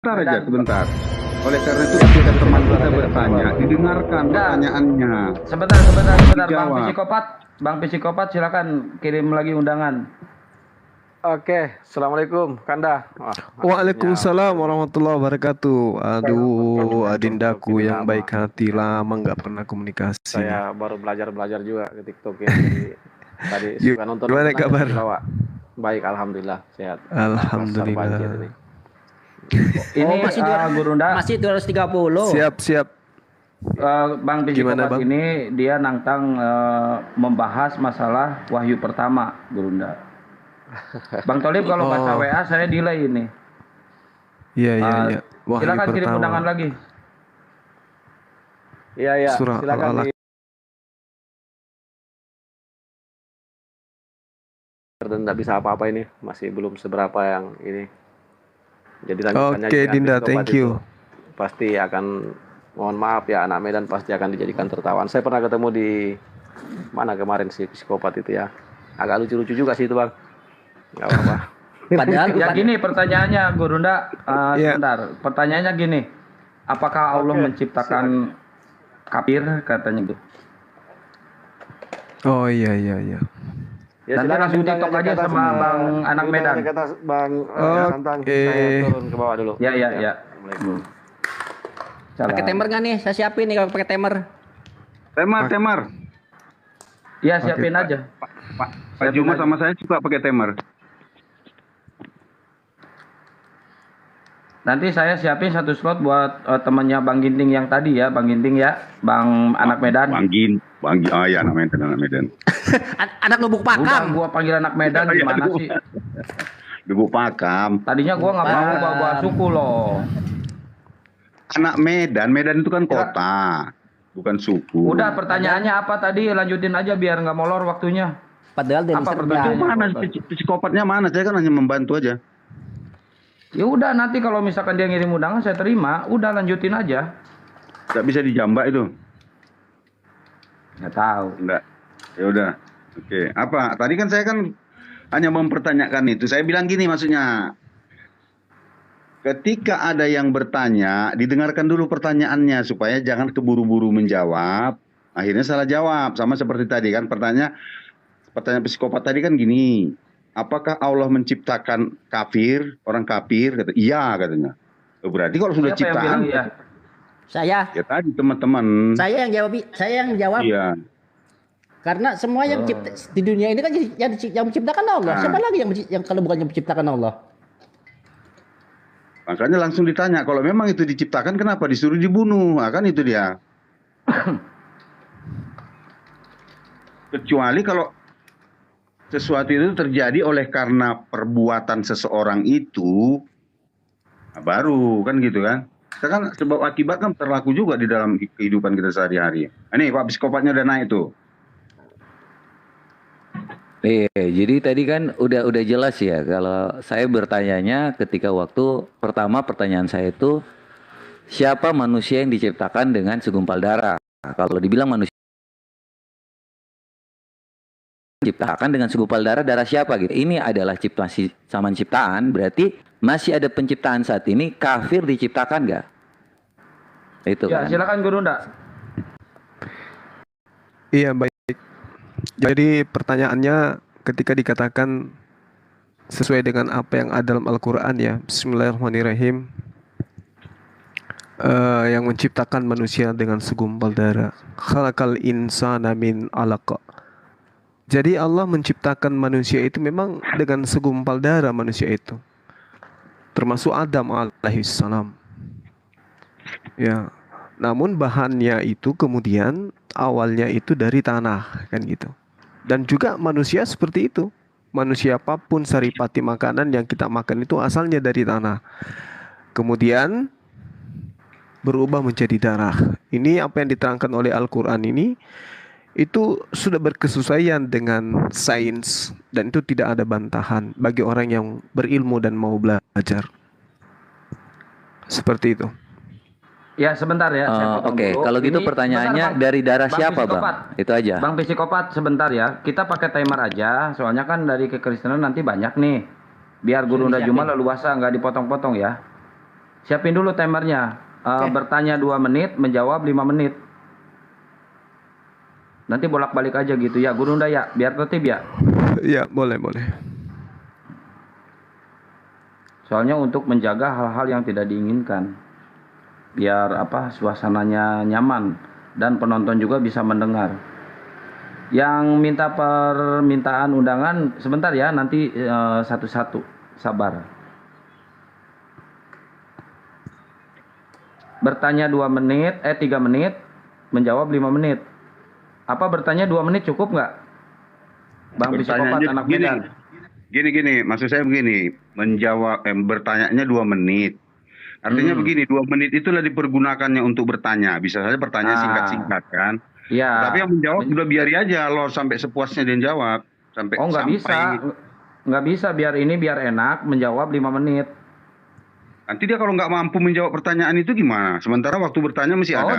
Sebentar aja, Medan. sebentar. Oleh karena itu ketika teman kita bertanya, didengarkan pertanyaannya, Sebentar, Bang dijawab. Psikopat. Bang Psikopat silakan kirim lagi undangan. Oke, assalamualaikum, Kanda. Waalaikumsalam warahmatullahi wabarakatuh. Aduh, adindaku yang baik hati, lama nggak pernah komunikasi. Saya baru belajar juga ke TikTok ya. Jadi tadi suka nonton Gimana aja kabar? di bawah. Baik, alhamdulillah sehat. Alhamdulillah. Ini masih Gurunda. masih 230. Siap. Bang Gimana, Psikopat Bang? ini dia nantang membahas masalah wahyu pertama, Gurunda. Bang Tolib kalau baca WA saya delay ini. Iya. Wahyu Silakan kirim pertama. undangan lagi. Iya, Surah silakan Al-Alaq. dan nggak bisa apa-apa ini, masih belum seberapa yang ini. Jadi lanjutannya Oke, dengan Dinda, psikopat thank itu you. Pasti akan, mohon maaf ya, anak Medan pasti akan dijadikan tertawan. Saya pernah ketemu di mana kemarin si psikopat itu ya. Agak lucu-lucu juga sih itu, Bang. Nggak apa-apa. Padahal Ya gini pertanyaannya Gurunda, Iya. sebentar. Pertanyaannya gini, apakah Allah Oke, menciptakan kafir katanya gitu? Oh iya. Ya, Nanti silakan langsung bintang TikTok aja ke atas, sama Bang Anak bintang Medan. ke atas, Bang Santang. Oke. Saya turun ke bawah dulu. Ya. Assalamualaikum. pakai timer nggak nih? Saya siapin nih kalau pakai timer. Temar. Ya siapin aja. Pak Juma sama saya suka pakai timer. Nanti saya siapin satu slot buat temannya Bang Ginting yang tadi ya, Bang Ginting ya, Bang Anak Medan. Oh ya, anak Medan. Anak lubuk Udah, pakam. gua panggil Anak Medan gimana sih? Lubuk Pakam. Tadinya gua nggak mau bawa suku loh. Anak Medan itu kan kota, bukan suku. Udah, pertanyaannya apa tadi? Lanjutin aja biar nggak molor waktunya. Padahal dari Apa Serbian. pertanyaan? Mana psikopatnya mana? Saya kan hanya membantu aja. Ya udah, nanti kalau misalkan dia ngirim undangan saya terima. Udah, lanjutin aja. Nggak bisa dijambak itu. Nggak tahu. Enggak. Ya udah. Oke. Apa? Tadi kan saya kan hanya mempertanyakan itu. Saya bilang gini maksudnya. Ketika ada yang bertanya, didengarkan dulu pertanyaannya supaya jangan keburu-buru menjawab. Akhirnya salah jawab. Sama seperti tadi kan pertanyaan psikopat tadi kan gini. Apakah Allah menciptakan orang kafir? Kata, iya katanya. Berarti kalau sudah Siapa yang bilang ciptaan, iya? Saya ya tadi teman-teman. yang jawab. Iya. Karena semua yang di dunia ini kan yang menciptakan Allah. Siapa lagi yang kalau bukan yang menciptakan Allah? Makanya langsung ditanya, kalau memang itu diciptakan kenapa disuruh dibunuh? Nah, kan itu dia. Kecuali kalau sesuatu itu terjadi oleh karena perbuatan seseorang itu, nah baru kan gitu kan. Kita kan sebab akibat kan terlaku juga di dalam kehidupan kita sehari-hari. Nah, ini Pak psikopatnya udah naik tuh. Jadi tadi kan udah jelas ya kalau saya bertanyanya ketika waktu pertama pertanyaan saya itu siapa manusia yang diciptakan dengan segumpal darah? Kalau dibilang manusia diciptakan dengan segumpal darah siapa gitu? Ini adalah zaman ciptaan, berarti masih ada penciptaan saat ini, kafir diciptakan nggak? Itu Ya, kan. silakan Gurunda. Iya, baik. Jadi pertanyaannya ketika dikatakan sesuai dengan apa yang ada dalam Al-Quran ya, Bismillahirrahmanirrahim, yang menciptakan manusia dengan segumpal darah. Khalaqal insana min 'alaq. Jadi Allah menciptakan manusia itu memang dengan segumpal darah manusia itu. Termasuk Adam alaihissalam. Ya. Namun bahannya itu kemudian awalnya itu dari tanah kan gitu. Dan juga manusia seperti itu. Manusia apapun saripati makanan yang kita makan itu asalnya dari tanah. Kemudian berubah menjadi darah. Ini apa yang diterangkan oleh Al-Quran ini itu sudah berkesesuaian dengan sains dan itu tidak ada bantahan bagi orang yang berilmu dan mau belajar. Seperti itu. Ya, sebentar ya. saya potong Oke, dulu. kalau gitu Ini pertanyaannya sebentar, Bang. dari darah Bang siapa, Psikopat. Bang? Itu aja. Bang Psikopat, sebentar ya. Kita pakai timer aja, soalnya kan dari kekristenan nanti banyak nih. Biar Gurunda Juma leluasa, nggak dipotong-potong ya. Siapin dulu timernya. Bertanya 2 menit, menjawab 5 menit. Nanti bolak-balik aja gitu ya, Guru Nda ya, biar tertib ya. Ya, boleh, boleh. Soalnya untuk menjaga hal-hal yang tidak diinginkan. Biar suasananya nyaman dan penonton juga bisa mendengar. Yang minta permintaan undangan sebentar ya, nanti satu-satu. Sabar. Bertanya 2 menit, 3 menit, menjawab 5 menit. Apa bertanya 2 menit cukup nggak? Bang Psikopat anak Medan. Gini, maksud saya begini, bertanyanya 2 menit. Artinya begini, 2 menit itulah dipergunakannya untuk bertanya. Bisa saja pertanyaan singkat-singkat kan. Iya. Tapi yang menjawab udah biari aja loh sampai sepuasnya dia jawab. Nggak bisa. Nggak bisa, biar enak, menjawab 5 menit. Nanti dia kalau nggak mampu menjawab pertanyaan itu gimana? Sementara waktu bertanya masih ada. Oh,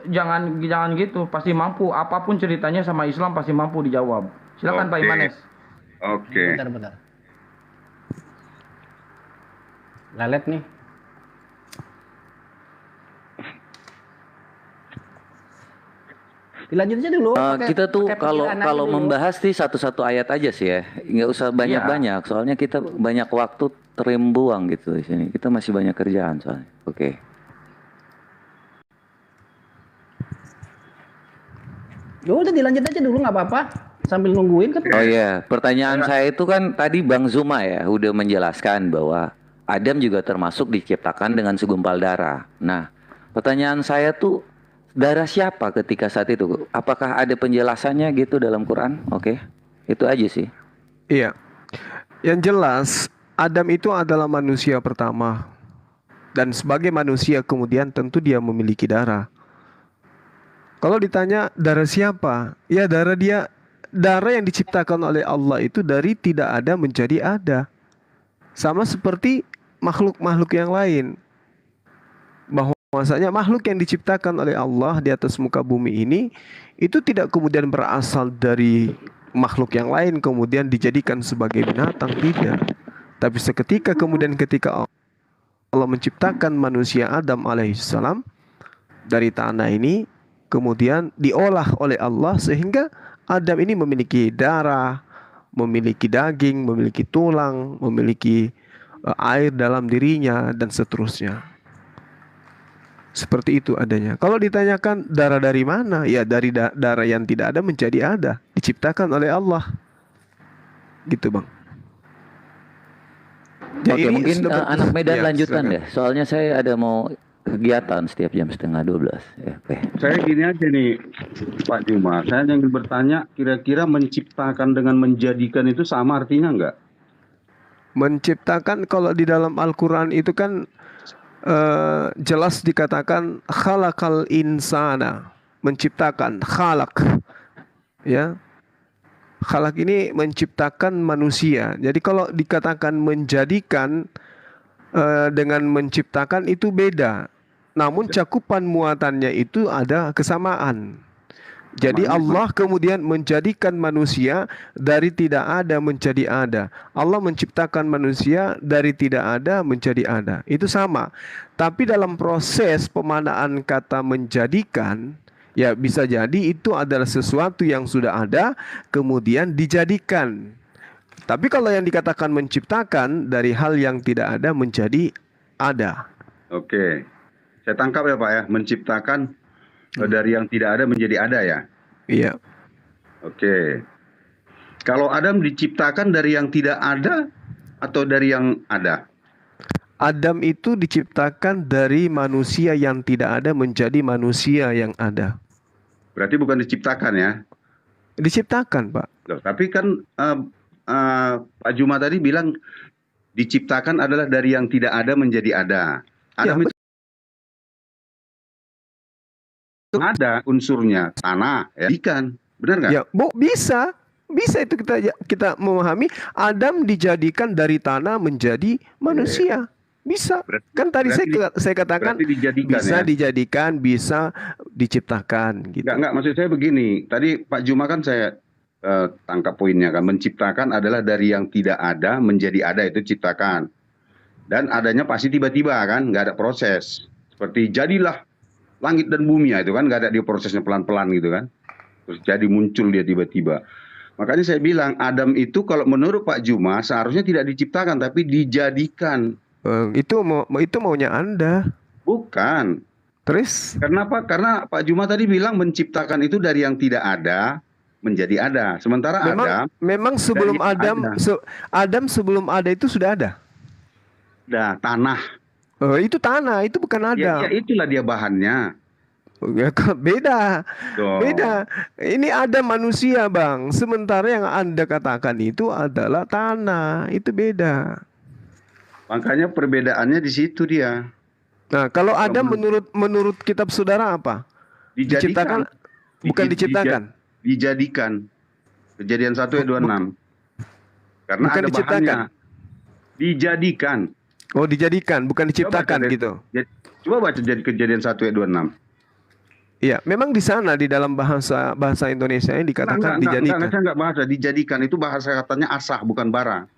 jangan gitu. Pasti mampu. Apapun ceritanya sama Islam pasti mampu dijawab. Silakan Pak Imanes. Oke. Bentar. Lalet nih. Dilanjut aja dulu. Kita tuh pakai kalau pikiran aja dulu. membahas sih satu-satu ayat aja sih ya, nggak usah banyak-banyak. Soalnya kita banyak waktu terbuang gitu di sini. Kita masih banyak kerjaan soalnya. Oke. Ya udah dilanjut aja dulu nggak apa-apa. Sambil nungguin kan. Oh iya, pertanyaan saya itu kan tadi Bang Zuma ya udah menjelaskan bahwa Adam juga termasuk diciptakan dengan segumpal darah. Nah, pertanyaan saya tuh darah siapa ketika saat itu? Apakah ada penjelasannya gitu dalam Quran? Oke. Itu aja sih. Iya. Yang jelas, Adam itu adalah manusia pertama. Dan sebagai manusia kemudian tentu dia memiliki darah. Kalau ditanya darah siapa? Ya darah dia. Darah yang diciptakan oleh Allah itu dari tidak ada menjadi ada. Sama seperti makhluk-makhluk yang lain. Bahwasanya makhluk yang diciptakan oleh Allah di atas muka bumi ini itu tidak kemudian berasal dari makhluk yang lain kemudian dijadikan sebagai binatang, tidak. Tapi seketika ketika Allah menciptakan manusia Adam alaihissalam dari tanah ini, kemudian diolah oleh Allah sehingga Adam ini memiliki darah, memiliki daging, memiliki tulang, memiliki air dalam dirinya dan seterusnya. Seperti itu adanya. Kalau ditanyakan darah dari mana? Ya dari darah yang tidak ada menjadi ada, diciptakan oleh Allah. Gitu, Bang. Ya, Oke, mungkin anak Medan ya, lanjutan silakan. deh. Soalnya saya ada mau kegiatan setiap jam 11:30. Ya, oke. Saya gini aja nih Pak Juma, saya ingin bertanya kira-kira menciptakan dengan menjadikan itu sama artinya nggak? Menciptakan kalau di dalam Al-Quran itu kan jelas dikatakan khalaqal insana, menciptakan, khalaq, ya. Khalaq ini menciptakan manusia. Jadi kalau dikatakan menjadikan dengan menciptakan itu beda. Namun cakupan muatannya itu ada kesamaan. Jadi Allah kemudian menjadikan manusia dari tidak ada menjadi ada. Allah menciptakan manusia dari tidak ada menjadi ada. Itu sama. Tapi dalam proses pemanaan kata menjadikan, ya bisa jadi itu adalah sesuatu yang sudah ada kemudian dijadikan. Tapi kalau yang dikatakan menciptakan dari hal yang tidak ada menjadi ada. Oke, saya tangkap ya Pak ya, menciptakan dari yang tidak ada menjadi ada ya. Iya. Oke. Kalau Adam diciptakan dari yang tidak ada atau dari yang ada? Adam itu diciptakan dari manusia yang tidak ada menjadi manusia yang ada. Berarti bukan diciptakan ya? Diciptakan, Pak. Loh, tapi kan Pak Juma tadi bilang diciptakan adalah dari yang tidak ada menjadi ada. Adam itu ada unsurnya tanah, ya, ikan, benar nggak? Ya, bisa. Bisa itu kita memahami Adam dijadikan dari tanah menjadi manusia. Bisa. Kan tadi saya katakan dijadikan, bisa ya? dijadikan, bisa diciptakan gitu. Enggak, maksud saya begini. Tadi Pak Juma kan saya tangkap poinnya kan, menciptakan adalah dari yang tidak ada menjadi ada, itu ciptakan. Dan adanya pasti tiba-tiba kan, nggak ada proses. Seperti jadilah langit dan bumi ya, itu kan nggak ada dia prosesnya pelan-pelan gitu kan. Terus jadi muncul dia tiba-tiba. Makanya saya bilang Adam itu kalau menurut Pak Juma seharusnya tidak diciptakan tapi dijadikan. Itu maunya Anda. Bukan. Terus Kenapa? Karena Pak Juma tadi bilang menciptakan itu dari yang tidak ada menjadi ada. Sementara memang sebelum dari Adam sebelum ada itu sudah ada. ada tanah. Itu tanah, itu bukan Ya, Adam. itulah dia bahannya. Ya, beda. Dong. Beda. Ini ada manusia, Bang. Sementara yang Anda katakan itu adalah tanah. Itu beda. Makanya perbedaannya di situ dia. Nah, kalau Adam menurut kitab saudara apa? Dijadikan. Bukan diciptakan. Dijadikan. Kejadian 1 ayat 26. Karena Bukan ada diciptakan. bahannya. Dijadikan. Oh, dijadikan, bukan diciptakan gitu. Coba baca jadi Kejadian 1 ayat 26. Iya, memang di sana di dalam bahasa Indonesia yang dikatakan dijadikan. Saya enggak bahasa dijadikan, itu bahasa katanya asah bukan bara.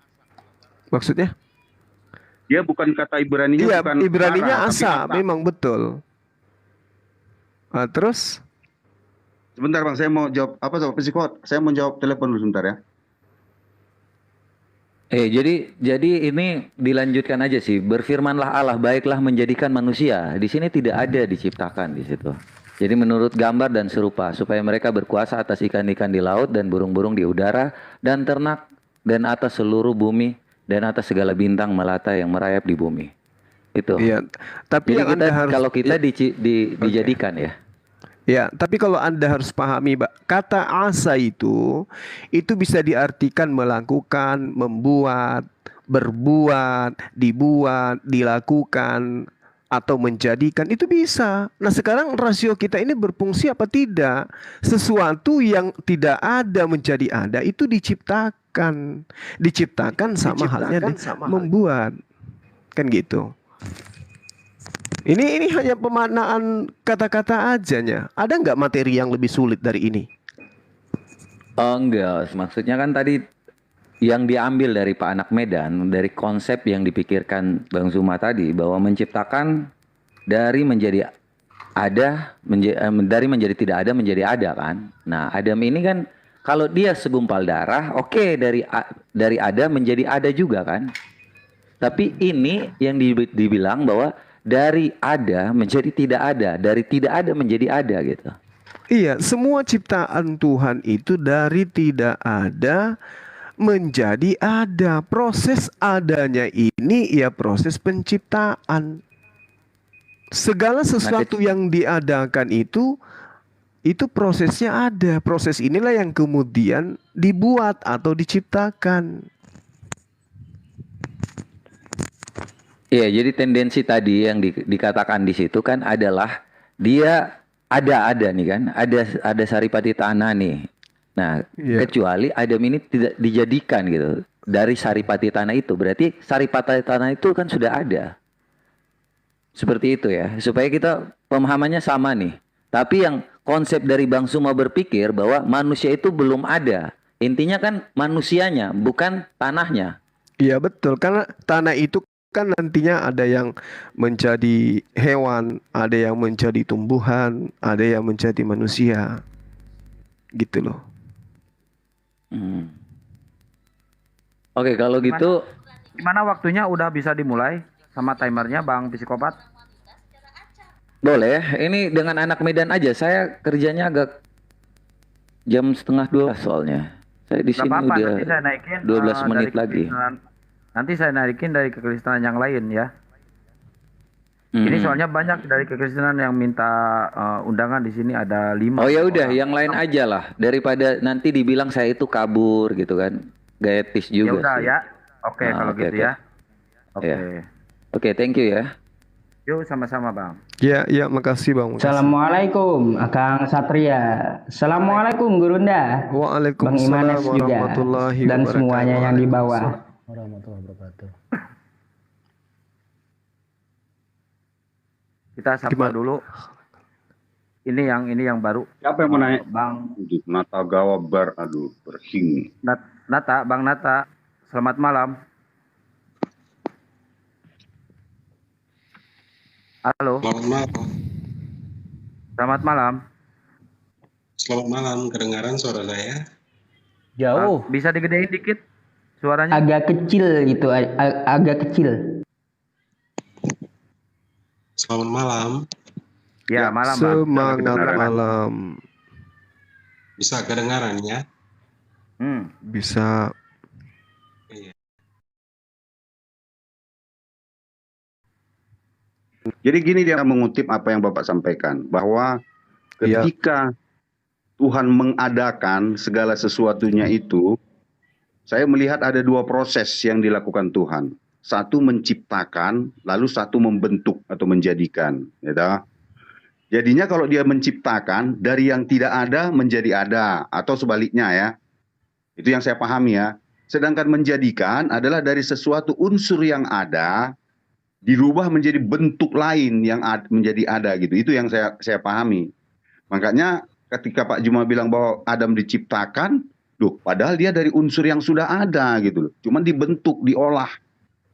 Maksudnya? Dia bukan kata Ibraninya, Iya, bukan Ibraninya bara, tapi asa, asah. memang betul. Terus? Sebentar Bang, saya mau jawab psikot. Saya mau jawab telepon dulu sebentar ya. Jadi ini dilanjutkan aja sih. Berfirmanlah Allah, baiklah menjadikan manusia. Di sini tidak ada diciptakan di situ. Jadi menurut gambar dan serupa, supaya mereka berkuasa atas ikan-ikan di laut dan burung-burung di udara dan ternak dan atas seluruh bumi dan atas segala bintang melata yang merayap di bumi. Itu. Iya. Tapi Jadi yang kita, Anda harus kalau kita dijadikan ya. Ya, tapi kalau Anda harus pahami, kata asa itu bisa diartikan melakukan, membuat, berbuat, dibuat, dilakukan, atau menjadikan, itu bisa. Nah, sekarang rasio kita ini berfungsi apa tidak? Sesuatu yang tidak ada menjadi ada itu diciptakan. Diciptakan sama halnya membuat. Kan gitu. Ini hanya pemaknaan kata-kata ajanya. Ada nggak materi yang lebih sulit dari ini? Oh enggak, maksudnya kan tadi yang diambil dari Pak Anak Medan, dari konsep yang dipikirkan Bang Zuma tadi, bahwa menciptakan dari menjadi ada, dari menjadi tidak ada menjadi ada kan. Nah Adam ini kan kalau dia segumpal darah, oke, dari ada menjadi ada juga kan. Tapi ini yang dibilang bahwa dari ada menjadi tidak ada, dari tidak ada menjadi ada gitu. Iya, semua ciptaan Tuhan itu dari tidak ada menjadi ada. Proses adanya ini ya proses penciptaan. Segala sesuatu yang diadakan itu prosesnya ada. Proses inilah yang kemudian dibuat atau diciptakan. Iya, jadi tendensi tadi yang dikatakan di situ kan adalah dia ada nih kan, ada saripati tanah nih. Nah, kecuali Adam ini tidak dijadikan gitu dari saripati tanah itu, berarti saripati tanah itu kan sudah ada. Seperti itu ya, supaya kita pemahamannya sama nih. Tapi yang konsep dari Bang Zuma berpikir bahwa manusia itu belum ada. Intinya kan manusianya, bukan tanahnya. Iya betul, karena tanah itu kan nantinya ada yang menjadi hewan, ada yang menjadi tumbuhan, ada yang menjadi manusia. Gitu loh. Oke, kalau gitu Gimana waktunya udah bisa dimulai sama timernya Bang Psikopat? boleh. Ini dengan Anak Medan aja. Saya kerjanya agak jam 11:30 soalnya. Saya di sini apa-apa, udah nanti saya naikin 12 menit dari lagi. Nanti saya naikin dari kekristenan yang lain ya. Ini soalnya banyak dari kekristenan yang minta undangan di sini ada 5. Oh ya udah, yang lain aja lah. Daripada nanti dibilang saya itu kabur gitu kan. Gak etis Ya juga udah sih. ya. Oke, kalau oke, gitu oke. ya. Oke. Ya. Oke, thank you ya. Yuk sama-sama Bang. Ya, makasih Bang. Assalamualaikum Akang Satria. Assalamualaikum Gurunda. Bang Imanes Waalaikumsalam juga. warahmatullahi Dan wabarakatuh. semuanya yang di bawah. Warahmatullahi wabarakatuh. Kita sapa dulu. Ini yang baru. Siapa yang mau naik? Bang Nata Gawa bersing. Nata, Bang Nata. Selamat malam. Halo, Selamat malam. selamat malam. Selamat malam. Kedengaran suara saya? Jauh. Bisa digedein dikit suaranya? Agak kecil gitu, agak kecil. Selamat malam. Ya, Ya, malam Bang. Semangat kedengaran. malam. Bisa kedengaran ya? Bisa. Iya. Jadi gini dia mengutip apa yang Bapak sampaikan, bahwa Iya. ketika Tuhan mengadakan segala sesuatunya itu, saya melihat ada dua proses yang dilakukan Tuhan. Satu menciptakan, lalu satu membentuk atau menjadikan. Gitu. Jadinya kalau dia menciptakan, dari yang tidak ada menjadi ada, atau sebaliknya ya. Itu yang saya pahami ya. Sedangkan menjadikan adalah dari sesuatu unsur yang ada, dirubah menjadi bentuk lain yang menjadi ada gitu. Itu yang saya pahami. Makanya ketika Pak Juma bilang bahwa Adam diciptakan, padahal dia dari unsur yang sudah ada gitu loh. Cuman dibentuk, diolah,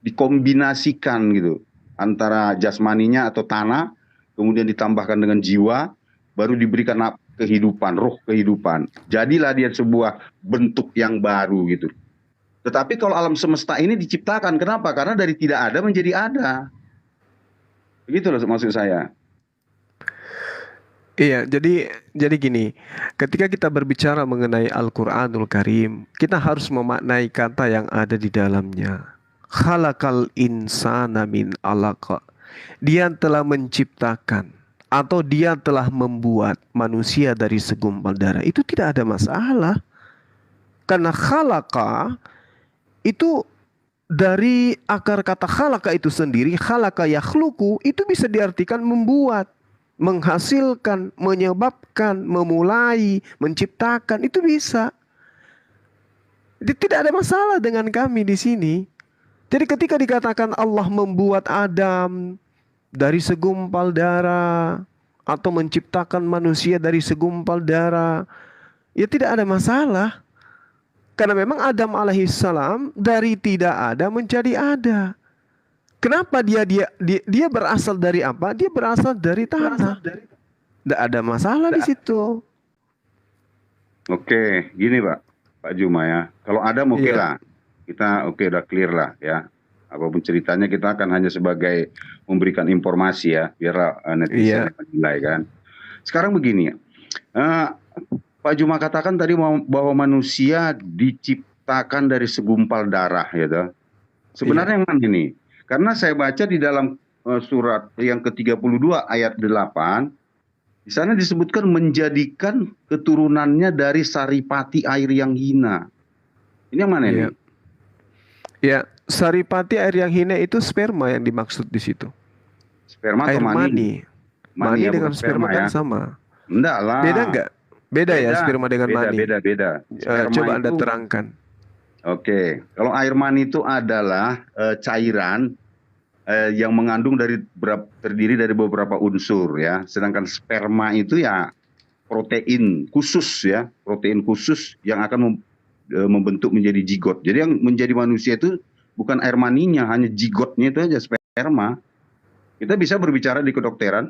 dikombinasikan gitu. Antara jasmaninya atau tanah, kemudian ditambahkan dengan jiwa, baru diberikan kehidupan, roh kehidupan. Jadilah dia sebuah bentuk yang baru gitu. Tetapi kalau alam semesta ini diciptakan, kenapa? Karena dari tidak ada menjadi ada. Begitu loh maksud saya. Iya, jadi gini, ketika kita berbicara mengenai Al-Qur'anul Karim, kita harus memaknai kata yang ada di dalamnya. Khalaqal insana min 'alaq. Dia telah menciptakan atau dia telah membuat manusia dari segumpal darah. Itu tidak ada masalah. Karena khalaqa itu dari akar kata khalaqa itu sendiri, khalaqa yakhluqu, itu bisa diartikan membuat, menghasilkan, menyebabkan, memulai, menciptakan, itu bisa. Jadi tidak ada masalah dengan kami di sini. Jadi ketika dikatakan Allah membuat Adam dari segumpal darah atau menciptakan manusia dari segumpal darah, ya tidak ada masalah. Karena memang Adam alaihissalam dari tidak ada menjadi ada. Kenapa dia berasal dari apa? Dia berasal dari tanah. Tidak ada masalah di situ. Oke, gini Pak Juma ya. Kalau Adam oke Iya. lah, kita oke udah clear lah ya. Apapun ceritanya kita akan hanya sebagai memberikan informasi ya, biar netizen Iya. menilai kan. Sekarang begini ya, Pak Juma katakan tadi bahwa manusia diciptakan dari segumpal darah gitu. Sebenarnya yang mana ini? Karena saya baca di dalam surat yang ke-32 ayat 8, di sana disebutkan menjadikan keturunannya dari saripati air yang hina. Ini yang mana ini? Iya. Ya, saripati air yang hina itu sperma yang dimaksud di situ. Sperma atau Air mani? mani. Mani ya, dengan bukan sperma kan ya. sama. Enggak lah. Beda enggak? Beda ya sperma dengan mani. Beda. Sperma Coba Anda itu- terangkan. Oke, kalau air mani itu adalah cairan yang mengandung terdiri dari beberapa unsur ya. Sedangkan sperma itu ya protein khusus ya, protein khusus yang akan membentuk menjadi zigot. Jadi yang menjadi manusia itu bukan air maninya, hanya zigotnya itu aja, sperma. Kita bisa berbicara di kedokteran.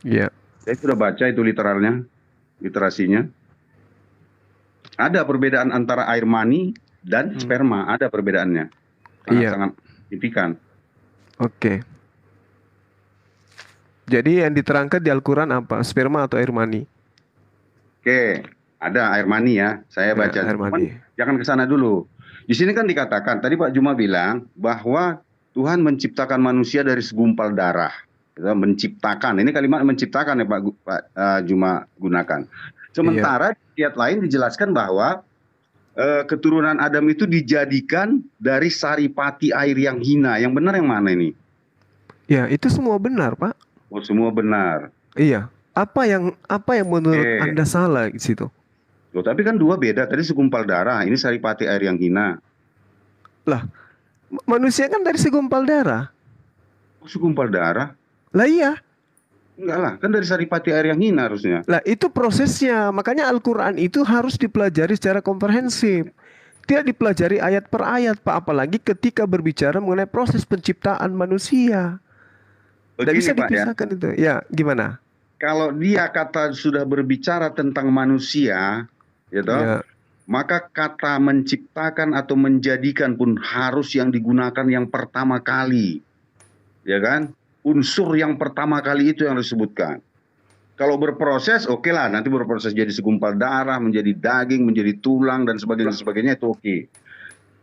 Iya. Saya sudah baca itu literasinya. Ada perbedaan antara air mani dan sperma, ada perbedaannya. Iya. Sangat signifikan. Oke. Jadi yang diterangkan di Al-Quran apa? Sperma atau air mani? Oke, ada air mani ya. Saya baca. Air Cuman mani. jangan ke sana dulu. Di sini kan dikatakan, tadi Pak Juma bilang bahwa Tuhan menciptakan manusia dari segumpal darah. Gitu, menciptakan. Ini kalimat menciptakan ya Pak Juma gunakan. Sementara di ayat lain dijelaskan bahwa keturunan Adam itu dijadikan dari saripati air yang hina. Yang benar yang mana ini? Ya, itu semua benar, Pak. Oh, semua benar. Iya. Apa yang menurut Oke. Anda salah di situ? Loh, tapi kan dua beda. Tadi segumpal darah, ini saripati air yang hina. Lah, manusia kan dari segumpal darah. Oh, segumpal darah? Lah iya. Enggak lah, kan dari saripati air yang hina harusnya. Lah itu prosesnya. Makanya Al-Quran itu harus dipelajari secara komprehensif. Tidak dipelajari ayat per ayat, Pak. Apalagi ketika berbicara mengenai proses penciptaan manusia. Tidak bisa Pak ya. dipisahkan itu. Ya, gimana? Kalau dia kata sudah berbicara tentang manusia, ya toh, Ya, maka kata menciptakan atau menjadikan pun harus yang digunakan yang pertama kali. Ya kan? Unsur yang pertama kali itu yang disebutkan. Kalau berproses, oke lah, nanti berproses jadi segumpal darah, menjadi daging, menjadi tulang, dan sebagainya itu oke.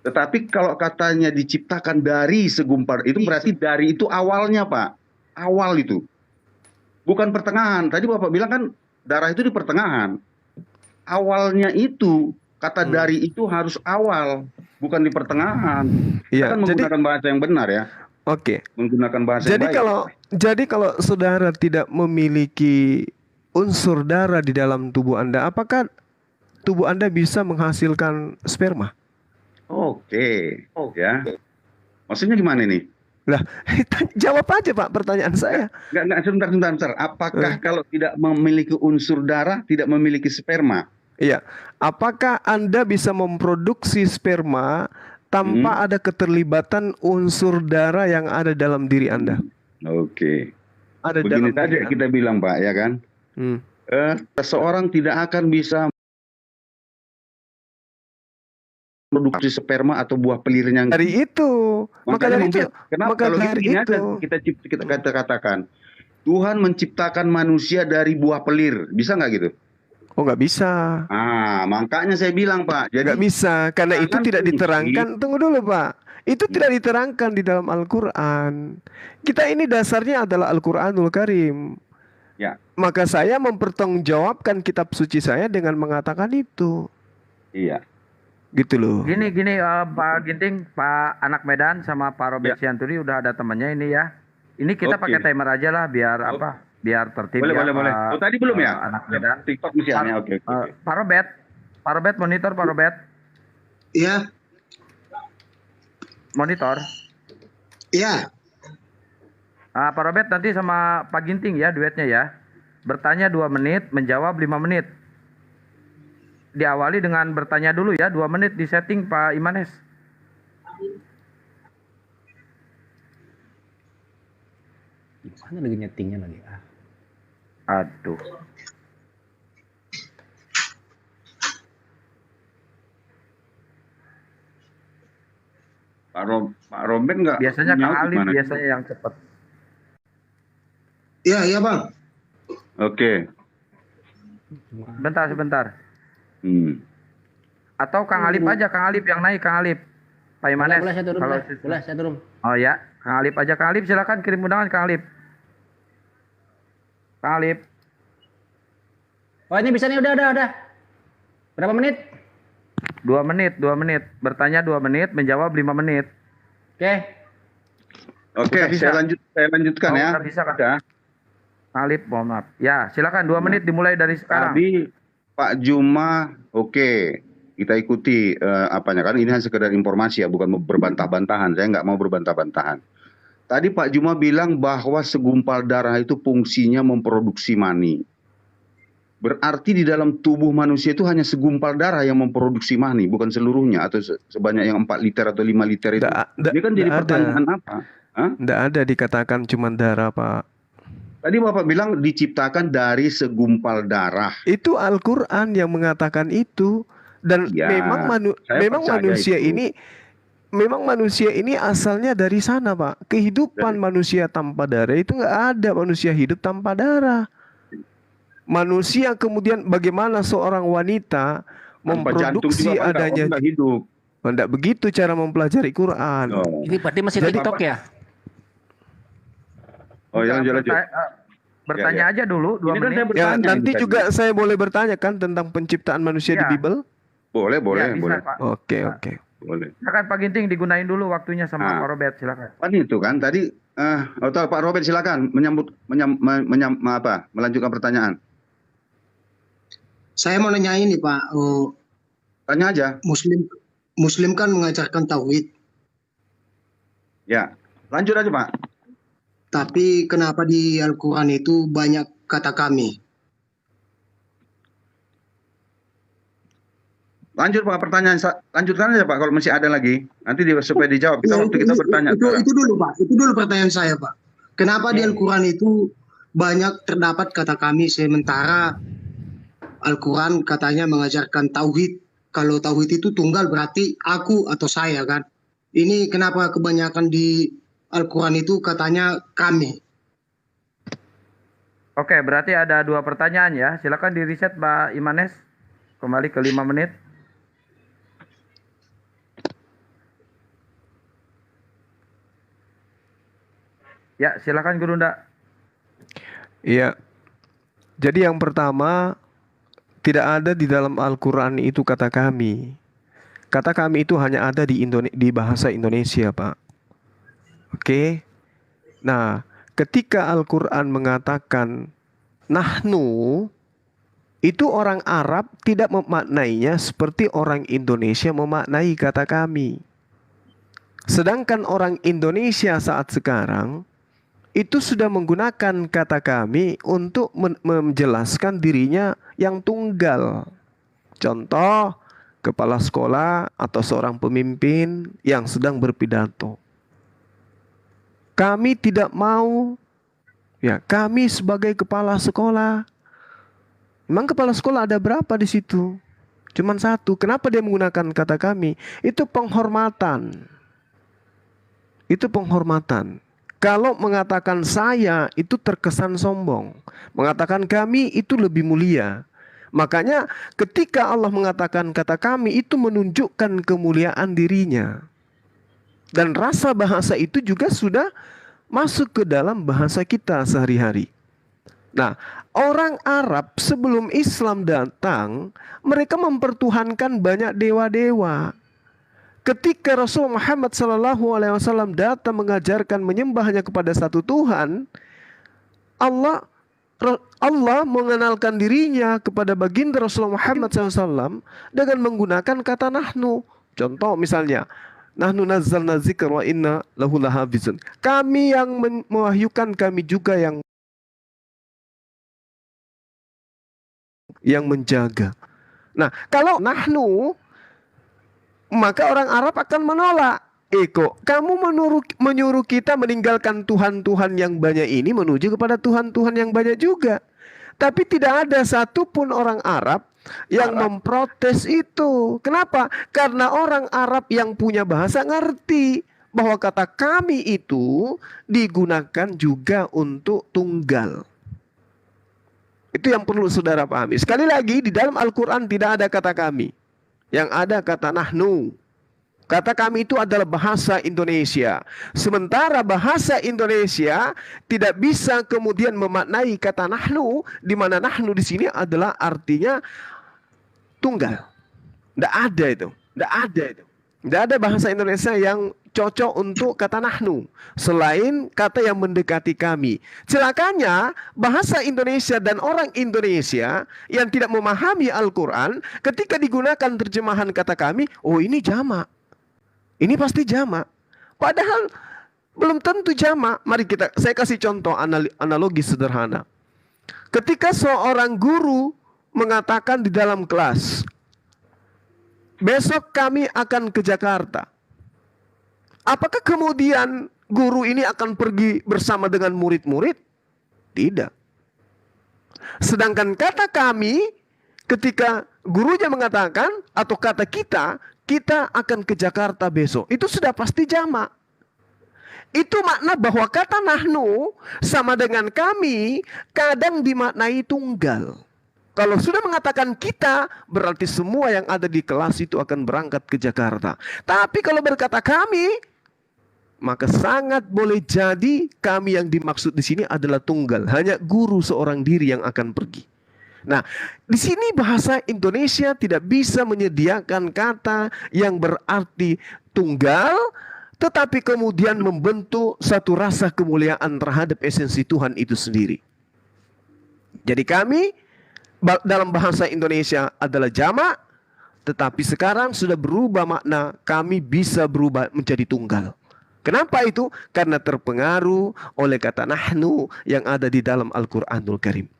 Tetapi kalau katanya diciptakan dari segumpal, itu berarti dari itu awalnya, Pak. Awal itu. Bukan pertengahan. Tadi Bapak bilang kan darah itu di pertengahan. Awalnya itu, kata dari itu harus awal, bukan di pertengahan. iya. Kita kan Jadi, menggunakan bahasa yang benar ya. oke. Menggunakan bahasa yang Jadi baik. kalau saudara tidak memiliki unsur darah di dalam tubuh Anda, apakah tubuh Anda bisa menghasilkan sperma? Oke. Ya. Maksudnya gimana nih? Lah, jawab aja Pak pertanyaan saya. Enggak, sebentar. Apakah kalau tidak memiliki unsur darah, tidak memiliki sperma? Iya. Apakah Anda bisa memproduksi sperma tanpa ada keterlibatan unsur darah yang ada dalam diri Anda? Oke. Ada Begini dalam saja diri Anda. kita bilang, Pak, ya kan? Hmm. Seseorang tidak akan bisa produksi sperma atau buah pelirnya. Dari itu, maka dari itu, Kenapa maka kalau dari gini itu, aja kita katakan Tuhan menciptakan manusia dari buah pelir, bisa nggak gitu? oh nggak bisa, Makanya saya bilang, Pak. Jadi nggak bisa, karena itu jangan tidak fungsi. diterangkan. Tunggu dulu Pak, itu tidak diterangkan di dalam Al-Quran. Kita ini dasarnya adalah Al-Quranul Karim. Ya, Maka saya mempertanggungjawabkan kitab suci saya dengan mengatakan itu, iya. gitu loh. Gini Pak Ginting, Pak Anak Medan sama Pak Robert Sianturi udah ada temannya ini ya. Ini kita Oke. pakai timer aja lah biar apa? Biar tertib Boleh, ya. boleh. Pak, Oh, tadi belum ya? Anak Medan. TikTok misalnya, oke. Pak Robert monitor Pak Robert. Iya, Monitor. iya. Pak Robert nanti sama Pak Ginting ya duetnya ya. Bertanya 2 menit, menjawab 5 menit. Diawali dengan bertanya dulu ya, 2 menit di setting Pak Imanes. Mana lagi nyetingnya lagi? Aduh. Pak Robert nggak Biasanya Kang nyaut Alif gimana? biasanya yang cepat. Iya, iya Bang. Oke. Sebentar. Hmm. Atau Kang Alif aja, Kang Alif yang naik, Kang Alif. Pak Imanes. Boleh saya turun, kalau boleh saya turun. Oh ya, Kang Alif aja. Kang Alif silakan kirim undangan Kang Alif. Kang Alif. Oh ini bisa nih, udah. Berapa menit? 2 menit. Bertanya 2 menit, menjawab 5 menit. Oke. Oke, Udah bisa. saya lanjutkan Oh, ya. udah bisa, Kang. Udah. Kang Alif, mohon maaf. Ya, silakan 2 menit dimulai dari sekarang. Tadi Pak Juma, oke, kita ikuti apanya kan ini hanya sekedar informasi ya, bukan berbantah-bantahan. Saya nggak mau berbantah-bantahan. Tadi Pak Juma bilang bahwa segumpal darah itu fungsinya memproduksi mani. Berarti di dalam tubuh manusia itu hanya segumpal darah yang memproduksi mani, bukan seluruhnya atau sebanyak yang 4 liter atau 5 liter itu. Ini kan jadi pertanyaan apa? Nggak ada dikatakan cuma darah Pak. Tadi Bapak bilang diciptakan dari segumpal darah. Itu Al-Quran yang mengatakan itu. Dan Ya, saya memang percaya manusia itu. ini memang manusia ini asalnya dari sana Pak. Kehidupan manusia tanpa darah itu nggak ada manusia hidup tanpa darah. Manusia kemudian bagaimana seorang wanita Tanpa jantung memproduksi juga, Pak, adanya nggak hidup. tidak begitu cara mempelajari Quran. Oh. Ini berarti masih Jadi, TikTok ya? Oh, lanjut. Bertanya Ya. aja dulu 2 Ini kan menit. saya Ya, bertanya nanti ini juga tadi. saya boleh bertanya kan tentang penciptaan manusia di Ya. Bible? Boleh, Ya, bisa, boleh. Pak. Oke, Nah. oke. Boleh. Silakan Pak Ginting digunain dulu waktunya sama Ah. Pak Robert, silakan. Kan itu kan tadi Pak Robert silakan melanjutkan pertanyaan. Saya mau nanya ini Pak, Tanya aja. Muslim kan mengajarkan tauhid, Ya. Lanjut aja, Pak. tapi kenapa di Al-Quran itu banyak kata kami? Lanjut Pak pertanyaan. Lanjutkan aja Pak kalau masih ada lagi. Nanti supaya dijawab. Kita waktu kita bertanya. Itu dulu Pak, itu dulu pertanyaan saya Pak. Kenapa di Al-Quran itu banyak terdapat kata kami, sementara Al-Quran katanya mengajarkan tauhid. Kalau tauhid itu tunggal berarti aku atau saya kan. Ini kenapa kebanyakan di Al-Quran itu katanya kami. Oke, berarti ada 2 pertanyaan ya. Silakan di reset Pak Imanes. Kembali ke 5 menit. Ya, silakan Guru Nda. Iya. Jadi yang pertama, tidak ada di dalam Al-Quran itu kata kami. Kata kami itu hanya ada di bahasa Indonesia, Pak. Oke. Nah, ketika Al-Quran mengatakan nahnu, itu orang Arab tidak memaknainya seperti orang Indonesia memaknai kata kami. Sedangkan orang Indonesia saat sekarang itu sudah menggunakan kata kami untuk menjelaskan dirinya yang tunggal. Contoh, kepala sekolah atau seorang pemimpin yang sedang berpidato. Kami tidak mau, ya, kami sebagai kepala sekolah. Memang kepala sekolah ada berapa di situ? Cuman 1. Kenapa dia menggunakan kata kami? Itu penghormatan. Itu penghormatan. Kalau mengatakan saya itu terkesan sombong. Mengatakan kami itu lebih mulia. Makanya ketika Allah mengatakan kata kami itu menunjukkan kemuliaan dirinya. Dan rasa bahasa itu juga sudah masuk ke dalam bahasa kita sehari-hari. Nah, orang Arab sebelum Islam datang, mereka mempertuhankan banyak dewa-dewa. Ketika Rasul Muhammad SAW datang mengajarkan menyembahnya kepada satu Tuhan, Allah mengenalkan dirinya kepada baginda Rasulullah Muhammad SAW dengan menggunakan kata nahnu. Contoh misalnya, nahnu nazzalna dzikra wa inna lahu lahafizun. Kami yang mewahyukan, kami juga yang menjaga. Nah, kalau nahnu, maka orang Arab akan menolak. Kok kamu menyuruh kita meninggalkan Tuhan-Tuhan yang banyak ini menuju kepada Tuhan-Tuhan yang banyak juga. Tapi tidak ada satupun orang Arab yang memprotes itu. Kenapa? Karena orang Arab yang punya bahasa ngerti bahwa kata kami itu digunakan juga untuk tunggal. Itu yang perlu saudara pahami. Sekali lagi, di dalam Al-Quran tidak ada kata kami. Yang ada kata nahnu. Kata kami itu adalah bahasa Indonesia. Sementara bahasa Indonesia tidak bisa kemudian memaknai kata nahnu, di mana nahnu di sini adalah artinya tunggal. Tidak ada itu. Tidak ada itu. Tidak ada bahasa Indonesia yang cocok untuk kata nahnu selain kata yang mendekati kami. Celakanya bahasa Indonesia dan orang Indonesia yang tidak memahami Al-Quran, ketika digunakan terjemahan kata kami, oh ini jamak, ini pasti jamak. Padahal belum tentu jamak. Mari saya kasih contoh analogi sederhana. Ketika seorang guru mengatakan di dalam kelas, besok kami akan ke Jakarta. Apakah kemudian guru ini akan pergi bersama dengan murid-murid? Tidak. Sedangkan kata kami, ketika gurunya mengatakan, atau kata kita akan ke Jakarta besok. Itu sudah pasti jamak. Itu makna bahwa kata nahnu sama dengan kami kadang dimaknai tunggal. Kalau sudah mengatakan kita, berarti semua yang ada di kelas itu akan berangkat ke Jakarta. Tapi kalau berkata kami, maka sangat boleh jadi kami yang dimaksud di sini adalah tunggal. Hanya guru seorang diri yang akan pergi. Nah, di sini bahasa Indonesia tidak bisa menyediakan kata yang berarti tunggal, tetapi kemudian membentuk satu rasa kemuliaan terhadap esensi Tuhan itu sendiri. Jadi kami dalam bahasa Indonesia adalah jamak, tetapi sekarang sudah berubah makna, kami bisa berubah menjadi tunggal. Kenapa itu? Karena terpengaruh oleh kata nahnu yang ada di dalam Al-Quranul Karim.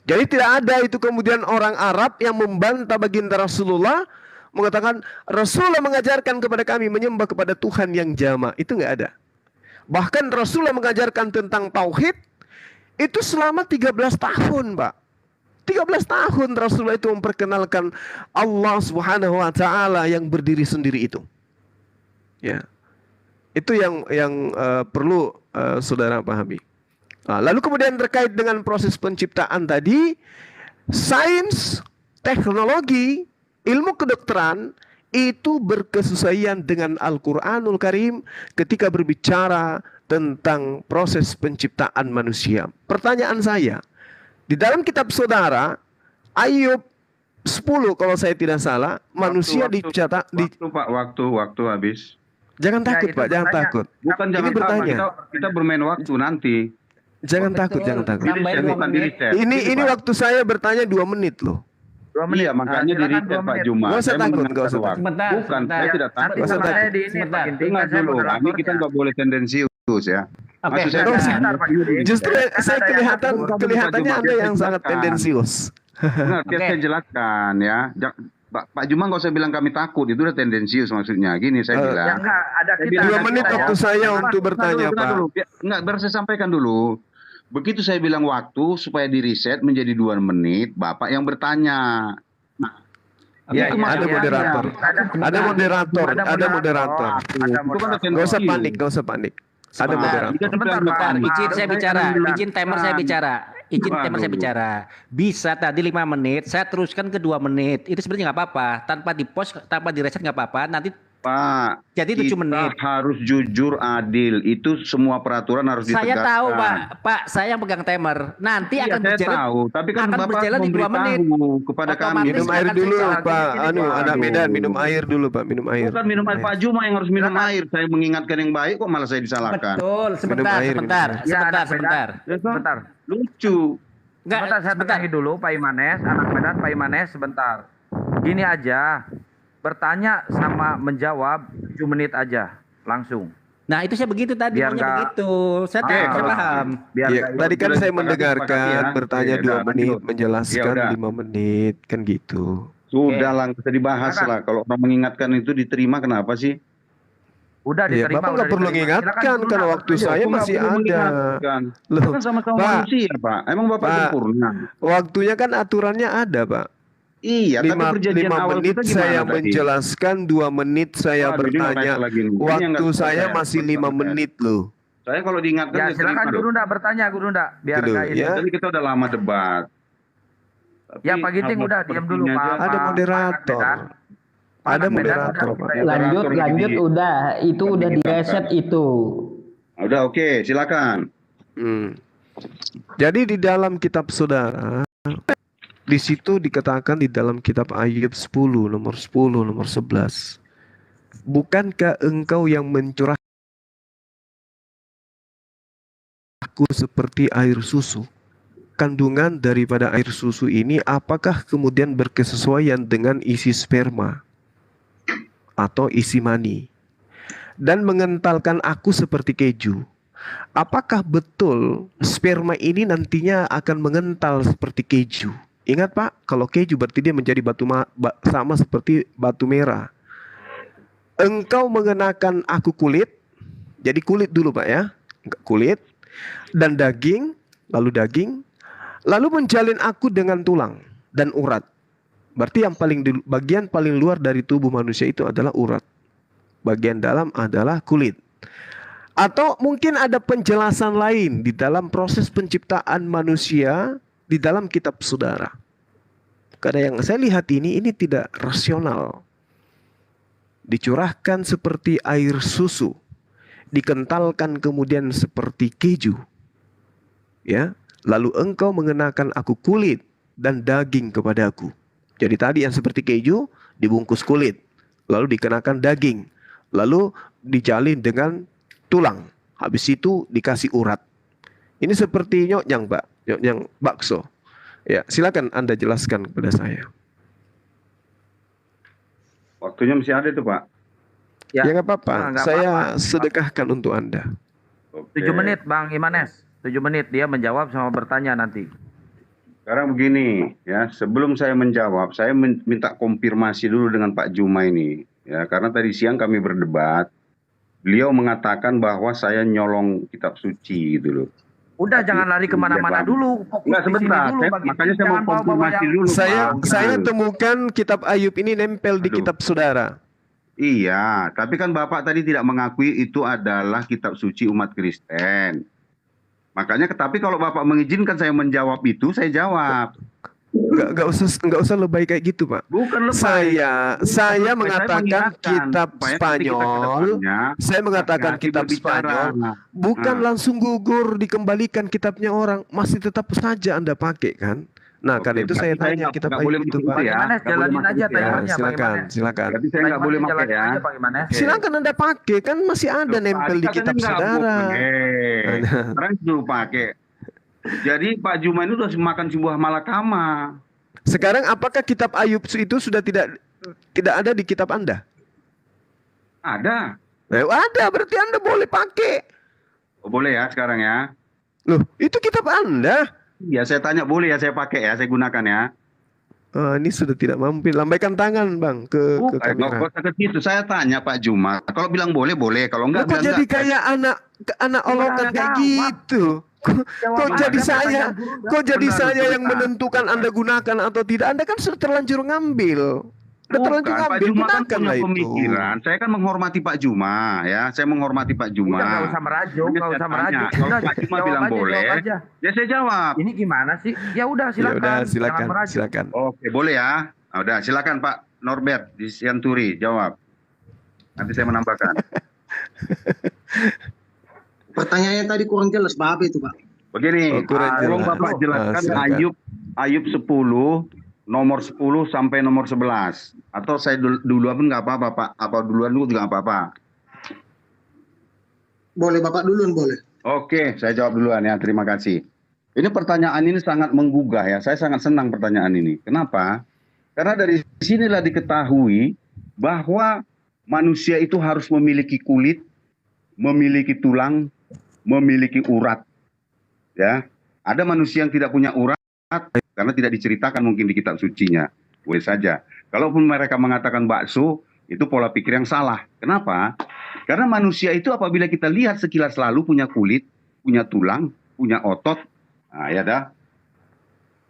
Jadi tidak ada itu kemudian orang Arab yang membantah baginda Rasulullah, mengatakan Rasulullah mengajarkan kepada kami menyembah kepada Tuhan yang jamak. Itu nggak ada. Bahkan Rasulullah mengajarkan tentang tauhid itu selama 13 tahun, Pak. 13 tahun Rasulullah itu memperkenalkan Allah Subhanahu wa taala yang berdiri sendiri itu. Ya. Itu yang perlu saudara pahami. Lalu kemudian terkait dengan proses penciptaan tadi, sains, teknologi, ilmu kedokteran itu berkesesuaian dengan Al-Qur'anul Karim ketika berbicara tentang proses penciptaan manusia. Pertanyaan saya, di dalam kitab saudara Ayub 10 kalau saya tidak salah, manusia dicatat di Waktu habis. Jangan takut, Pak, jangan takut. Bukan jangan bertanya. Kita bermain waktu nanti. Jangan takut, jangan takut. Nambahin 2 menit. Ini waktu saya bertanya 2 menit loh. 2 menit. Iya, makanya Silakan diri 2 Pak menit. Juma. Nggak usah Saya takut, mendengarkan nggak usah waktu. Sebentar, Bukan, sebentar. saya tidak takut. Nanti Nggak usah sama takut. saya di ini, Sebentar. Pak Ginting, Dengar kan saya dulu, ini kita moderatornya. nggak boleh tendensius ya. Oke. Maksud saya Nggak usah. Sebentar, Pak Ginting. Justru Kan saya ada yang kelihatannya Anda yang sangat tendensius. Benar, Oke. saya jelaskan ya. Pak Juma nggak usah bilang kami takut, itu udah tendensius maksudnya. Gini saya Ya bilang. enggak, ada kita. 2 ada menit kita ya. waktu saya Pak, untuk bertanya, Bentar Pak. dulu. Enggak, biar saya sampaikan dulu. Begitu saya bilang waktu supaya di reset menjadi 2 menit, Bapak yang bertanya. Ya, Itu ya, Ada ya, moderator. ya. Ada moderator. Ada moderator. Ada Itu kan moderator. Nggak usah panik, nggak usah panik. Ada Sebentar. moderator. Sebentar, Pak. Izin saya bicara, izin timer saya bicara. Izin Waduh. timer saya bicara. Bisa tadi 5 menit, saya teruskan ke 2 menit. Itu sebenarnya nggak apa-apa. Tanpa di-post, tanpa di-reset nggak apa-apa. Nanti Pak, jadi 7 menit. kita harus jujur adil. Itu semua peraturan harus Saya ditegakkan. tahu, Pak. Pak, saya yang pegang timer. Nanti Iya, akan saya berjalan. tahu. Tapi kan akan Bapak berjalan di 2 menit. memberitahu kepada kami. Otomatis Minum air akan dulu, saya- Pak. Gini, Anak Waduh. Medan, minum air dulu, Pak. Minum air. Bukan minum air, Pak Juma yang harus minum air. Saya mengingatkan yang baik kok malah saya disalahkan. Betul, sebentar, air, sebentar, minum air. Ya, sebentar, anak sebentar. Sebentar. Lucu. Enggak, Sebentar, saya sebentar. tengahi dulu Pak Imanes, anak Medan, Pak Imanes, sebentar. Gini aja, bertanya sama menjawab 7 menit aja, langsung. Nah, itu saya begitu tadi, Biar maunya nggak- begitu. Saya Oke, tahu, saya kalau- paham. Biar Ya, nggak- tadi kan Sudah saya disepakati mendengarkan, ya. bertanya Ya, 2 udah, menit, lanjut. menjelaskan Ya, udah. 5 menit, kan gitu. Sudah lah, nggak usah dibahas Silakan. lah. Kalau orang mengingatkan itu diterima, kenapa sih? Udah Ya, diterima. Bapak udah nggak perlu diterima. mengingatkan Silakan, kalau Guru, waktu Nak. saya Kok nggak masih perlu ada. mengingatkan? Loh, Kita kan sama-sama Pak. manusia, Pak. Emang Bapak Pak. sempurna? Waktunya kan aturannya ada, Pak. Iya, tapi 5 perjanjian awal menit kita gimana saya tadi? menjelaskan, 2 menit saya Waduh, ini bertanya. nggak lagi nih. Ini yang Waktu nggak saya percaya, masih nggak 5 percaya. menit loh. Saya kalau diingatkan Ya, saya silakan terima Guru dong. Ndak bertanya, Guru Ndak. Biar Gitu, nggak ini. ya. Jadi kita udah lama debat. Tapi Ya, Pak Ginting hal udah diam dulu, sepertinya Pak. aja- Ada Pak moderator. Medan. Ada Anak Medan moderator, udah Pak. kita- Lanjut, Moderator lanjut, lagi. udah. Itu udah Lagi di reset kita. itu. Udah oke, silakan. Jadi di dalam kitab saudara, di situ dikatakan di dalam kitab Ayub 10, nomor 10, nomor 11. Bukankah engkau yang mencurah aku seperti air susu? Kandungan daripada air susu ini apakah kemudian berkesesuaian dengan isi sperma atau isi mani? Dan mengentalkan aku seperti keju. Apakah betul sperma ini nantinya akan mengental seperti keju? Ingat Pak, kalau keju berarti dia menjadi sama seperti batu merah. Engkau mengenakan aku kulit, jadi kulit dulu Pak ya, kulit, dan daging, lalu menjalin aku dengan tulang dan urat. Berarti yang bagian paling luar dari tubuh manusia itu adalah urat. Bagian dalam adalah kulit. Atau mungkin ada penjelasan lain di dalam proses penciptaan manusia di dalam kitab saudara. Karena yang saya lihat ini tidak rasional. Dicurahkan seperti air susu, dikentalkan kemudian seperti keju. Ya, lalu engkau mengenakan aku kulit dan daging kepadaku. Jadi tadi yang seperti keju dibungkus kulit, lalu dikenakan daging, lalu dijalin dengan tulang. Habis itu dikasih urat. Ini seperti nyonyang, Pak. Nyonyang bakso. Ya, silakan Anda jelaskan kepada saya. Waktunya masih ada tuh, Pak. Ya nggak apa-apa. Nah, nggak Saya apa-apa. sedekahkan untuk Anda. Oke. 7 menit, Bang Imanes. 7 menit dia menjawab sama bertanya nanti. Sekarang begini, ya, sebelum saya menjawab, saya minta konfirmasi dulu dengan Pak Juma ini, ya, karena tadi siang kami berdebat, beliau mengatakan bahwa saya nyolong kitab suci gitu loh. Udah Tapi jangan lari kemana-mana dia dulu, fokus Enggak, di sini sebentar, dulu. makanya saya mau Jangan bawa-bawa konfirmasi yang dulu, Pak. Saya temukan kitab Ayub ini nempel di Aduh. kitab saudara. Iya, tapi kan Bapak tadi tidak mengakui itu adalah kitab suci umat Kristen. Makanya, tapi kalau Bapak mengizinkan saya menjawab itu, saya jawab. Nggak usah lebay kayak gitu, Pak. Bukan lebay. Saya mengatakan mengingatkan kitab supaya nanti kita ke Spanyol. depannya Saya mengatakan hati-hati kitab berbicara. Spanyol bukan Nah. langsung gugur dikembalikan kitabnya orang, masih tetap saja Anda pakai kan? Nah, Oke, karena itu saya berarti saya tanya kitab nggak Ayub boleh itu, pakai Pak. itu ya. Bagaimana? Nggak boleh Jalanin pakai aja itu ya. tayarnya. Silakan, Bagaimana? silakan. Berarti saya nggak boleh pakai ya. Jalanin aja bagaimana? Silakan Anda pakai, kan masih ada nempel di Tadi kitab katanya nggak saudara. boleh. Sekarang disuruh pakai. Jadi Pak Juma itu sudah makan sebuah malakama. Sekarang apakah kitab Ayub itu sudah tidak ada di kitab Anda? Ada. Ada, berarti Anda boleh pakai. Oh, boleh ya sekarang ya. Loh, itu kitab Anda. Ya saya tanya boleh ya saya pakai ya, saya gunakan ya. Ini sudah tidak mampu. Lambaikan tangan, Bang, ke kamera. Nggak usah ke situ. Saya tanya Pak Juma. Kalau bilang boleh, boleh. Kalau Loh, enggak, kok bilang jadi enggak. kayak anak olokan kayak gitu? Kok jadi saya yang menentukan Anda gunakan atau tidak? Anda kan sudah terlanjur ngambil. Udah terlanjur Bukan, Pak ngambil, Juma kan gunakan punya lah itu. pemikiran. Saya kan menghormati Pak Juma ya. Saya menghormati Pak Juma. Udah nggak usah merajuk, Jadi nggak saya usah tanya, merajuk. Kalau Udah, Pak Juma jawab bilang aja, boleh, jawab aja. ya saya jawab. Ini gimana sih? Ya udah Ya silakan. udah, Jangan silakan, merajuk. silakan. Oke, boleh ya. Udah, silakan Pak Norbert di Sianturi jawab. Nanti saya menambahkan. Pertanyaannya tadi kurang jelas, Pak, apa itu, Pak? Begini, kurang tolong jelas. Bapak jelaskan Silakan. Ayub 10 nomor 10 sampai nomor 11. Atau saya duluan pun nggak apa-apa, Pak. Apa duluan dulu juga nggak apa-apa. Boleh Bapak duluan, boleh. Oke, saya jawab duluan ya. Terima kasih. Ini pertanyaan ini sangat menggugah ya. Saya sangat senang pertanyaan ini. Kenapa? Karena dari sinilah diketahui bahwa manusia itu harus memiliki kulit, memiliki tulang, memiliki urat. Ya, ada manusia yang tidak punya urat karena tidak diceritakan mungkin di kitab sucinya. Boleh saja. Kalaupun mereka mengatakan bakso, itu pola pikir yang salah. Kenapa? Karena manusia itu apabila kita lihat sekilas lalu punya kulit, punya tulang, punya otot. Nah, ya dah.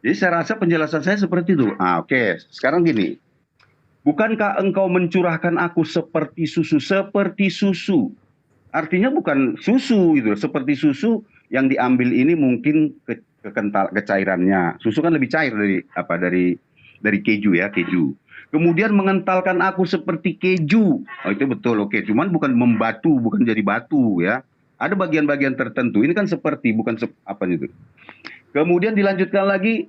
Jadi saya rasa penjelasan saya seperti itu. Oke. Sekarang gini. Bukankah engkau mencurahkan aku seperti susu? Seperti susu. Artinya bukan susu gitu. Seperti susu yang diambil ini mungkin kecairannya. Susu kan lebih cair dari keju ya, keju. Kemudian mengentalkan aku seperti keju. Oh, itu betul, oke. Cuman bukan membatu, bukan jadi batu ya. Ada bagian-bagian tertentu. Ini kan seperti, bukan apa itu. Kemudian dilanjutkan lagi,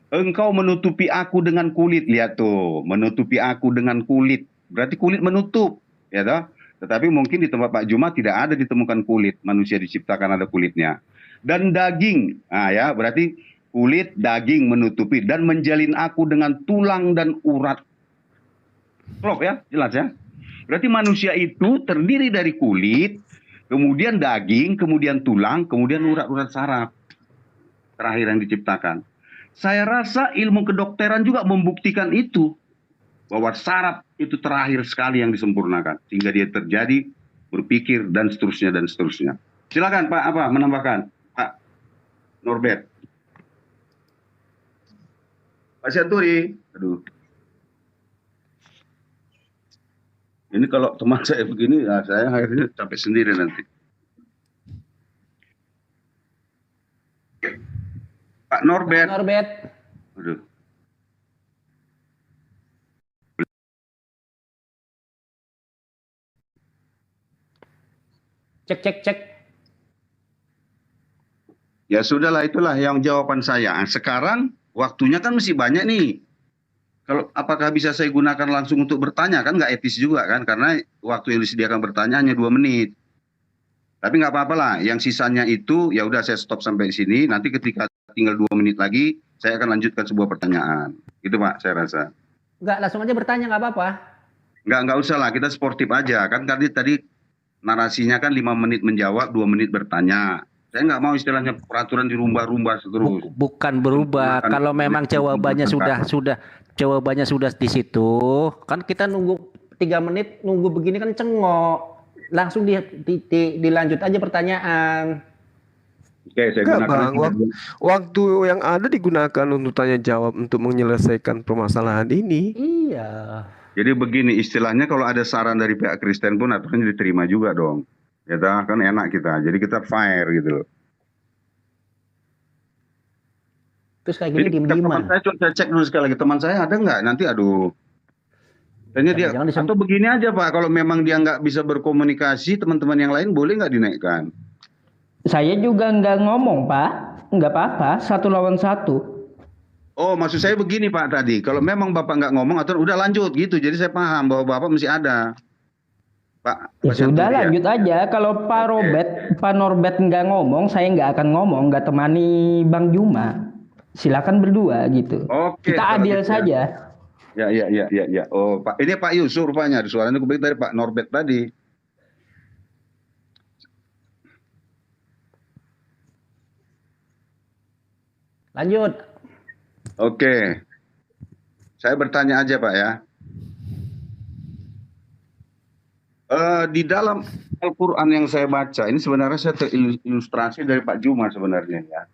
engkau menutupi aku dengan kulit. Lihat tuh, menutupi aku dengan kulit. Berarti kulit menutup, ya toh? Tetapi mungkin di tempat Pak Juma tidak ada ditemukan kulit. Manusia diciptakan ada kulitnya. Dan daging, nah ya, berarti kulit, daging menutupi. Dan menjalin aku dengan tulang dan urat. Klop ya, jelas ya. Berarti manusia itu terdiri dari kulit, kemudian daging, kemudian tulang, kemudian urat-urat saraf. Terakhir yang diciptakan. Saya rasa ilmu kedokteran juga membuktikan itu. Bahwa saraf itu terakhir sekali yang disempurnakan. Sehingga dia terjadi, berpikir, dan seterusnya, dan seterusnya. Silakan Pak, apa menambahkan? Pak Norbert. Pak Sianturi. Aduh. Ini kalau teman saya begini, ya saya akhirnya capek sendiri nanti. Pak Norbert. Norbert. Aduh. Cek. Ya sudahlah, itulah yang jawaban saya. Nah, sekarang waktunya kan masih banyak nih. Kalau apakah bisa saya gunakan langsung untuk bertanya, kan nggak etis juga kan, karena waktu yang disediakan bertanya hanya 2 menit. Tapi nggak apa-apa lah, yang sisanya itu ya udah saya stop sampai sini. Nanti ketika tinggal 2 menit lagi, saya akan lanjutkan sebuah pertanyaan. Itu Pak, saya rasa. Enggak, langsung aja bertanya, nggak apa-apa. Nggak usah lah, kita sportif aja. Kan tadi narasinya kan 5 menit menjawab, 2 menit bertanya. Saya nggak mau istilahnya peraturan dirubah-rubah terus. Bukan berubah. Bukan. Kalau memang jawabannya sudah di situ, Kan kita nunggu 3 menit, nunggu begini kan cengok. langsung dilanjut aja pertanyaan. Oke, saya Enggak gunakan. Bang, waktu yang ada digunakan untuk tanya jawab untuk menyelesaikan permasalahan ini. Iya. Jadi begini, istilahnya kalau ada saran dari pihak Kristen pun aturannya diterima juga dong. Ya kan enak kita. Jadi kita fair gitu loh. Terus kayak gini Jadi teman diem-dieman. saya coba saya cek dulu sekali lagi, teman saya ada nggak? Nanti aduh. Tanya dia, Jangan atau begini aja Pak, kalau memang dia nggak bisa berkomunikasi, teman-teman yang lain boleh nggak dinaikkan? Saya juga nggak ngomong, Pak. Nggak apa-apa, 1 lawan 1. Oh, maksud saya begini Pak tadi, kalau memang Bapak nggak ngomong atau udah lanjut gitu, jadi saya paham bahwa Bapak mesti ada. Pak. Ya sudah, lanjut aja. Kalau Pak Norbert nggak ngomong, saya nggak akan ngomong, nggak temani Bang Juma. Silakan berdua gitu. Oke, Kita kalau adil gitu saja. Ya. Oh, Pak, ini Pak Yusuf rupanya, suaranya kebetulan dari Pak Norbert tadi. Lanjut. Oke. Saya bertanya aja Pak ya. Di dalam Al-Quran yang saya baca, ini sebenarnya saya terilustrasi dari Pak Juma sebenarnya ya.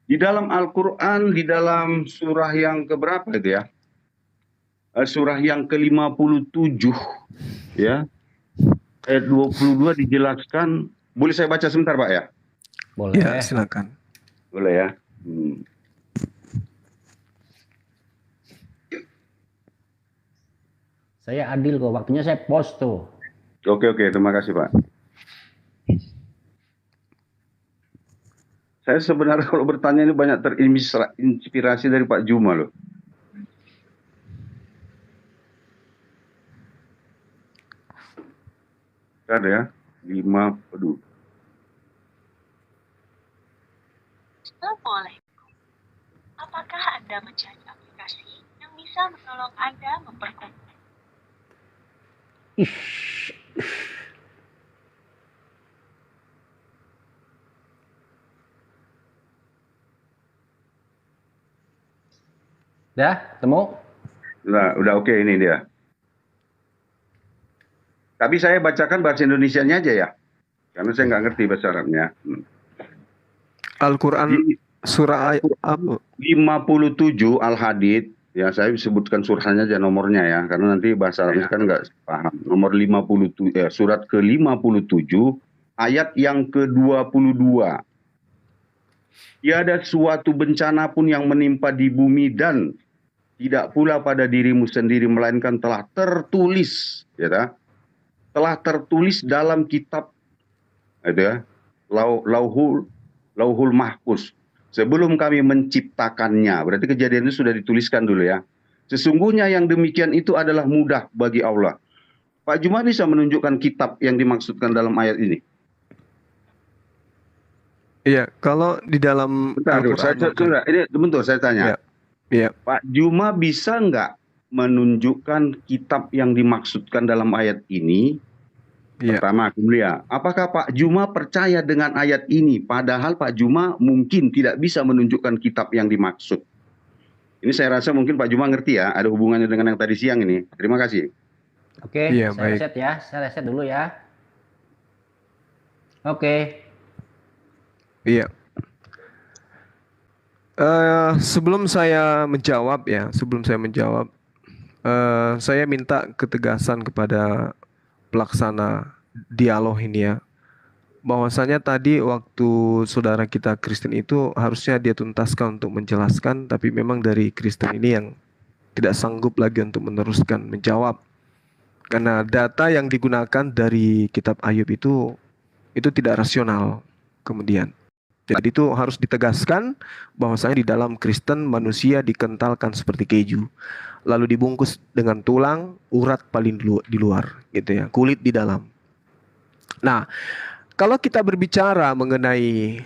Di dalam Al-Quran, di dalam surah yang keberapa itu ya? Surah yang ke-57 ya. Ayat 22 dijelaskan. Boleh saya baca sebentar Pak ya? Boleh. Ya, silakan. Boleh ya. Saya adil kok, waktunya saya post tuh. Oke, terima kasih Pak. Saya sebenarnya kalau bertanya ini banyak terinspirasi dari Pak Juma loh. Ada ya, 5 aduh. Assalamualaikum. Apakah Anda mencari aplikasi yang bisa menolong Anda memperkuat? Dah, ketemu? Udah oke ini dia. Tapi saya bacakan bahasa Indonesianya aja ya. Karena saya nggak ngerti bahasa Arabnya. Al-Quran surah apa? 57 Al-Hadid. Ya saya sebutkan surahnya aja nomornya ya. Karena nanti bahasa Arabnya kan nggak paham. Nomor 57, surat ke-57 ayat yang ke-22. Tiada suatu bencana pun yang menimpa di bumi dan tidak pula pada dirimu sendiri, melainkan telah tertulis, ya, telah tertulis dalam kitab, ya, lauhul mahfuz. Sebelum kami menciptakannya, berarti kejadian itu sudah dituliskan dulu ya. Sesungguhnya yang demikian itu adalah mudah bagi Allah. Pak Juma bisa menunjukkan kitab yang dimaksudkan dalam ayat ini? Iya, kalau di dalam Bentar, saya tanya. Iya. Pak Juma bisa nggak menunjukkan kitab yang dimaksudkan dalam ayat ini? Iya. Pertama, kemudian, apakah Pak Juma percaya dengan ayat ini? Padahal Pak Juma mungkin tidak bisa menunjukkan kitab yang dimaksud. Ini saya rasa mungkin Pak Juma ngerti ya, ada hubungannya dengan yang tadi siang ini. Terima kasih. Oke, Iya, saya baik. reset ya. Saya reset dulu ya. Oke. Iya. Sebelum saya menjawab, saya minta ketegasan kepada pelaksana dialog ini ya. Bahwasanya tadi waktu saudara kita Kristen itu harusnya dia tuntaskan untuk menjelaskan, tapi memang dari Kristen ini yang tidak sanggup lagi untuk meneruskan menjawab. Karena data yang digunakan dari kitab Ayub itu tidak rasional kemudian. Jadi itu harus ditegaskan bahwasanya di dalam Kristen manusia dikentalkan seperti keju, lalu dibungkus dengan tulang, urat paling di luar, gitu ya, kulit di dalam. Nah, kalau kita berbicara mengenai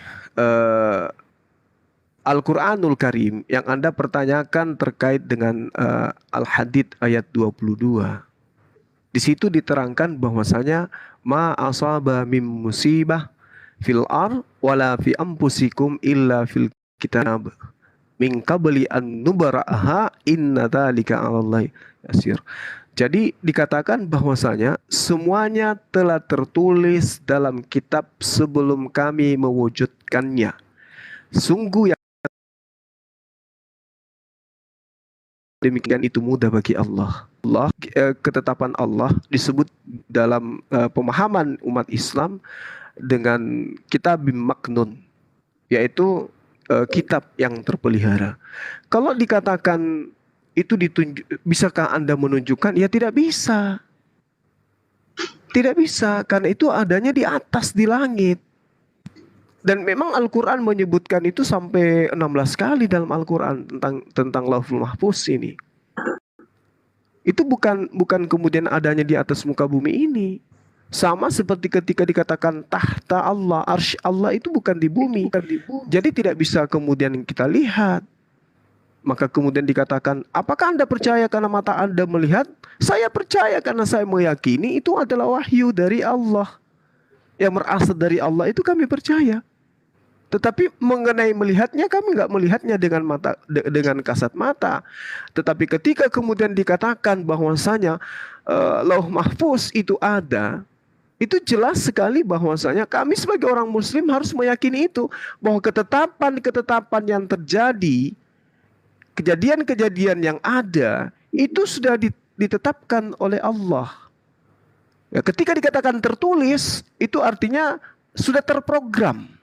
Al-Quranul Karim yang Anda pertanyakan terkait dengan Al-Hadid ayat 22, di situ diterangkan bahwasanya ma asaba mim musibah fil ar wala fi anfusikum illa fil kitab min qabli an nubra'aha inna dzalika 'alallahi yasir. Jadi dikatakan bahwasanya semuanya telah tertulis dalam kitab sebelum kami mewujudkannya. Sungguh yang demikian itu mudah bagi Allah. Ketetapan Allah disebut dalam pemahaman umat Islam dengan kitab maknun, yaitu kitab yang terpelihara. Kalau dikatakan itu bisakah Anda menunjukkan? Ya tidak bisa. Tidak bisa, karena itu adanya di atas, di langit. Dan memang Al-Quran menyebutkan itu sampai 16 kali dalam Al-Quran tentang Lauhul Mahfuz ini. Itu bukan kemudian adanya di atas muka bumi ini. Sama seperti ketika dikatakan tahta Allah, arsy Allah itu bukan di bumi. Jadi tidak bisa kemudian kita lihat. Maka kemudian dikatakan, apakah Anda percaya karena mata Anda melihat? Saya percaya karena saya meyakini itu adalah wahyu dari Allah. Yang berasal dari Allah itu kami percaya. Tetapi mengenai melihatnya, kami nggak melihatnya dengan kasat mata. Tetapi ketika kemudian dikatakan bahwasanya Lauh Mahfuz itu ada, itu jelas sekali bahwasanya kami sebagai orang Muslim harus meyakini itu, bahwa ketetapan-ketetapan yang terjadi, kejadian-kejadian yang ada itu sudah ditetapkan oleh Allah. Ya, ketika dikatakan tertulis, itu artinya sudah terprogram.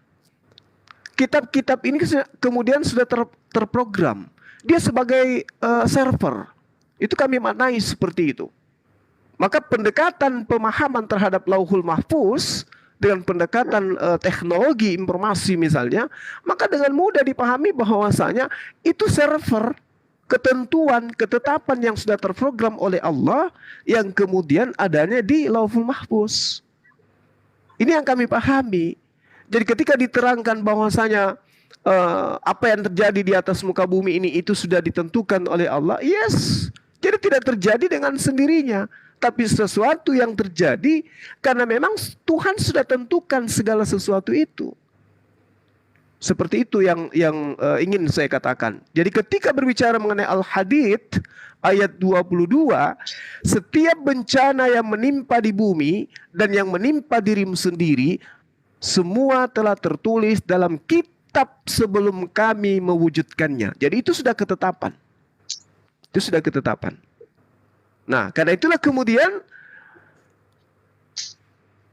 Kitab-kitab ini kemudian sudah terprogram. Dia sebagai server. Itu kami maknai seperti itu. Maka pendekatan pemahaman terhadap Lauhul Mahfuz dengan pendekatan teknologi informasi misalnya, maka dengan mudah dipahami bahwasanya itu server ketentuan, ketetapan yang sudah terprogram oleh Allah yang kemudian adanya di Lauhul Mahfuz. Ini yang kami pahami. Jadi ketika diterangkan bahwasanya apa yang terjadi di atas muka bumi ini itu sudah ditentukan oleh Allah, yes. Jadi tidak terjadi dengan sendirinya, tapi sesuatu yang terjadi karena memang Tuhan sudah tentukan segala sesuatu itu. Seperti itu yang ingin saya katakan. Jadi ketika berbicara mengenai Al-Hadid ayat 22, setiap bencana yang menimpa di bumi dan yang menimpa dirimu sendiri, semua telah tertulis dalam kitab sebelum kami mewujudkannya. Jadi itu sudah ketetapan. Itu sudah ketetapan. Nah, karena itulah kemudian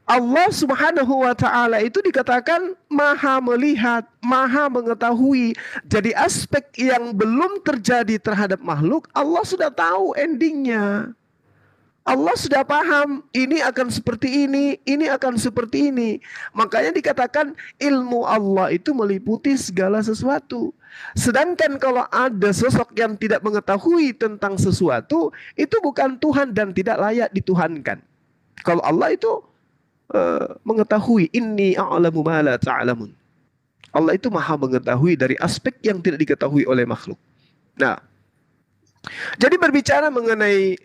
Allah Subhanahu wa ta'ala itu dikatakan maha melihat, maha mengetahui. Jadi aspek yang belum terjadi terhadap makhluk, Allah sudah tahu endingnya. Allah sudah paham, ini akan seperti ini akan seperti ini. Makanya dikatakan ilmu Allah itu meliputi segala sesuatu. Sedangkan kalau ada sosok yang tidak mengetahui tentang sesuatu, itu bukan Tuhan dan tidak layak dituhankan. Kalau Allah itu mengetahui, inni a'lamu ma la ta'lamun. Allah itu maha mengetahui dari aspek yang tidak diketahui oleh makhluk. Nah, jadi berbicara mengenai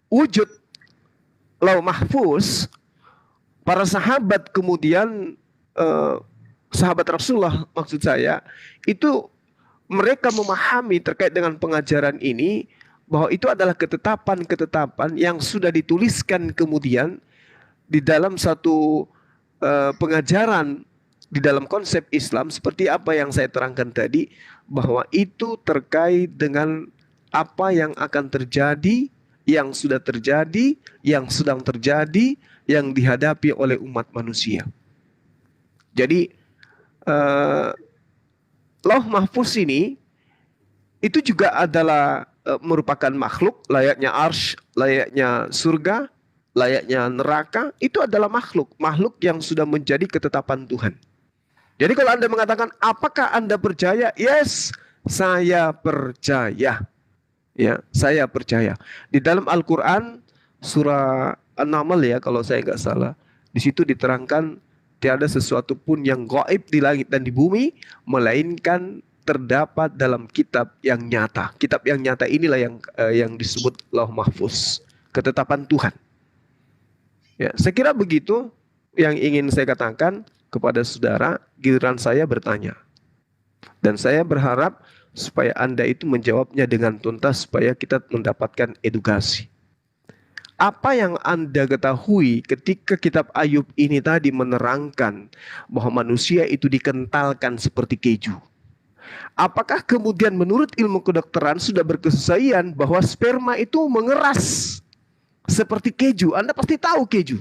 wujud Lauh Mahfuz, para sahabat kemudian sahabat Rasulullah maksud saya, itu mereka memahami terkait dengan pengajaran ini bahwa itu adalah ketetapan-ketetapan yang sudah dituliskan kemudian di dalam satu pengajaran di dalam konsep Islam seperti apa yang saya terangkan tadi, bahwa itu terkait dengan apa yang akan terjadi, yang sudah terjadi, yang sedang terjadi, yang dihadapi oleh umat manusia. Jadi Lauh Mahfuz ini itu juga adalah merupakan makhluk, layaknya arsy, layaknya surga, layaknya neraka, itu adalah makhluk yang sudah menjadi ketetapan Tuhan. Jadi kalau Anda mengatakan apakah Anda percaya? Yes, saya percaya. Ya, saya percaya. Di dalam Al-Quran surah An-Naml ya kalau saya nggak salah, di situ diterangkan tiada sesuatu pun yang gaib di langit dan di bumi melainkan terdapat dalam kitab yang nyata. Kitab yang nyata inilah yang disebut Lauh Mahfuz, ketetapan Tuhan. Ya, saya kira begitu yang ingin saya katakan kepada saudara. Giliran saya bertanya, dan saya berharap supaya Anda itu menjawabnya dengan tuntas supaya kita mendapatkan edukasi. Apa yang Anda ketahui ketika kitab Ayub ini tadi menerangkan bahwa manusia itu dikentalkan seperti keju? Apakah kemudian menurut ilmu kedokteran sudah berkesesuaian bahwa sperma itu mengeras seperti keju? Anda pasti tahu keju.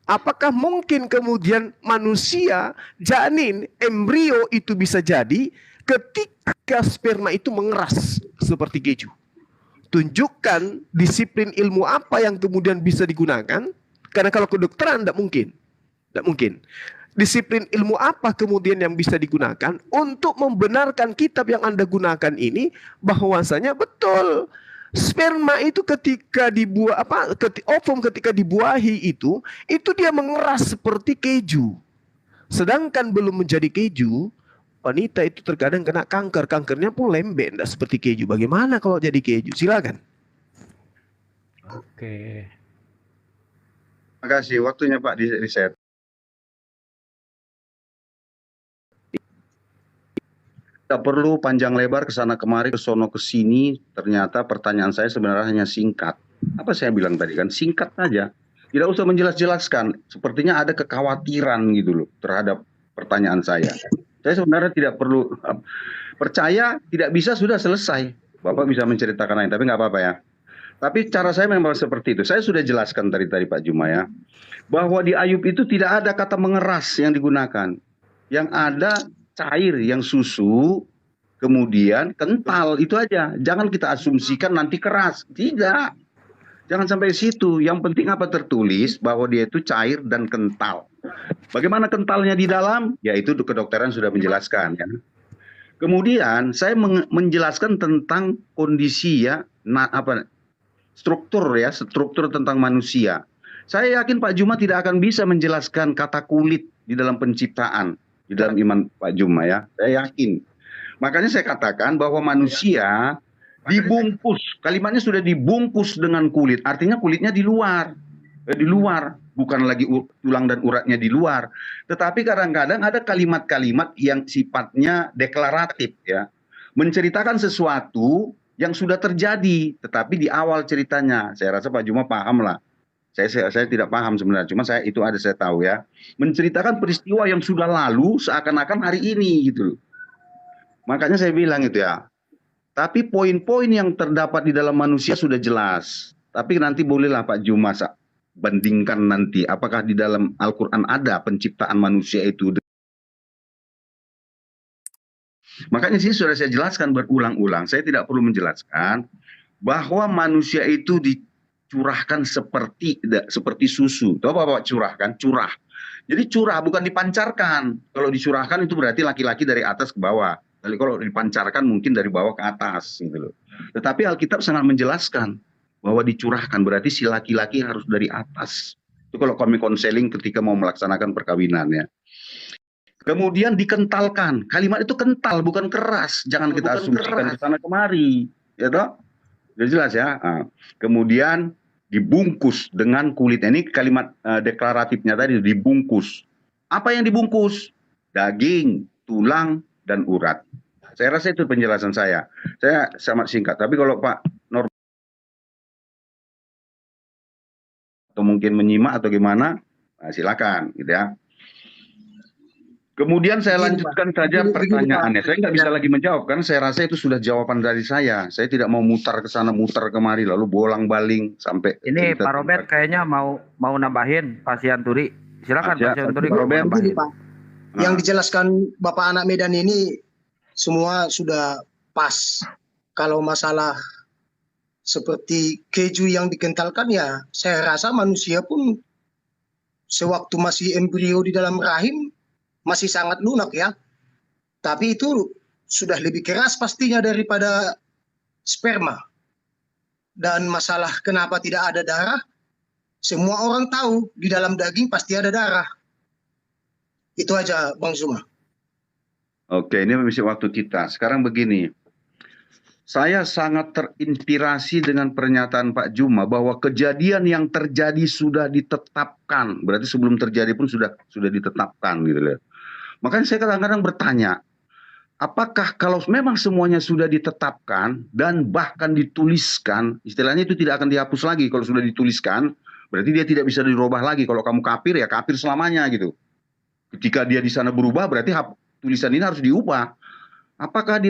Apakah mungkin kemudian manusia, janin, embrio itu bisa jadi ketika sperma itu mengeras seperti keju? Tunjukkan disiplin ilmu apa yang kemudian bisa digunakan. Karena kalau kedokteran tidak mungkin. Tidak mungkin. Disiplin ilmu apa kemudian yang bisa digunakan untuk membenarkan kitab yang Anda gunakan ini bahwasanya betul sperma itu ketika dibuah ovum ketika dibuahi itu dia mengeras seperti keju. Sedangkan belum menjadi keju, wanita itu terkadang kena kanker, kankernya pun lembek, tidak seperti keju. Bagaimana kalau jadi keju? Silakan. Oke. Terima kasih waktunya Pak di riset. Tidak perlu panjang lebar ke sana kemari, ke sono ke sini. Ternyata pertanyaan saya sebenarnya hanya singkat. Apa saya bilang tadi kan? Singkat saja. Tidak usah menjelaskan. Sepertinya ada kekhawatiran gitu loh terhadap pertanyaan saya. Saya sebenarnya tidak perlu percaya, tidak bisa, sudah selesai. Bapak bisa menceritakan lain, tapi nggak apa-apa ya. Tapi cara saya memang seperti itu. Saya sudah jelaskan tadi Pak Juma ya, bahwa di Ayub itu tidak ada kata mengeras yang digunakan. Yang ada cair, yang susu, kemudian kental, itu aja. Jangan kita asumsikan nanti keras. Tidak. Jangan sampai situ. Yang penting apa tertulis bahwa dia itu cair dan kental. Bagaimana kentalnya di dalam? Ya itu kedokteran sudah menjelaskan ya. Kemudian saya menjelaskan tentang kondisi ya, struktur tentang manusia. Saya yakin Pak Juma tidak akan bisa menjelaskan kata kulit di dalam penciptaan, di dalam iman Pak Juma ya. Saya yakin. Makanya saya katakan bahwa manusia dibungkus, kalimatnya sudah dibungkus dengan kulit. Artinya kulitnya di luar. Bukan lagi tulang dan uratnya di luar. Tetapi kadang-kadang ada kalimat-kalimat yang sifatnya deklaratif ya. Menceritakan sesuatu yang sudah terjadi, tetapi di awal ceritanya. Saya rasa Pak Juma paham lah. Saya tidak paham sebenarnya, cuma saya tahu ya. Menceritakan peristiwa yang sudah lalu seakan-akan hari ini gitu. Makanya saya bilang itu ya. Tapi poin-poin yang terdapat di dalam manusia sudah jelas. Tapi nanti bolehlah Pak Juma bandingkan nanti apakah di dalam Al-Quran ada penciptaan manusia itu. Makanya sini sudah saya jelaskan berulang-ulang. Saya tidak perlu menjelaskan bahwa manusia itu dicurahkan seperti susu. Tahu apa curahkan? Curah. Jadi curah bukan dipancarkan. Kalau dicurahkan itu berarti laki-laki dari atas ke bawah. Kalau dipancarkan mungkin dari bawah ke atas gitu loh. Tetapi Alkitab sangat menjelaskan bahwa dicurahkan berarti si laki-laki harus dari atas. Itu kalau kami konseling ketika mau melaksanakan perkawinan ya. Kemudian dikentalkan. Kalimat itu kental bukan keras. Jangan kita asumsikan ke sana kemari, ya toh? Sudah jelas ya. Nah, kemudian dibungkus dengan kulit. Ini kalimat deklaratifnya tadi dibungkus. Apa yang dibungkus? Daging, tulang, dan urat. Saya rasa itu penjelasan saya. Saya sangat singkat. Tapi kalau Pak Nur atau mungkin menyimak atau gimana, nah silakan gitu ya. Kemudian saya lanjutkan saja pertanyaannya. Saya nggak bisa lagi menjawab karena saya rasa itu sudah jawaban dari saya. Saya tidak mau mutar ke sana, mutar kemari, lalu bolang-baling sampai. Ini Pak Robert kayaknya mau nambahin Pak Sianturi. Silakan Pak Sianturi. Pak Robert. Begini, Pak. Yang dijelaskan Bapak Anak Medan ini semua sudah pas. Kalau masalah seperti keju yang dikentalkan ya, saya rasa manusia pun sewaktu masih embrio di dalam rahim masih sangat lunak ya. Tapi itu sudah lebih keras pastinya daripada sperma. Dan masalah kenapa tidak ada darah, semua orang tahu di dalam daging pasti ada darah. Itu aja Bang Zuma. Oke, ini mengisi waktu kita. Sekarang begini. Saya sangat terinspirasi dengan pernyataan Pak Juma bahwa kejadian yang terjadi sudah ditetapkan. Berarti sebelum terjadi pun sudah ditetapkan gitu loh. Makanya saya kadang-kadang bertanya, apakah kalau memang semuanya sudah ditetapkan dan bahkan dituliskan, istilahnya itu tidak akan dihapus lagi kalau sudah dituliskan, berarti dia tidak bisa dirubah lagi. Kalau kamu kafir ya kafir selamanya gitu. Ketika dia di sana berubah berarti tulisan ini harus diubah. Apakah di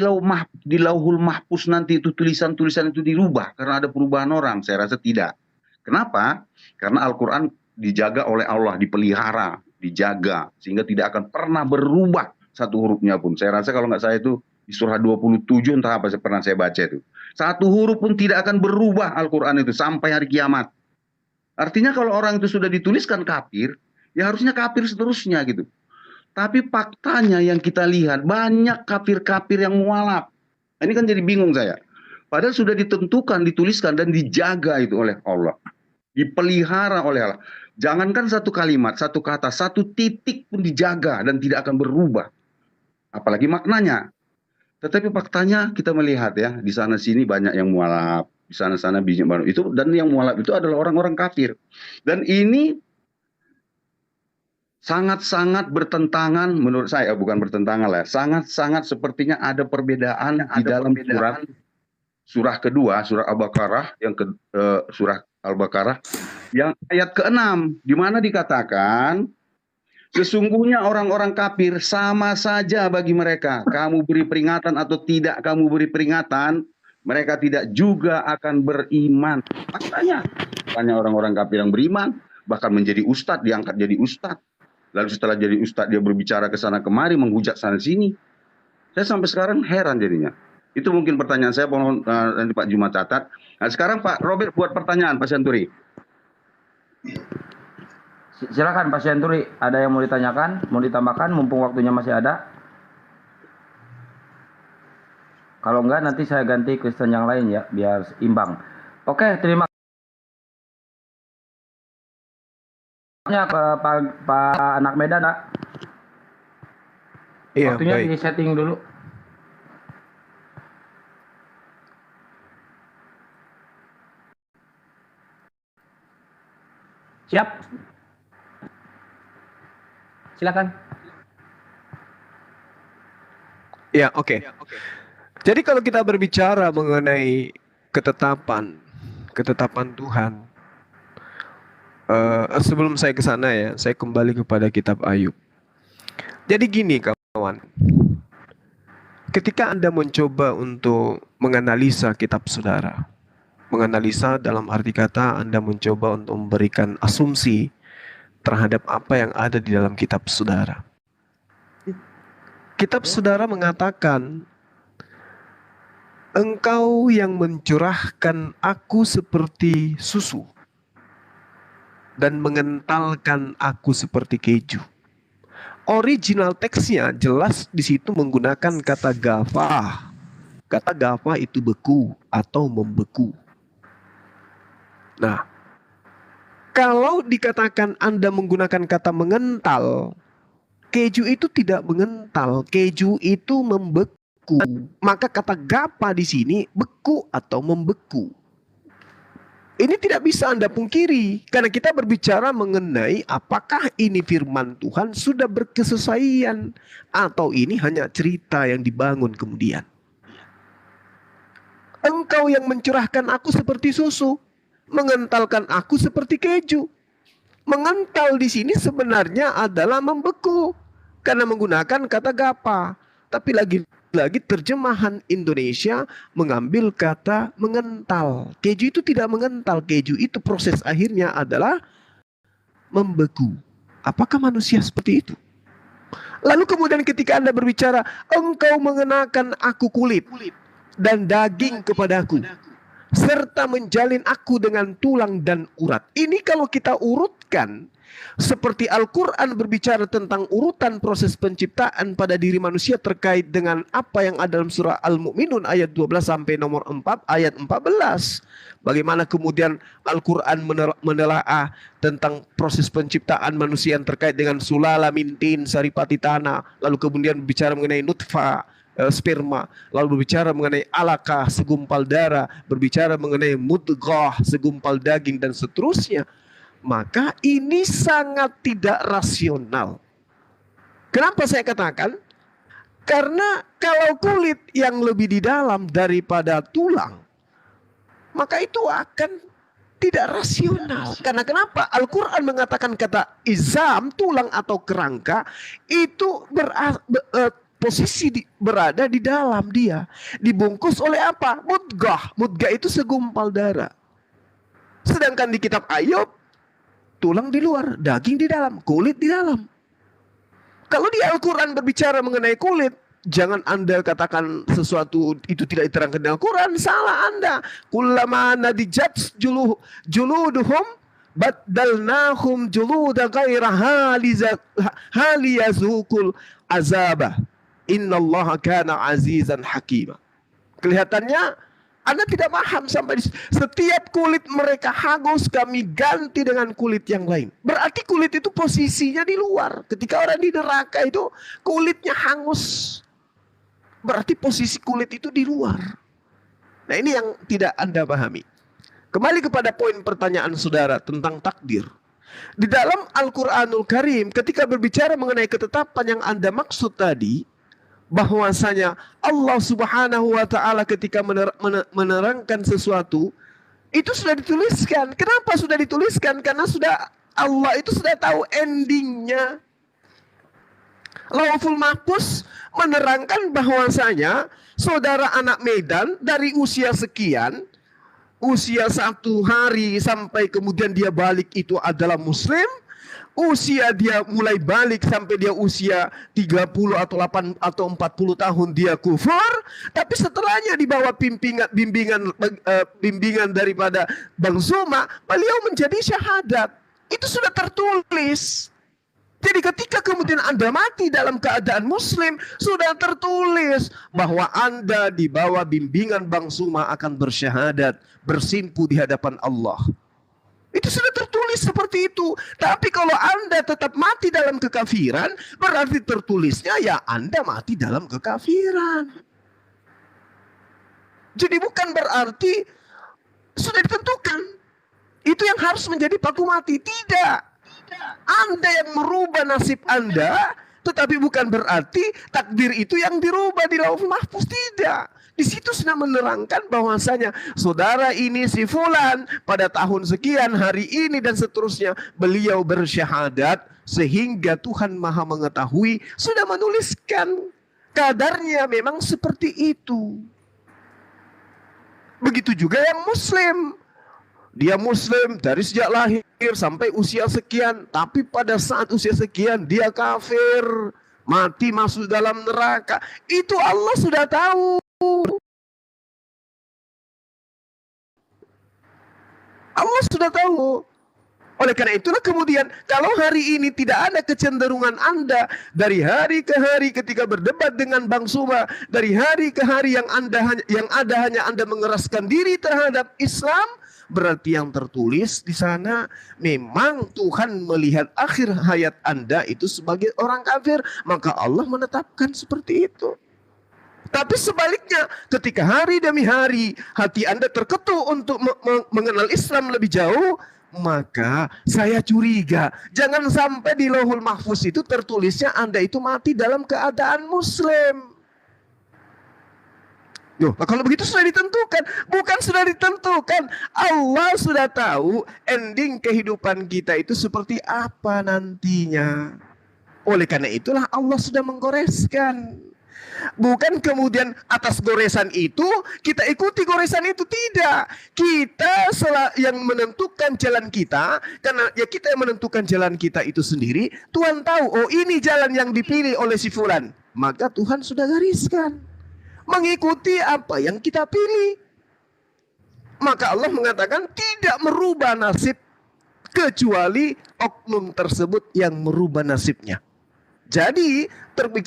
lauhul mahfuz nanti itu tulisan-tulisan itu dirubah karena ada perubahan orang? Saya rasa tidak. Kenapa? Karena Al-Quran dijaga oleh Allah, dipelihara, dijaga, sehingga tidak akan pernah berubah satu hurufnya pun. Saya rasa kalau nggak saya itu di surah 27 entah apa pernah saya baca itu. Satu huruf pun tidak akan berubah Al-Quran itu sampai hari kiamat. Artinya kalau orang itu sudah dituliskan kafir, ya harusnya kafir seterusnya gitu. Tapi faktanya yang kita lihat banyak kafir-kafir yang mualaf. Ini kan jadi bingung saya. Padahal sudah ditentukan, dituliskan dan dijaga itu oleh Allah. Dipelihara oleh Allah. Jangankan satu kalimat, satu kata, satu titik pun dijaga dan tidak akan berubah. Apalagi maknanya. Tetapi faktanya kita melihat ya, di sana sini banyak yang mualaf, di sana-sana banyak baru itu, dan yang mualaf itu adalah orang-orang kafir. Dan ini sangat-sangat bertentangan menurut saya, bukan bertentangan lah, sangat-sangat sepertinya ada perbedaan di dalam surah kedua, surah Al-Baqarah surah Al-Baqarah yang ayat ke-6 di mana dikatakan sesungguhnya orang-orang kafir sama saja bagi mereka, kamu beri peringatan atau tidak kamu beri peringatan, mereka tidak juga akan beriman. Makanya banyak orang-orang kafir yang beriman, bahkan menjadi ustadz, diangkat jadi ustadz. Lalu setelah jadi ustadz dia berbicara ke sana kemari, menghujat sana sini. Saya sampai sekarang heran jadinya. Itu mungkin pertanyaan saya, mohon nanti Pak Juma catat. Nah sekarang Pak Robert buat pertanyaan Pak Syanturi. Silakan Pak Syanturi, ada yang mau ditanyakan, mau ditambahkan, mumpung waktunya masih ada. Kalau enggak nanti saya ganti Kristen yang lain ya, biar imbang. Oke, terima kasih. Pak Anak Medan, Pak. Iya, Waktunya baik. di setting dulu. Siap. Silakan. Ya, oke. Jadi kalau kita berbicara mengenai ketetapan Tuhan, sebelum saya ke sana ya, saya kembali kepada kitab Ayub. Jadi gini kawan, ketika Anda mencoba untuk menganalisa kitab saudara, menganalisa dalam arti kata Anda mencoba untuk memberikan asumsi terhadap apa yang ada di dalam kitab saudara. Kitab saudara mengatakan, engkau yang mencurahkan aku seperti susu dan mengentalkan aku seperti keju. Original teksnya jelas di situ menggunakan kata gafah. Kata gafah itu beku atau membeku. Nah, kalau dikatakan Anda menggunakan kata mengental, keju itu tidak mengental, keju itu membeku. Maka kata gapa di sini beku atau membeku. Ini tidak bisa Anda pungkiri, karena kita berbicara mengenai apakah ini firman Tuhan sudah berkesesuaian atau ini hanya cerita yang dibangun kemudian. Engkau yang mencurahkan aku seperti susu, mengentalkan aku seperti keju. Mengental di sini sebenarnya adalah membeku karena menggunakan kata gapa. Tapi lagi terjemahan Indonesia mengambil kata mengental. Keju itu tidak mengental, keju itu proses akhirnya adalah membeku. Apakah manusia seperti itu? Lalu kemudian ketika Anda berbicara, engkau mengenakan aku kulit dan daging kepadaku, serta menjalin aku dengan tulang dan urat. Ini kalau kita urutkan, seperti Al-Quran berbicara tentang urutan proses penciptaan pada diri manusia terkait dengan apa yang ada dalam surah Al-Mu'minun ayat 12 sampai nomor 4 ayat 14. Bagaimana kemudian Al-Quran menelaah tentang proses penciptaan manusia yang terkait dengan sulala mintin saripati tanah, lalu kemudian berbicara mengenai nutfah, sperma, lalu berbicara mengenai alaqah, segumpal darah, berbicara mengenai mudghah, segumpal daging, dan seterusnya. Maka ini sangat tidak rasional. Kenapa saya katakan? Karena kalau kulit yang lebih di dalam daripada tulang, maka itu akan tidak rasional. Karena kenapa? Al-Quran mengatakan kata izam, tulang atau kerangka, itu posisi berada di dalam dia. Dibungkus oleh apa? Mudghah. Mudghah itu segumpal darah. Sedangkan di kitab Ayub, tulang di luar, daging di dalam, kulit di dalam. Kalau di Al-Quran berbicara mengenai kulit, jangan Anda katakan sesuatu itu tidak diterangkan di Al-Quran. Salah Anda. Kullama nadijat juluduhum baddalnahum juluda ghairaha haliyazukul azabah. Innallaha kana azizan hakima. Kelihatannya Anda tidak paham sampai setiap kulit mereka hangus kami ganti dengan kulit yang lain. Berarti kulit itu posisinya di luar. Ketika orang di neraka itu kulitnya hangus. Berarti posisi kulit itu di luar. Nah, ini yang tidak Anda pahami. Kembali kepada poin pertanyaan saudara tentang takdir. Di dalam Al-Quranul Karim ketika berbicara mengenai ketetapan yang Anda maksud tadi, bahwasanya Allah Subhanahu wa taala ketika menerangkan sesuatu itu sudah dituliskan. Kenapa sudah dituliskan? Karena Allah itu sudah tahu endingnya. Lauhul Mahfuz menerangkan bahwasanya saudara anak Medan dari usia sekian, usia 1 hari sampai kemudian dia balik itu adalah Muslim. Usia dia mulai balik sampai dia usia 30 atau 8 atau 40 tahun dia kufur, tapi setelahnya di bawah bimbingan daripada Bang Zuma, beliau menjadi syahadat. Itu sudah tertulis. Jadi ketika kemudian Anda mati dalam keadaan Muslim, sudah tertulis bahwa Anda di bawah bimbingan Bang Zuma akan bersyahadat, bersimpu di hadapan Allah. Itu sudah tertulis seperti itu. Tapi kalau Anda tetap mati dalam kekafiran, berarti tertulisnya ya Anda mati dalam kekafiran. Jadi bukan berarti sudah ditentukan. Itu yang harus menjadi paku mati. Tidak. Anda yang merubah nasib Anda, tetapi bukan berarti takdir itu yang dirubah di Lauhul Mahfuz. Tidak. Di situ sudah menerangkan bahwasanya saudara ini si fulan pada tahun sekian hari ini dan seterusnya beliau bersyahadat, sehingga Tuhan Maha mengetahui sudah menuliskan kadarnya memang seperti itu. Begitu juga yang Muslim. Dia Muslim dari sejak lahir sampai usia sekian, tapi pada saat usia sekian dia kafir, mati masuk dalam neraka. Itu Allah sudah tahu. Allah sudah tahu. Oleh karena itulah kemudian kalau hari ini tidak ada kecenderungan Anda dari hari ke hari ketika berdebat dengan Bang Zuma, dari hari ke hari yang ada hanya Anda mengeraskan diri terhadap Islam, berarti yang tertulis di sana memang Tuhan melihat akhir hayat Anda itu sebagai orang kafir, maka Allah menetapkan seperti itu. Tapi sebaliknya, ketika hari demi hari hati Anda terketuk untuk mengenal Islam lebih jauh, maka saya curiga jangan sampai di Lauhul Mahfuz itu tertulisnya Anda itu mati dalam keadaan Muslim. Loh, kalau begitu sudah ditentukan. Bukan sudah ditentukan, Allah sudah tahu ending kehidupan kita itu seperti apa nantinya. Oleh karena itulah Allah sudah menggoreskan. Bukan kemudian atas goresan itu kita ikuti goresan itu, tidak. Kita yang menentukan jalan kita, karena ya kita yang menentukan jalan kita itu sendiri. Tuhan tahu, oh ini jalan yang dipilih oleh si fulan, maka Tuhan sudah gariskan mengikuti apa yang kita pilih. Maka Allah mengatakan tidak merubah nasib kecuali oknum tersebut yang merubah nasibnya. Jadi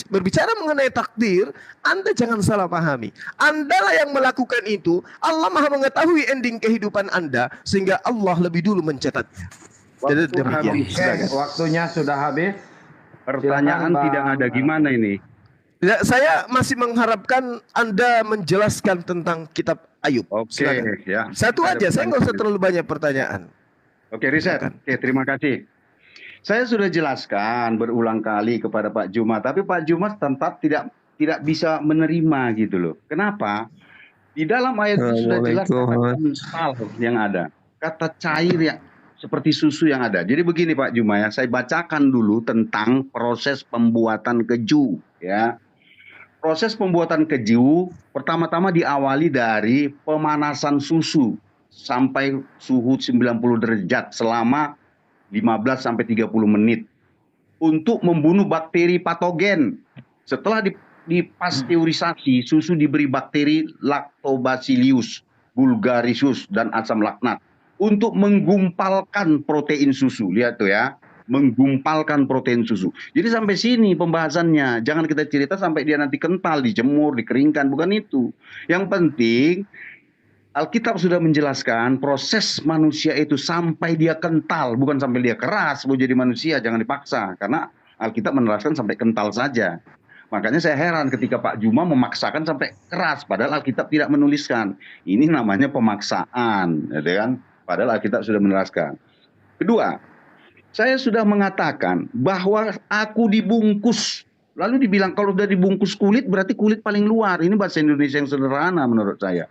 berbicara mengenai takdir, Anda jangan salah pahami. Anda lah yang melakukan itu. Allah Maha mengetahui ending kehidupan Anda, sehingga Allah lebih dulu mencatatnya. Waktunya sudah habis. Pertanyaan Silakan, tidak ada gimana ini? Ya, saya masih mengharapkan Anda menjelaskan tentang kitab Ayub. Oke, Silakan. ya. Satu aja, saya nggak usah terlalu banyak pertanyaan. Oke, riset. Silakan. Oke, terima kasih. Saya sudah jelaskan berulang kali kepada Pak Juma, tapi Pak Juma tetap tidak tidak bisa menerima gitu loh. Kenapa? Di dalam ayat itu sudah jelas kata kental yang ada, kata cair yang seperti susu yang ada. Jadi begini Pak Juma ya, saya bacakan dulu tentang proses pembuatan keju ya. Proses pembuatan keju pertama-tama diawali dari pemanasan susu sampai suhu 90 derajat selama 15 sampai 30 menit untuk membunuh bakteri patogen. Setelah dipasteurisasi, susu diberi bakteri Lactobacillus bulgaricus dan asam laknat untuk menggumpalkan protein susu. Lihat tuh ya, menggumpalkan protein susu. Jadi sampai sini pembahasannya. Jangan kita cerita sampai dia nanti kental, dijemur, dikeringkan, bukan itu. Yang penting Alkitab sudah menjelaskan proses manusia itu sampai dia kental, bukan sampai dia keras mau jadi manusia, jangan dipaksa. Karena Alkitab meneraskan sampai kental saja. Makanya saya heran ketika Pak Juma memaksakan sampai keras, padahal Alkitab tidak menuliskan. Ini namanya pemaksaan, gitu kan? Padahal Alkitab sudah meneraskan. Kedua, saya sudah mengatakan bahwa aku dibungkus. Lalu dibilang kalau sudah dibungkus kulit, berarti kulit paling luar. Ini bahasa Indonesia yang sederhana menurut saya.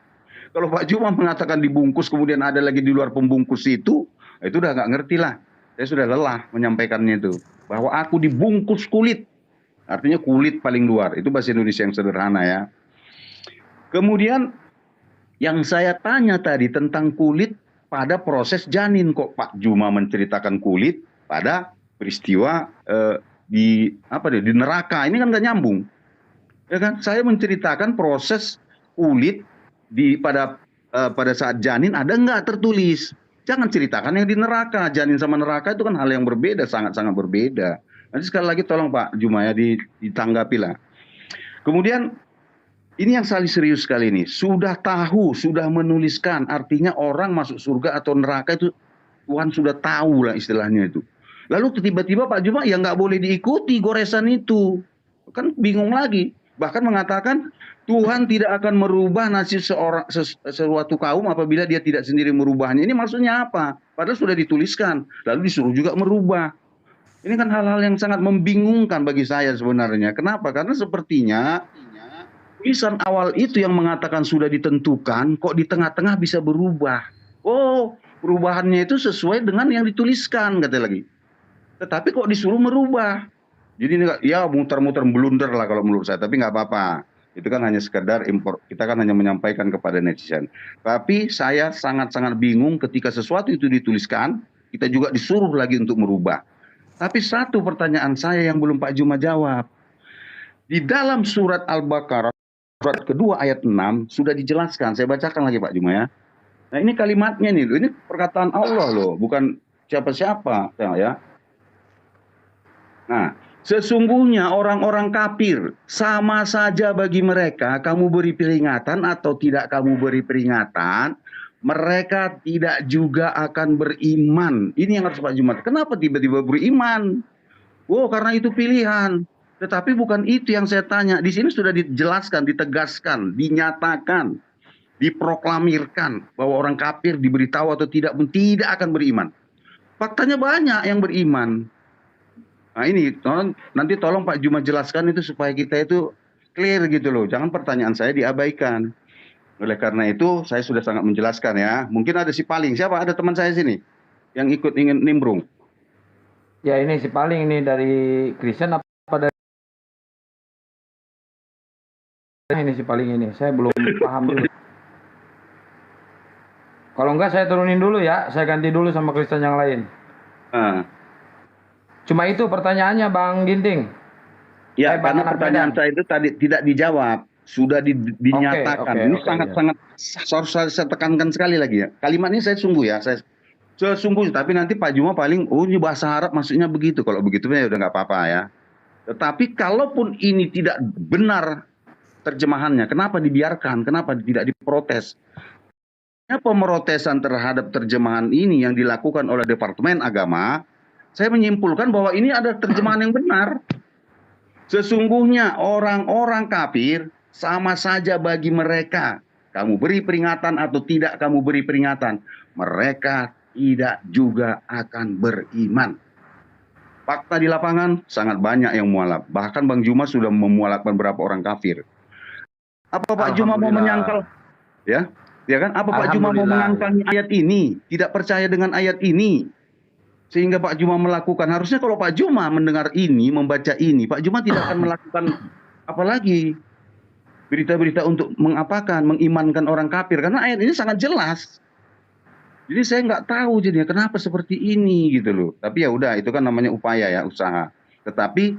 Kalau Pak Juma mengatakan dibungkus, kemudian ada lagi di luar pembungkus itu udah nggak ngerti lah. Saya sudah lelah menyampaikannya itu. Bahwa aku dibungkus kulit. Artinya kulit paling luar. Itu bahasa Indonesia yang sederhana ya. Kemudian yang saya tanya tadi tentang kulit pada proses janin. Kok Pak Juma menceritakan kulit pada peristiwa di neraka. Ini kan nggak nyambung. Ya kan? Saya menceritakan proses kulit pada saat janin ada nggak tertulis. Jangan ceritakan yang di neraka. Janin sama neraka itu kan hal yang berbeda, sangat-sangat berbeda. Nanti sekali lagi tolong Pak Juma ya ditanggapi lah. Kemudian ini yang saling serius sekali ini. Sudah tahu, sudah menuliskan. Artinya orang masuk surga atau neraka itu Tuhan sudah tahu lah istilahnya itu. Lalu tiba-tiba Pak Juma ya nggak boleh diikuti goresan itu. Kan bingung lagi. Bahkan mengatakan Tuhan tidak akan merubah nasib suatu kaum apabila dia tidak sendiri merubahnya. Ini maksudnya apa? Padahal sudah dituliskan. Lalu disuruh juga merubah. Ini kan hal-hal yang sangat membingungkan bagi saya sebenarnya. Kenapa? Karena sepertinya tulisan awal itu yang mengatakan sudah ditentukan, kok di tengah-tengah bisa berubah. Oh, perubahannya itu sesuai dengan yang dituliskan, kata lagi. Tetapi kok disuruh merubah. Jadi ya muter-muter blunder lah kalau menurut saya, tapi nggak apa-apa. Itu kan hanya sekedar impor, kita kan hanya menyampaikan kepada netizen. Tapi saya sangat-sangat bingung ketika sesuatu itu dituliskan, kita juga disuruh lagi untuk merubah. Tapi satu pertanyaan saya yang belum Pak Juma jawab. Di dalam surat Al-Baqarah, surat kedua ayat 6, sudah dijelaskan. Saya bacakan lagi Pak Juma ya. Nah ini kalimatnya nih, ini perkataan Allah loh, bukan siapa-siapa ya. Nah, sesungguhnya orang-orang kafir sama saja bagi mereka kamu beri peringatan atau tidak kamu beri peringatan, mereka tidak juga akan beriman. Ini yang harus Pak Jumat. Kenapa tiba-tiba beriman? Oh, karena itu pilihan. Tetapi bukan itu yang saya tanya. Di sini sudah dijelaskan, ditegaskan, dinyatakan, diproklamirkan bahwa orang kafir diberitahu atau tidak pun tidak akan beriman. Faktanya banyak yang beriman. Nah ini, nanti tolong Pak Juma jelaskan itu supaya kita itu clear gitu loh. Jangan pertanyaan saya diabaikan. Oleh karena itu, saya sudah sangat menjelaskan ya. Mungkin ada si Paling. Siapa? Ada teman saya sini yang ikut ingin nimbrung. Ya ini si Paling ini dari Kristen apa dari ini si Paling ini? Saya belum paham dulu. Kalau enggak saya turunin dulu ya. Saya ganti dulu sama Kristen yang lain. Cuma itu pertanyaannya Bang Ginting. Ya, karena pertanyaan saya itu tadi tidak dijawab. Sudah dinyatakan. Ini sangat-sangat harus saya tekankan sekali lagi ya. Kalimat ini saya sungguh ya. Saya sungguh, tapi nanti Pak Juma paling, oh ini bahasa Arab maksudnya begitu. Kalau begitu ya udah nggak apa-apa ya. Tetapi kalaupun ini tidak benar terjemahannya, kenapa dibiarkan? Kenapa tidak diprotes? Pemrotesan terhadap terjemahan ini yang dilakukan oleh Departemen Agama, saya menyimpulkan bahwa ini ada terjemahan yang benar. Sesungguhnya orang-orang kafir sama saja bagi mereka. Kamu beri peringatan atau tidak kamu beri peringatan, mereka tidak juga akan beriman. Fakta di lapangan sangat banyak yang mualaf. Bahkan Bang Juma sudah memualafkan berapa orang kafir. Apa Pak Juma mau menyangkal? Ya, ya kan? Apa Pak Juma mau mengangkangi ayat ini? Tidak percaya dengan ayat ini, sehingga Pak Juma melakukan. Harusnya kalau Pak Juma mendengar ini, membaca ini, Pak Juma tidak akan melakukan apalagi berita-berita untuk mengimankan orang kafir, karena ayat ini sangat jelas. Jadi saya nggak tahu jadinya kenapa seperti ini gitu loh. Tapi ya udah, itu kan namanya upaya ya, usaha. Tetapi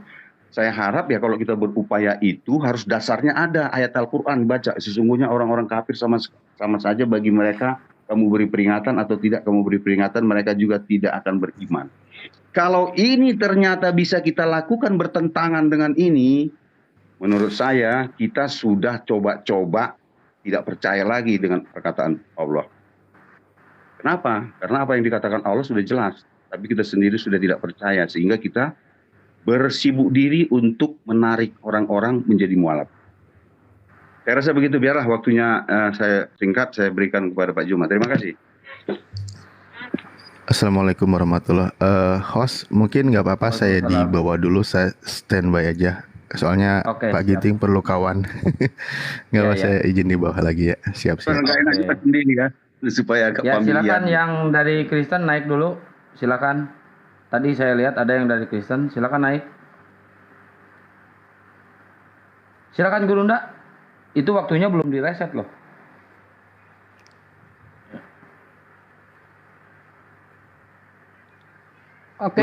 saya harap ya kalau kita berupaya itu harus dasarnya ada ayat Al-Quran baca. Sesungguhnya orang-orang kafir sama saja bagi mereka, kamu beri peringatan atau tidak kamu beri peringatan, mereka juga tidak akan beriman. Kalau ini ternyata bisa kita lakukan bertentangan dengan ini, menurut saya kita sudah coba-coba tidak percaya lagi dengan perkataan Allah. Kenapa? Karena apa yang dikatakan Allah sudah jelas, tapi kita sendiri sudah tidak percaya, sehingga kita bersibuk diri untuk menarik orang-orang menjadi mualaf. Saya rasa begitu, biarlah waktunya saya singkat, saya berikan kepada Pak Juma. Terima kasih. Assalamualaikum warahmatullahi wabarakatuh. Host, mungkin nggak apa-apa saya dibawa dulu, saya standby aja. Soalnya Pak Ginting perlu kawan. Nggak apa, saya izin di bawah lagi ya. Siap-siap. Nggak enak kita sendiri ya, supaya ya, silakan yang dari Kristen naik dulu. Silakan. Tadi saya lihat ada yang dari Kristen. Silakan naik. Silakan Gurunda. Itu waktunya belum direset loh. Oke.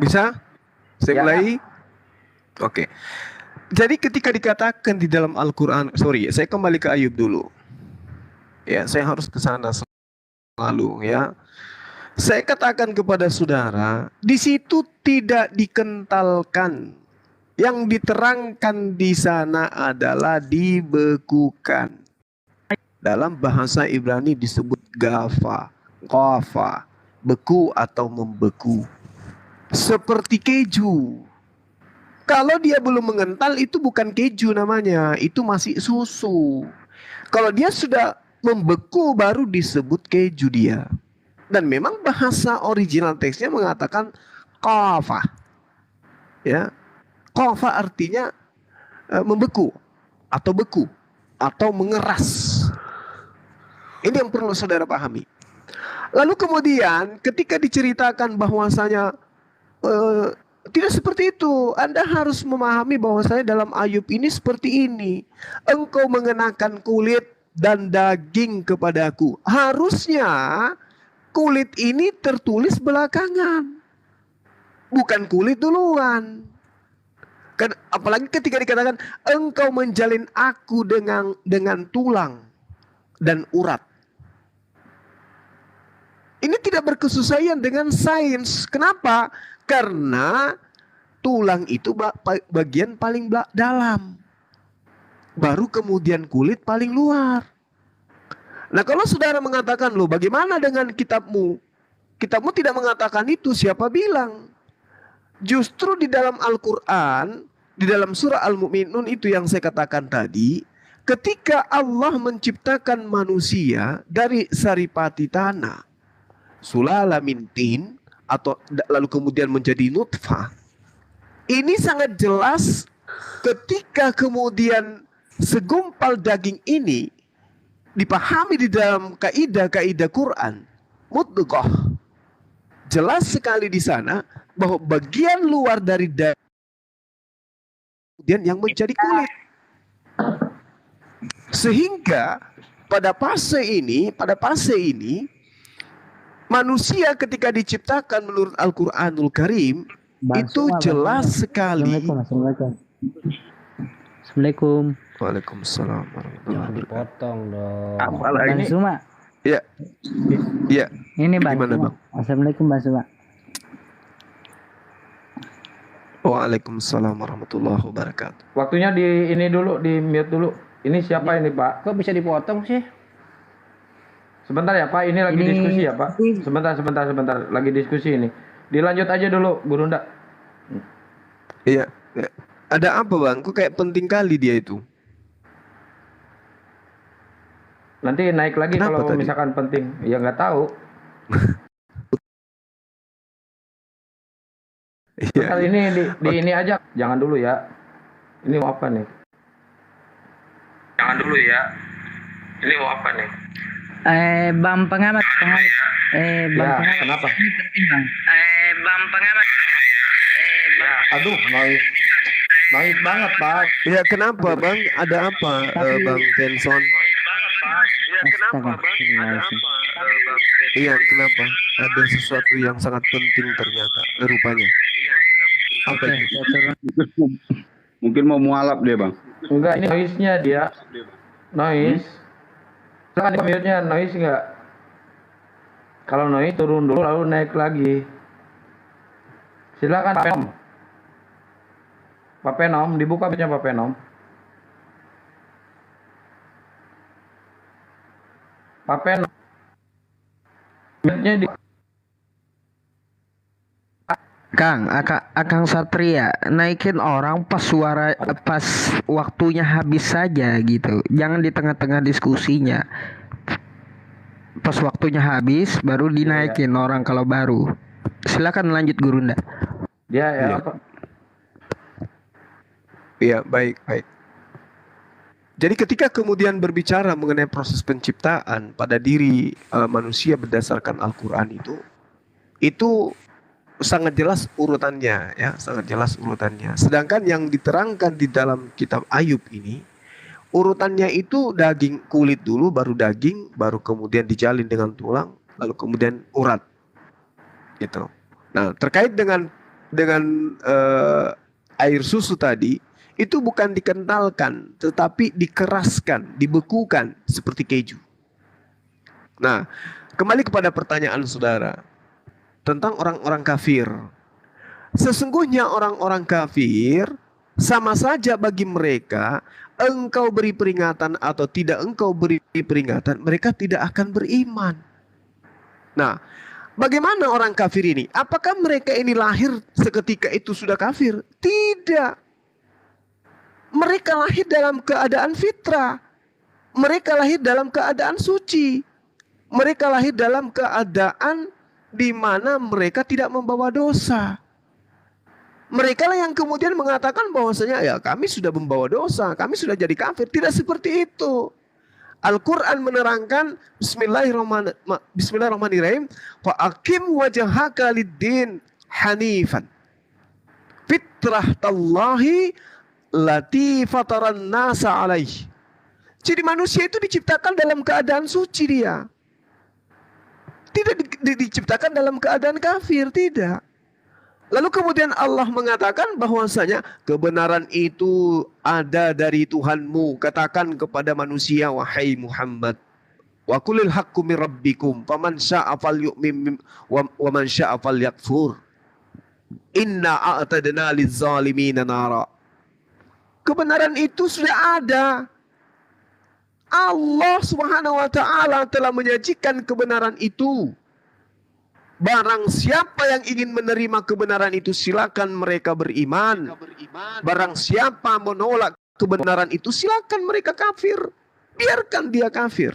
Bisa? Saya mulai. Oke. Jadi ketika dikatakan di dalam Al-Quran, sorry, saya kembali ke Ayub dulu. Ya, saya harus ke sana selalu ya. Saya katakan kepada saudara, di situ tidak dikentalkan. Yang diterangkan di sana adalah dibekukan. Dalam bahasa Ibrani disebut qafa, beku atau membeku. Seperti keju. Kalau dia belum mengental itu bukan keju namanya, itu masih susu. Kalau dia sudah membeku baru disebut keju dia. Dan memang bahasa original teksnya mengatakan qafa. Ya. Qafa artinya membeku atau beku atau mengeras. Ini yang perlu saudara pahami. Lalu kemudian ketika diceritakan bahwasanya tidak seperti itu. Anda harus memahami bahwasanya dalam Ayub ini seperti ini. Engkau mengenakan kulit dan daging kepadaku. Harusnya kulit ini tertulis belakangan. Bukan kulit duluan. Apalagi ketika dikatakan engkau menjalin aku dengan tulang dan urat. Ini tidak berkesesuaian dengan sains. Kenapa? Karena tulang itu bagian paling dalam. Baru kemudian kulit paling luar. Nah, kalau saudara mengatakan, loh bagaimana dengan kitabmu? Kitabmu tidak mengatakan itu, siapa bilang? Justru di dalam Al-Quran, di dalam surah Al-Mu'minun itu yang saya katakan tadi, ketika Allah menciptakan manusia dari saripati tanah, sulala min tin, atau lalu kemudian menjadi nutfah. Ini sangat jelas ketika kemudian segumpal daging ini dipahami di dalam kaidah-kaidah Quran, mudghah. Jelas sekali di sana bahwa bagian luar dari daging kemudian yang menjadi kulit. Sehingga pada fase ini manusia ketika diciptakan menurut Al-Quranul Karim itu jelas sekali. Assalamualaikum. Waalaikumsalam. Jangan dipotong dong. Bang Suma. Iya. Iya. Ini Bang. Gimana, Bang? Assalamualaikum Bang Suma. Waalaikumsalam warahmatullahi wabarakatuh. Waktunya di mute dulu. Ini siapa ini, Pak? Kok bisa dipotong sih? Sebentar ya, Pak. Ini lagi diskusi ya, Pak. Sebentar. Lagi diskusi ini. Dilanjut aja dulu, Gurunda. Iya. Ada apa, Bang? Kok kayak penting kali dia itu? Nanti naik lagi Kenapa kalau tadi? misalkan penting. Ya nggak tahu. Iya. Kali ini di ini aja, jangan dulu ya. Ini mau apa nih? Jangan dulu ya. Ini mau apa nih? Bang pengamat, Bang Ya, pengamat. kenapa? Ini penting bang. Bang pengamat. Ya, aduh, noise banget, Pak. Ya kenapa bang? Ada apa Bang Benson? Iya kenapa? Ada sesuatu yang sangat penting ternyata rupanya. Apa itu? Mungkin mau mualaf dia, Bang. Enggak, ini noise-nya dia. Noise. Silakan di mute-nya, noise enggak? Kalau noise turun dulu lalu naik lagi. Silakan Pak Penom. Pak Penom, dibuka mute-nya Pak Penom. Pak Penom. Mute-nya di Akang Satria, naikin orang pas waktunya habis saja gitu. Jangan di tengah-tengah diskusinya. Pas waktunya habis baru dinaikin orang kalau baru. Silakan lanjut Gurunda. dia ya Iya. apa? Iya, baik. Jadi ketika kemudian berbicara mengenai proses penciptaan pada diri manusia berdasarkan Al-Quran itu sangat jelas urutannya, ya, sangat jelas urutannya. Sedangkan yang diterangkan di dalam kitab Ayub ini, urutannya itu daging kulit dulu, baru daging, baru kemudian dijalin dengan tulang, lalu kemudian urat, gitu. Nah, terkait dengan air susu tadi, itu bukan dikentalkan, tetapi dikeraskan, dibekukan seperti keju. Nah, kembali kepada pertanyaan saudara tentang orang-orang kafir. Sesungguhnya orang-orang kafir sama saja bagi mereka, engkau beri peringatan atau tidak engkau beri peringatan, mereka tidak akan beriman. Nah, bagaimana orang kafir ini? Apakah mereka ini lahir seketika itu sudah kafir? Tidak. Mereka lahir dalam keadaan fitrah. Mereka lahir dalam keadaan suci. Mereka lahir dalam keadaan di mana mereka tidak membawa dosa. Mereka lah yang kemudian mengatakan bahwasanya ya kami sudah membawa dosa, kami sudah jadi kafir. Tidak seperti itu. Al-Quran menerangkan Bismillahirrahmanirrahim. Wa aqim wajhaka lid-din hanifan fitrahtallahi lati fataran nasa alaih. Jadi manusia itu diciptakan dalam keadaan suci dia. Tidak diciptakan dalam keadaan kafir, tidak. Lalu kemudian Allah mengatakan bahwasanya kebenaran itu ada dari Tuhanmu. Katakan kepada manusia, wahai Muhammad, wa qulil haqqu min rabbikum faman syaa'a falyu'min wa man syaa'a falyakfur. Inna a'tadna liz-zalimina nara. Kebenaran itu sudah ada. Allah Subhanahu wa taala telah menyajikan kebenaran itu. Barang siapa yang ingin menerima kebenaran itu, silakan mereka beriman. Barang siapa menolak kebenaran itu, silakan mereka kafir. Biarkan dia kafir.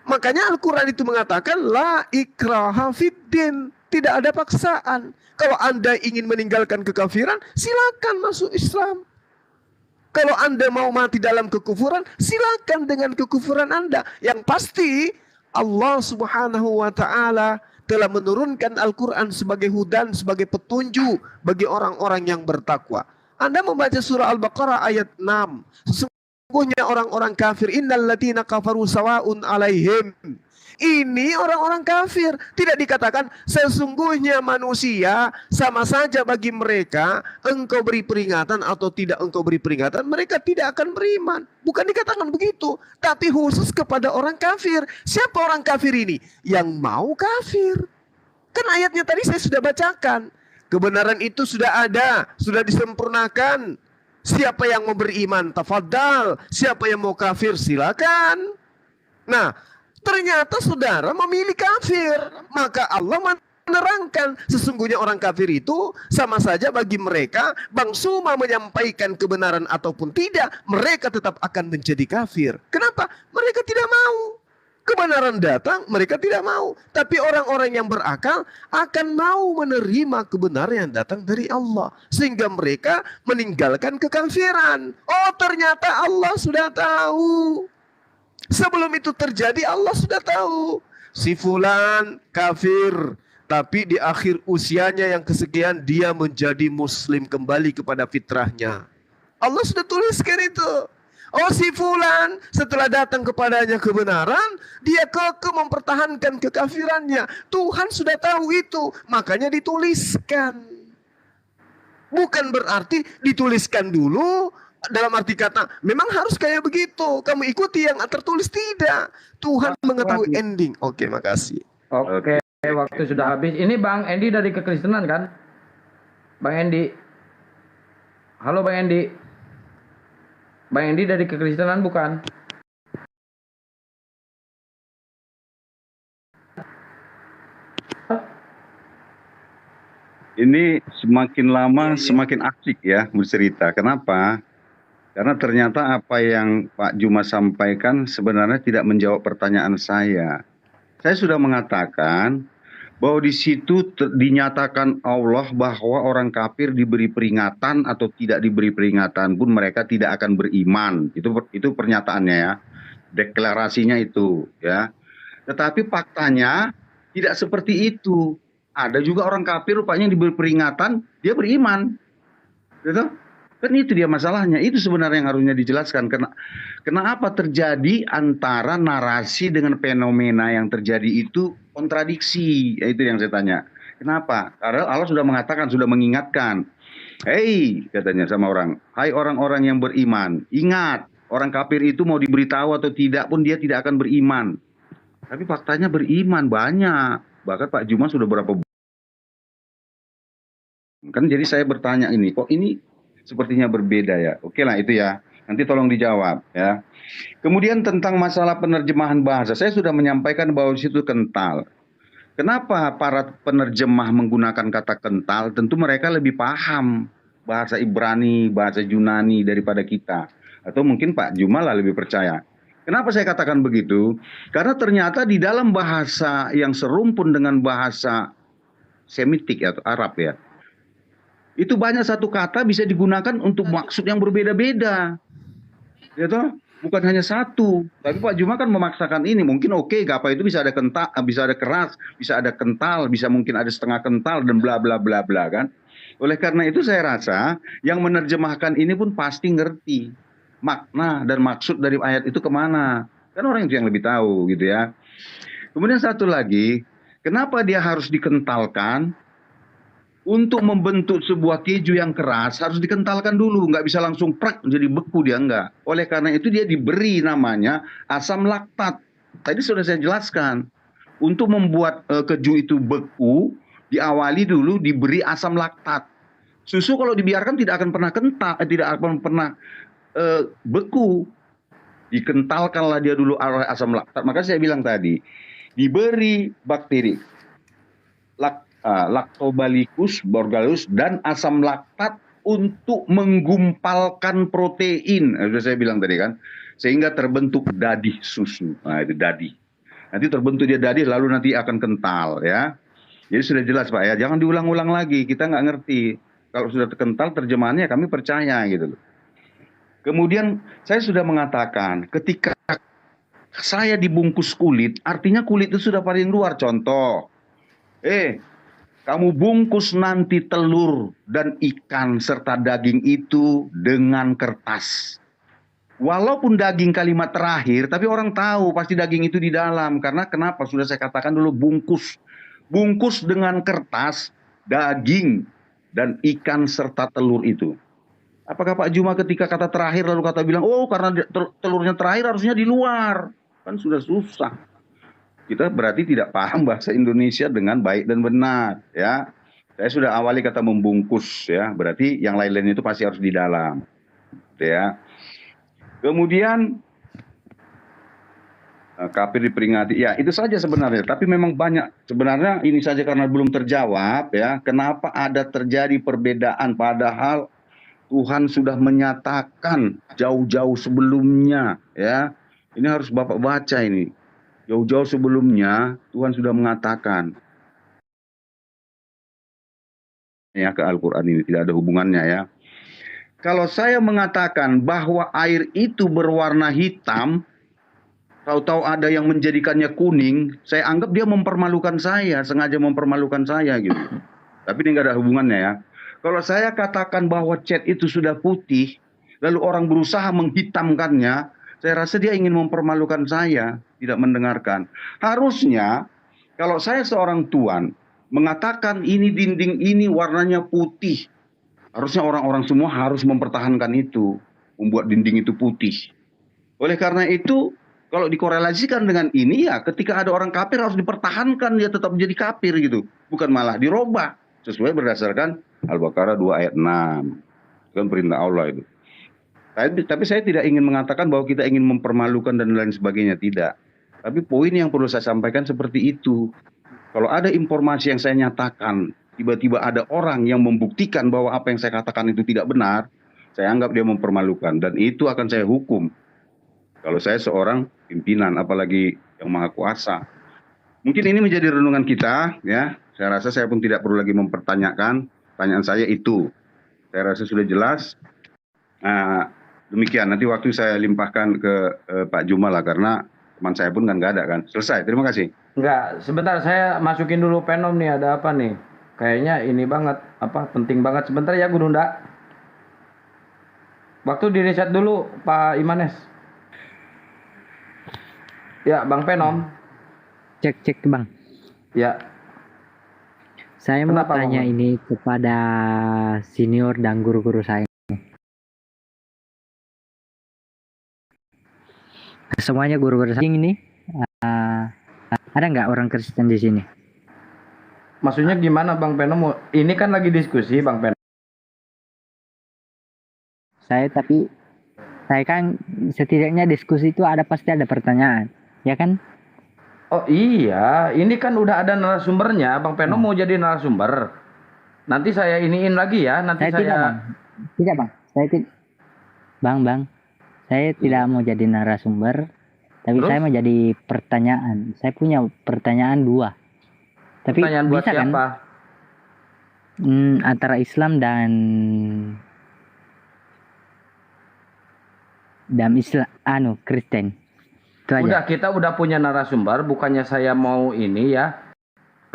Makanya Al-Quran itu mengatakan la ikraha fiddin, tidak ada paksaan. Kalau Anda ingin meninggalkan kekafiran, silakan masuk Islam. Kalau Anda mau mati dalam kekufuran, silakan dengan kekufuran Anda. Yang pasti Allah Subhanahu wa taala telah menurunkan Al-Quran sebagai hudan, sebagai petunjuk bagi orang-orang yang bertakwa. Anda membaca surah Al-Baqarah ayat 6. Sesungguhnya orang-orang kafir, innal ladzina kafaru sawa'un alaihim. Ini orang-orang kafir. Tidak dikatakan sesungguhnya manusia sama saja bagi mereka, engkau beri peringatan atau tidak engkau beri peringatan, mereka tidak akan beriman. Bukan dikatakan begitu, tapi khusus kepada orang kafir. Siapa orang kafir ini? Yang mau kafir. Kan ayatnya tadi saya sudah bacakan. Kebenaran itu sudah ada, sudah disempurnakan. Siapa yang mau beriman, tafadhal. Siapa yang mau kafir, silakan. Nah, ternyata saudara memilih kafir. Maka Allah menerangkan sesungguhnya orang kafir itu sama saja bagi mereka, Bang Suma menyampaikan kebenaran ataupun tidak, mereka tetap akan menjadi kafir. Kenapa? Mereka tidak mau. Kebenaran datang, mereka tidak mau. Tapi orang-orang yang berakal akan mau menerima kebenaran yang datang dari Allah. Sehingga mereka meninggalkan kekafiran. Oh, ternyata Allah sudah tahu. Sebelum itu terjadi, Allah sudah tahu. Si fulan kafir, tapi di akhir usianya yang kesekian dia menjadi muslim, kembali kepada fitrahnya. Allah sudah tuliskan itu. Oh, si fulan setelah datang kepadanya kebenaran, dia kekeh mempertahankan kekafirannya. Tuhan sudah tahu itu, makanya dituliskan. Bukan berarti dituliskan dulu dalam arti kata memang harus kayak begitu, kamu ikuti yang tertulis. Tidak. Tuhan mengetahui ending. Oke, makasih. Oke, waktu sudah habis. Ini Bang Endi dari kekristenan kan? Bang Endi. Halo Bang Endi. Bang Endi dari kekristenan bukan? Ini semakin lama semakin asik ya bercerita. Kenapa? Karena ternyata apa yang Pak Juma sampaikan sebenarnya tidak menjawab pertanyaan saya. Saya sudah mengatakan bahwa di situ dinyatakan Allah bahwa orang kafir diberi peringatan atau tidak diberi peringatan pun mereka tidak akan beriman. Itu pernyataannya ya. Deklarasinya itu ya. Tetapi faktanya tidak seperti itu. Ada juga orang kafir rupanya yang diberi peringatan, dia beriman. Gitu? Kan itu dia masalahnya. Itu sebenarnya yang harusnya dijelaskan. Kenapa terjadi antara narasi dengan fenomena yang terjadi itu kontradiksi? Ya, itu yang saya tanya. Kenapa? Karena Allah sudah mengatakan, sudah mengingatkan. Hei, katanya sama orang. Hai orang-orang yang beriman. Ingat, orang kafir itu mau diberitahu atau tidak pun dia tidak akan beriman. Tapi faktanya beriman banyak. Bahkan Pak Juma sudah berapa bulan. Kan jadi saya bertanya ini, kok ini sepertinya berbeda ya. Oke lah itu ya. Nanti tolong dijawab ya. Kemudian tentang masalah penerjemahan bahasa, saya sudah menyampaikan bahwa di situ kental. Kenapa para penerjemah menggunakan kata kental? Tentu mereka lebih paham bahasa Ibrani, bahasa Yunani daripada kita. Atau mungkin Pak Juma lah lebih percaya. Kenapa saya katakan begitu? Karena ternyata di dalam bahasa yang serumpun dengan bahasa Semitik atau Arab ya, itu banyak satu kata bisa digunakan untuk maksud yang berbeda-beda. Gitu? Bukan hanya satu. Tapi Pak Juma kan memaksakan ini. Mungkin oke, apa itu bisa ada kental, bisa ada keras, bisa ada kental, bisa mungkin ada setengah kental dan bla bla bla bla kan. Oleh karena itu saya rasa yang menerjemahkan ini pun pasti ngerti makna dan maksud dari ayat itu kemana. Kan orang itu yang lebih tahu gitu ya. Kemudian satu lagi, kenapa dia harus dikentalkan? Untuk membentuk sebuah keju yang keras harus dikentalkan dulu, nggak bisa langsung prak jadi beku, dia enggak. Oleh karena itu dia diberi namanya asam laktat. Tadi sudah saya jelaskan. Untuk membuat keju itu beku, diawali dulu diberi asam laktat. Susu kalau dibiarkan tidak akan pernah kental, tidak akan pernah beku. Dikentalkanlah dia dulu oleh asam laktat. Maka saya bilang tadi, diberi bakteri Lactobacillus burgerius dan asam laktat untuk menggumpalkan protein. Sudah saya bilang tadi kan, sehingga terbentuk dadih susu. Nah, itu dadih. Nanti terbentuk dia dadih, lalu nanti akan kental ya. Jadi sudah jelas Pak ya, jangan diulang-ulang lagi. Kita nggak ngerti. Kalau sudah kental terjemahannya kami percaya gitu loh. Kemudian saya sudah mengatakan, ketika saya dibungkus kulit, artinya kulit itu sudah paling luar. Contoh, kamu bungkus nanti telur dan ikan serta daging itu dengan kertas. Walaupun daging kalimat terakhir, tapi orang tahu pasti daging itu di dalam. Karena kenapa? Sudah saya katakan dulu bungkus. Bungkus dengan kertas, daging, dan ikan serta telur itu. Apakah Pak Juma ketika kata terakhir lalu kata bilang, oh karena telurnya terakhir harusnya di luar. Kan sudah susah. Kita berarti tidak paham bahasa Indonesia dengan baik dan benar ya. Saya sudah awali kata membungkus ya, berarti yang lain-lain itu pasti harus di dalam ya. Kemudian kafir diperingati ya, itu saja sebenarnya. Tapi memang banyak sebenarnya, ini saja karena belum terjawab ya, kenapa ada terjadi perbedaan padahal Tuhan sudah menyatakan jauh-jauh sebelumnya ya. Ini harus Bapak baca ini. Jauh-jauh sebelumnya Tuhan sudah mengatakan ya ke Al-Quran ini, tidak ada hubungannya ya. Kalau saya mengatakan bahwa air itu berwarna hitam, tahu-tahu ada yang menjadikannya kuning, saya anggap dia mempermalukan saya, sengaja mempermalukan saya gitu. Tapi ini nggak ada hubungannya ya. Kalau saya katakan bahwa cat itu sudah putih, lalu orang berusaha menghitamkannya, saya rasa dia ingin mempermalukan saya, tidak mendengarkan. Harusnya kalau saya seorang tuan mengatakan ini dinding ini warnanya putih, harusnya orang-orang semua harus mempertahankan itu, membuat dinding itu putih. Oleh karena itu, kalau dikorelasikan dengan ini ya, ketika ada orang kafir harus dipertahankan dia tetap menjadi kafir gitu, bukan malah dirobah sesuai berdasarkan Al-Baqarah 2 ayat 6. Kan perintah Allah itu. Tapi saya tidak ingin mengatakan bahwa kita ingin mempermalukan dan lain sebagainya, tidak. Tapi poin yang perlu saya sampaikan seperti itu. Kalau ada informasi yang saya nyatakan, tiba-tiba ada orang yang membuktikan bahwa apa yang saya katakan itu tidak benar, saya anggap dia mempermalukan. Dan itu akan saya hukum. Kalau saya seorang pimpinan, apalagi yang maha kuasa. Mungkin ini menjadi renungan kita, ya. Saya rasa saya pun tidak perlu lagi mempertanyakan. Pertanyaan saya itu. Saya rasa sudah jelas. Nah, demikian. Nanti waktu saya limpahkan ke Pak Jumal lah, karena teman saya pun kan nggak ada kan. Selesai. Terima kasih. Enggak, sebentar saya masukin dulu Penom nih, ada apa nih? Kayaknya ini banget, penting banget. Sebentar ya Gurunda. Waktu di reset dulu Pak Imanes. Ya, Bang Penom. Cek Bang. Ya. Saya mau Kenapa, tanya Bang? ini kepada senior dan guru-guru saya. Semuanya guru-guru saya ini ada nggak orang Kristen di sini? Maksudnya gimana Bang Penom? Ini kan lagi diskusi Bang Penom. Saya kan setidaknya diskusi itu pasti ada pertanyaan, ya kan? Oh iya, ini kan udah ada narasumbernya. Bang Penom mau jadi narasumber. Nanti saya iniin lagi ya. Nanti Saya tidak, Bang. Tidak, Bang. Saya tidak. Bang. Saya tidak mau jadi narasumber, tapi Terus? saya mau jadi pertanyaan. Saya punya pertanyaan 2. Tapi Pertanyaan buat bisa kan? siapa? Antara Islam dan Kristen. Itu aja. Udah, kita udah punya narasumber. Bukannya saya mau ini ya.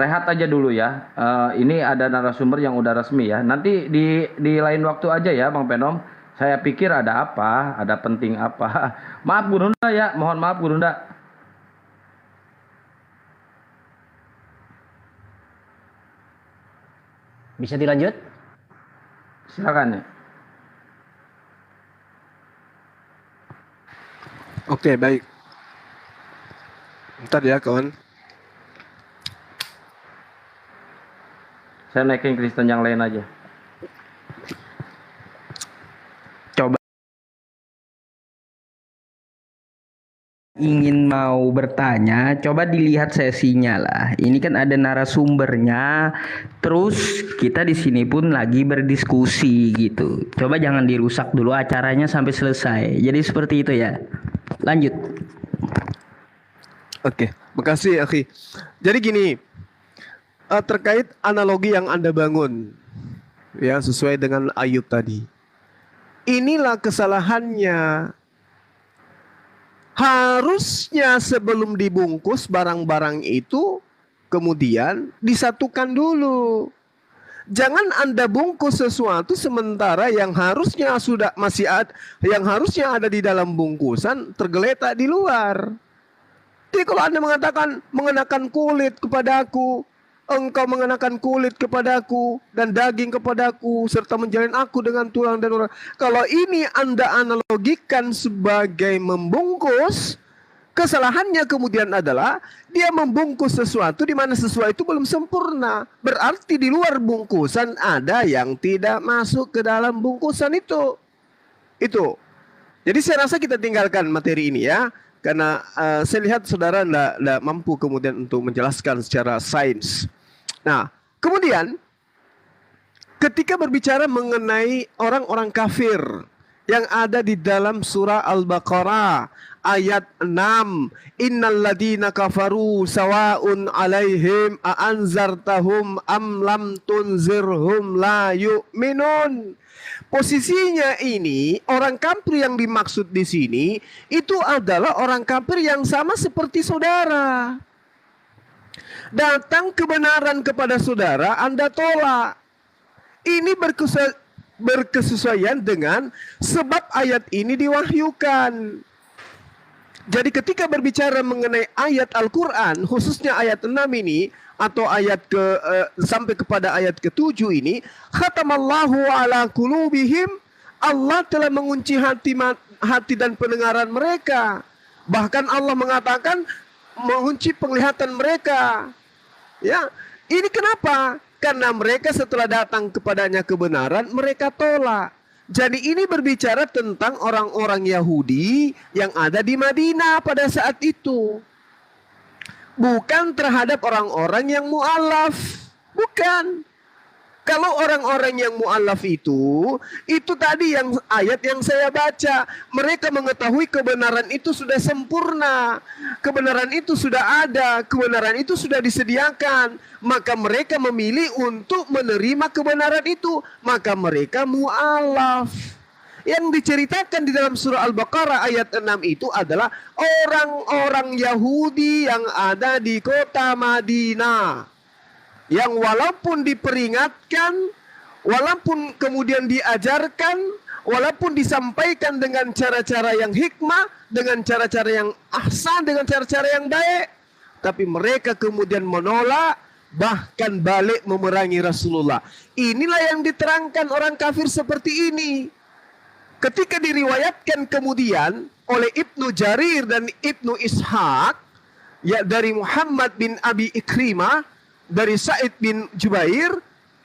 Rehat aja dulu ya. Ini ada narasumber yang udah resmi ya. Nanti di lain waktu aja ya Bang Penom. Saya pikir ada apa, ada penting apa. Maaf Gurunda ya, mohon maaf Gurunda. Bisa dilanjut? Silakan ya. Oke, baik. Bentar ya, kawan. Saya naikin Kristen yang lain aja. Coba ingin mau bertanya, coba dilihat sesinya lah. Ini kan ada narasumbernya, terus kita di sini pun lagi berdiskusi gitu. Coba jangan dirusak dulu acaranya sampai selesai. Jadi seperti itu ya. Lanjut. Oke, makasih Akhi. Jadi gini, terkait analogi yang Anda bangun, ya sesuai dengan Ayub tadi. Inilah kesalahannya. Harusnya sebelum dibungkus barang-barang itu, kemudian disatukan dulu. Jangan Anda bungkus sesuatu sementara yang harusnya yang harusnya ada di dalam bungkusan tergeletak di luar. Jadi kalau Anda mengatakan mengenakan kulit kepadaku, engkau mengenakan kulit kepadaku dan daging kepadaku serta menjalin aku dengan tulang dan urat. Kalau ini Anda analogikan sebagai membungkus, kesalahannya kemudian adalah dia membungkus sesuatu di mana sesuatu itu belum sempurna. Berarti di luar bungkusan ada yang tidak masuk ke dalam bungkusan itu. Itu. Jadi saya rasa kita tinggalkan materi ini ya. Karena saya lihat saudara tidak mampu kemudian untuk menjelaskan secara sains. Nah, kemudian ketika berbicara mengenai orang-orang kafir yang ada di dalam surah Al-Baqarah ayat 6. Innal ladina kafaru sawaun alaihim aanzartahum am lam tunzirhum la yu'minun. Posisinya ini orang kafir yang dimaksud di sini itu adalah orang kafir yang sama seperti saudara. Datang kebenaran kepada saudara, Anda tolak. Ini berkesesuaian dengan sebab ayat ini diwahyukan. Jadi ketika berbicara mengenai ayat Al-Quran, khususnya ayat 6 ini, atau ayat sampai kepada ayat ke-7 ini, khatamallahu ala qulubihim, Allah telah mengunci hati dan pendengaran mereka. Bahkan Allah mengatakan mengunci penglihatan mereka. Ya, ini kenapa? Karena mereka setelah datang kepadanya kebenaran, mereka tolak. Jadi ini berbicara tentang orang-orang Yahudi yang ada di Madinah pada saat itu. Bukan terhadap orang-orang yang mu'alaf. Bukan. Kalau orang-orang yang mu'alaf itu tadi yang ayat yang saya baca. Mereka mengetahui kebenaran itu sudah sempurna. Kebenaran itu sudah ada. Kebenaran itu sudah disediakan. Maka mereka memilih untuk menerima kebenaran itu. Maka mereka mu'alaf. Yang diceritakan di dalam surah Al-Baqarah ayat 6 itu adalah orang-orang Yahudi yang ada di kota Madinah. Yang walaupun diperingatkan, walaupun kemudian diajarkan, walaupun disampaikan dengan cara-cara yang hikmah, dengan cara-cara yang ahsan, dengan cara-cara yang baik, tapi mereka kemudian menolak, bahkan balik memerangi Rasulullah. Inilah yang diterangkan orang kafir seperti ini. Ketika diriwayatkan kemudian oleh Ibnu Jarir dan Ibnu Ishaq, ya, dari Muhammad bin Abi Ikrimah, dari Sa'id bin Jubair,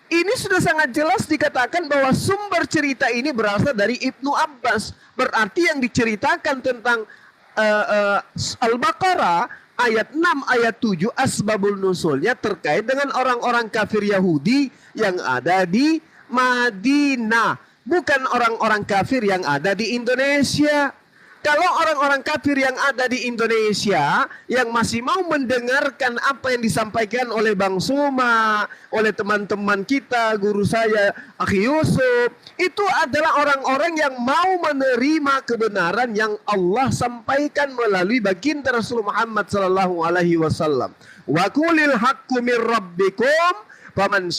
ini sudah sangat jelas dikatakan bahwa sumber cerita ini berasal dari Ibnu Abbas. Berarti yang diceritakan tentang Al-Baqarah ayat 6, ayat 7, asbabul nusulnya terkait dengan orang-orang kafir Yahudi yang ada di Madinah. Bukan orang-orang kafir yang ada di Indonesia. Kalau orang-orang kafir yang ada di Indonesia yang masih mau mendengarkan apa yang disampaikan oleh Bang Suma, oleh teman-teman kita, guru saya Akhi Yusuf, itu adalah orang-orang yang mau menerima kebenaran yang Allah sampaikan melalui baginda Rasul Muhammad sallallahu alaihi wasallam. Wa qulil haqqu mir rabbikum faman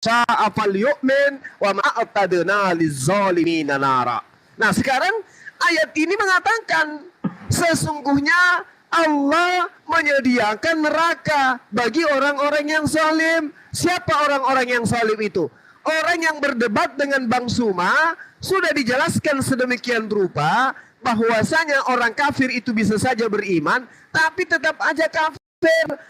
sya'afal yu'min wa ma'atadna lizalimina nara. Nah, sekarang ayat ini mengatakan sesungguhnya Allah menyediakan neraka bagi orang-orang yang zalim. Siapa orang-orang yang zalim itu? Orang yang berdebat dengan Bang Suma sudah dijelaskan sedemikian rupa bahwasanya orang kafir itu bisa saja beriman tapi tetap aja kafir.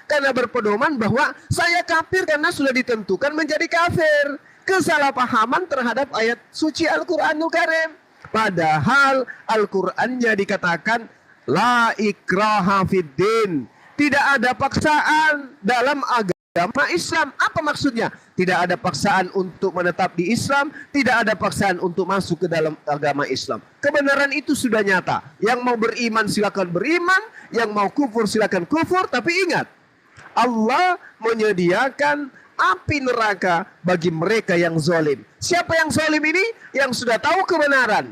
Karena berpedoman bahwa saya kafir karena sudah ditentukan menjadi kafir. Kesalahpahaman terhadap ayat suci Al-Quranul Karim. Padahal Al-Qurannya dikatakan la ikraha fiddin. Tidak ada paksaan dalam agama Islam. Apa maksudnya? Tidak ada paksaan untuk menetap di Islam. Tidak ada paksaan untuk masuk ke dalam agama Islam. Kebenaran itu sudah nyata. Yang mau beriman silakan beriman. Yang mau kufur silakan kufur. Tapi ingat, Allah menyediakan api neraka bagi mereka yang zalim. Siapa yang zalim ini? Yang sudah tahu kebenaran,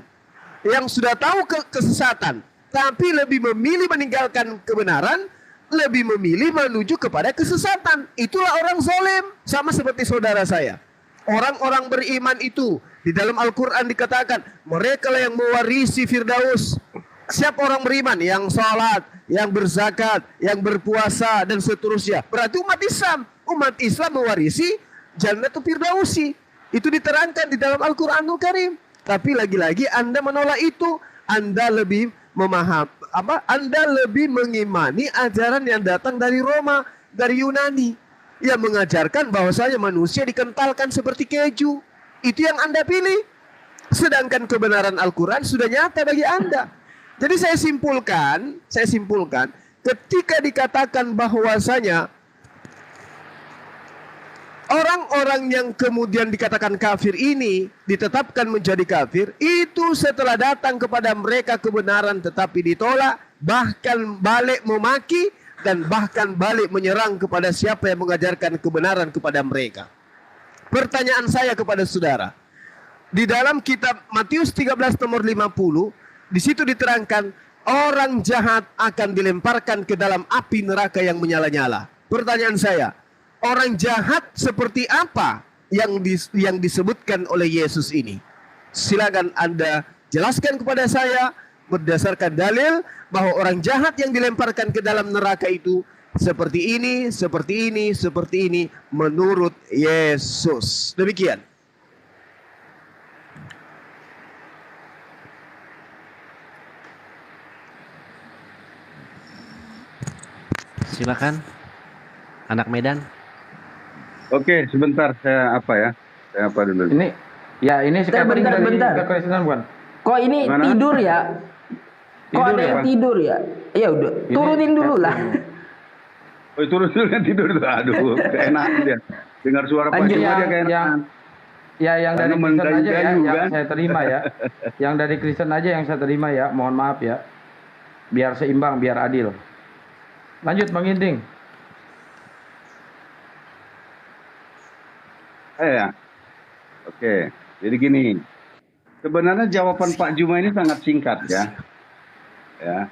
yang sudah tahu kesesatan, tapi lebih memilih meninggalkan kebenaran, lebih memilih menuju kepada kesesatan. Itulah orang zalim. Sama seperti saudara saya. Orang-orang beriman itu di dalam Al-Quran dikatakan mereka lah yang mewarisi Firdaus. Siapa orang beriman? Yang sholat, yang berzakat, yang berpuasa, dan seterusnya. Berarti umat Islam. Umat Islam mewarisi Jannatul Firdausi. Itu diterangkan di dalam Al-Quranul Karim. Tapi lagi-lagi Anda menolak itu. Anda lebih Anda lebih mengimani ajaran yang datang dari Roma, dari Yunani. Yang mengajarkan bahwasanya manusia dikentalkan seperti keju. Itu yang Anda pilih. Sedangkan kebenaran Al-Quran sudah nyata bagi Anda. Jadi saya simpulkan, ketika dikatakan bahwasanya orang-orang yang kemudian dikatakan kafir ini ditetapkan menjadi kafir itu setelah datang kepada mereka kebenaran tetapi ditolak, bahkan balik memaki dan bahkan balik menyerang kepada siapa yang mengajarkan kebenaran kepada mereka. Pertanyaan saya kepada saudara, di dalam kitab Matius 13 nomor 50, di situ diterangkan orang jahat akan dilemparkan ke dalam api neraka yang menyala-nyala. Pertanyaan saya, orang jahat seperti apa yang disebutkan oleh Yesus ini? Silakan Anda jelaskan kepada saya berdasarkan dalil bahwa orang jahat yang dilemparkan ke dalam neraka itu seperti ini, seperti ini, seperti ini menurut Yesus. Demikian. Silakan, anak Medan. Oke, sebentar saya apa ya? Saya apa dulu? Ini catering dari kekristenan bukan? Kok ini Gimana? tidur ya? Kok Tidur ada ya, yang Bang? tidur ya? Ya udah, turunin dulu lah. Oh, turun dulu kan tidur dulu. Aduh, enak dia. Dengar suara Pak Lanjut Juma dia kayak yang dari Karena Kristen aja ya, menggayu-gayu, yang kan? saya terima ya. Yang dari Kristen aja yang saya terima ya. Mohon maaf ya. Biar seimbang, biar adil. Lanjut Bang Ginting. ya. Oke, jadi gini. Sebenarnya jawaban Pak Juma ini sangat singkat ya. Ya.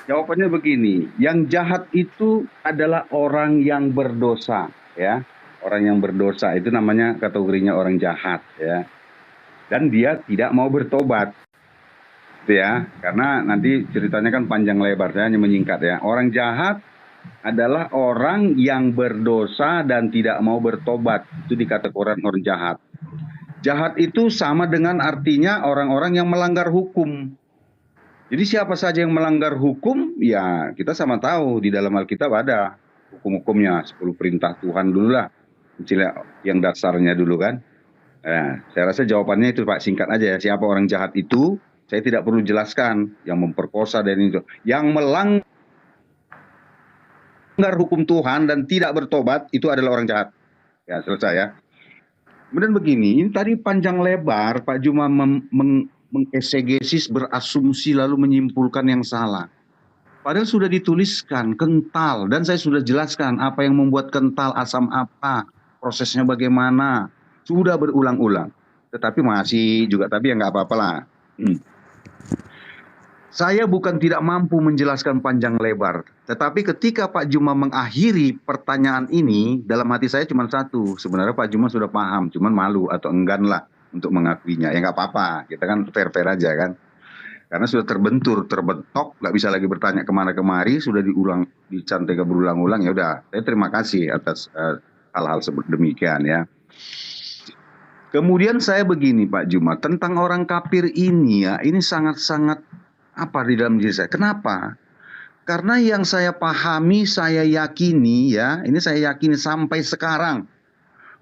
Jawabannya begini, yang jahat itu adalah orang yang berdosa, ya. Orang yang berdosa itu namanya kategorinya orang jahat, ya. Dan dia tidak mau bertobat. Gitu ya. Karena nanti ceritanya kan panjang lebar, saya hanya menyingkat ya. Orang jahat adalah orang yang berdosa dan tidak mau bertobat. Itu dikategorikan orang jahat. Jahat itu sama dengan artinya orang-orang yang melanggar hukum. Jadi siapa saja yang melanggar hukum, ya kita sama tahu di dalam Alkitab ada hukum-hukumnya, 10 perintah Tuhan dulu lah. Yang dasarnya dulu kan. Nah, saya rasa jawabannya itu Pak, singkat aja ya. Siapa orang jahat itu, saya tidak perlu jelaskan. Yang memperkosa dan itu. Yang melanggar hukum Tuhan dan tidak bertobat, itu adalah orang jahat. Ya, selesai ya. Kemudian begini, ini tadi panjang lebar Pak Juma mengesegesis, berasumsi lalu menyimpulkan yang salah. Padahal sudah dituliskan kental dan saya sudah jelaskan apa yang membuat kental, asam apa, prosesnya bagaimana, sudah berulang-ulang. Tetapi masih juga, tapi ya nggak apa-apa lah. Saya bukan tidak mampu menjelaskan panjang lebar, tetapi ketika Pak Juma mengakhiri pertanyaan ini, dalam hati saya cuma satu, sebenarnya Pak Juma sudah paham, cuman malu atau enggan lah untuk mengakuinya. Ya nggak apa-apa, kita kan fair-fair aja kan. Karena sudah terbentok, nggak bisa lagi bertanya kemana-kemari, sudah dicantikan berulang-ulang, ya udah. Saya terima kasih atas hal-hal seperti demikian ya. Kemudian saya begini Pak Juma, tentang orang kafir ini ya, ini sangat-sangat apa di dalam diri saya. Kenapa? Karena yang saya pahami, saya yakini ya, ini saya yakini sampai sekarang,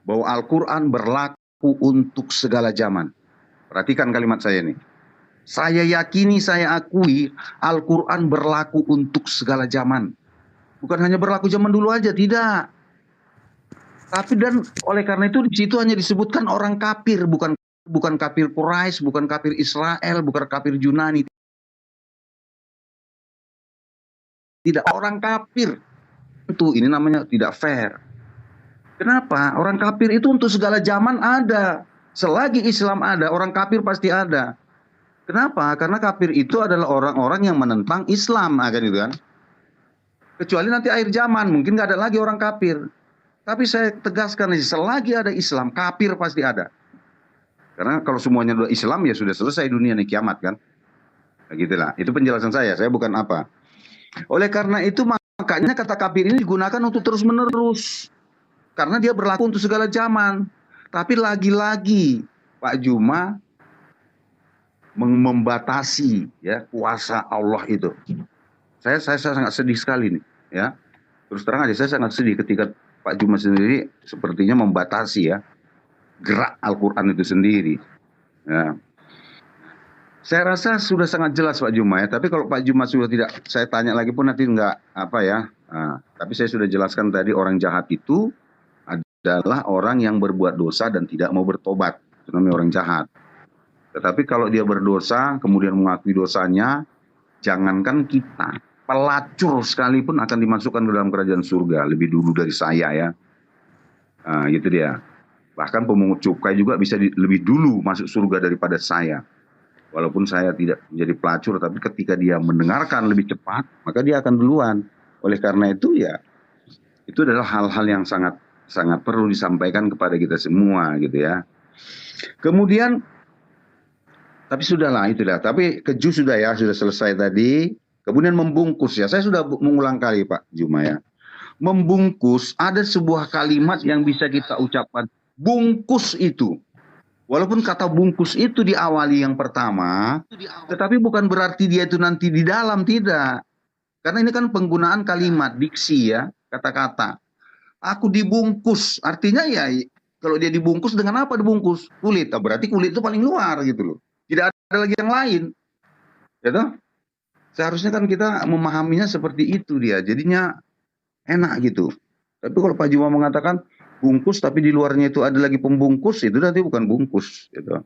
bahwa Al-Quran berlaku untuk segala zaman. Perhatikan kalimat saya ini. Saya yakini, saya akui Al-Quran berlaku untuk segala zaman. Bukan hanya berlaku zaman dulu aja, tidak. Tapi dan oleh karena itu di situ hanya disebutkan orang kafir, bukan kafir Quraisy, bukan kafir Israel, bukan kafir Yunani. Tidak, orang kafir. Itu ini namanya tidak fair. Kenapa? Orang kafir itu untuk segala zaman ada. Selagi Islam ada, orang kafir pasti ada. Kenapa? Karena kafir itu adalah orang-orang yang menentang Islam, kan itu kan. Kecuali nanti akhir zaman, mungkin nggak ada lagi orang kafir. Tapi saya tegaskan aja, selagi ada Islam, kafir pasti ada. Karena kalau semuanya udah Islam, ya sudah selesai dunia nih, kiamat kan. Nah, gitulah. Itu penjelasan saya bukan apa. Oleh karena itu makanya kata kafir ini digunakan untuk terus-menerus. Karena dia berlaku untuk segala zaman. Tapi lagi-lagi Pak Juma membatasi ya kuasa Allah itu. Saya sangat sedih sekali nih ya. Terus terang aja saya sangat sedih ketika Pak Juma sendiri sepertinya membatasi ya gerak Al-Quran itu sendiri. Ya. Saya rasa sudah sangat jelas Pak Juma ya. Tapi kalau Pak Juma sudah tidak, saya tanya lagi pun nanti nggak apa ya. Tapi saya sudah jelaskan tadi, orang jahat itu adalah orang yang berbuat dosa dan tidak mau bertobat. Itu namanya orang jahat. Tetapi kalau dia berdosa, kemudian mengakui dosanya, jangankan kita, pelacur sekalipun akan dimasukkan ke dalam kerajaan surga lebih dulu dari saya ya. Gitu dia. Bahkan pemungut cukai juga bisa lebih dulu masuk surga daripada saya. Walaupun saya tidak menjadi pelacur, tapi ketika dia mendengarkan lebih cepat, maka dia akan duluan. Oleh karena itu ya, itu adalah hal-hal yang sangat sangat perlu disampaikan kepada kita semua gitu ya. Kemudian, tapi sudahlah itulah. Tapi keju sudah ya, sudah selesai tadi. Kemudian membungkus ya, saya sudah mengulang kali Pak Juma ya. Membungkus, ada sebuah kalimat yang bisa kita ucapkan, bungkus itu. Walaupun kata bungkus itu diawali yang pertama, tetapi bukan berarti dia itu nanti di dalam, tidak. Karena ini kan penggunaan kalimat, diksi ya, kata-kata. Aku dibungkus, artinya ya kalau dia dibungkus dengan apa dibungkus? Kulit, berarti kulit itu paling luar gitu loh. Tidak ada lagi yang lain. Gitu? Seharusnya kan kita memahaminya seperti itu dia, jadinya enak gitu. Tapi kalau Pak Juma mengatakan bungkus tapi di luarnya itu ada lagi pembungkus, itu nanti bukan bungkus gitu.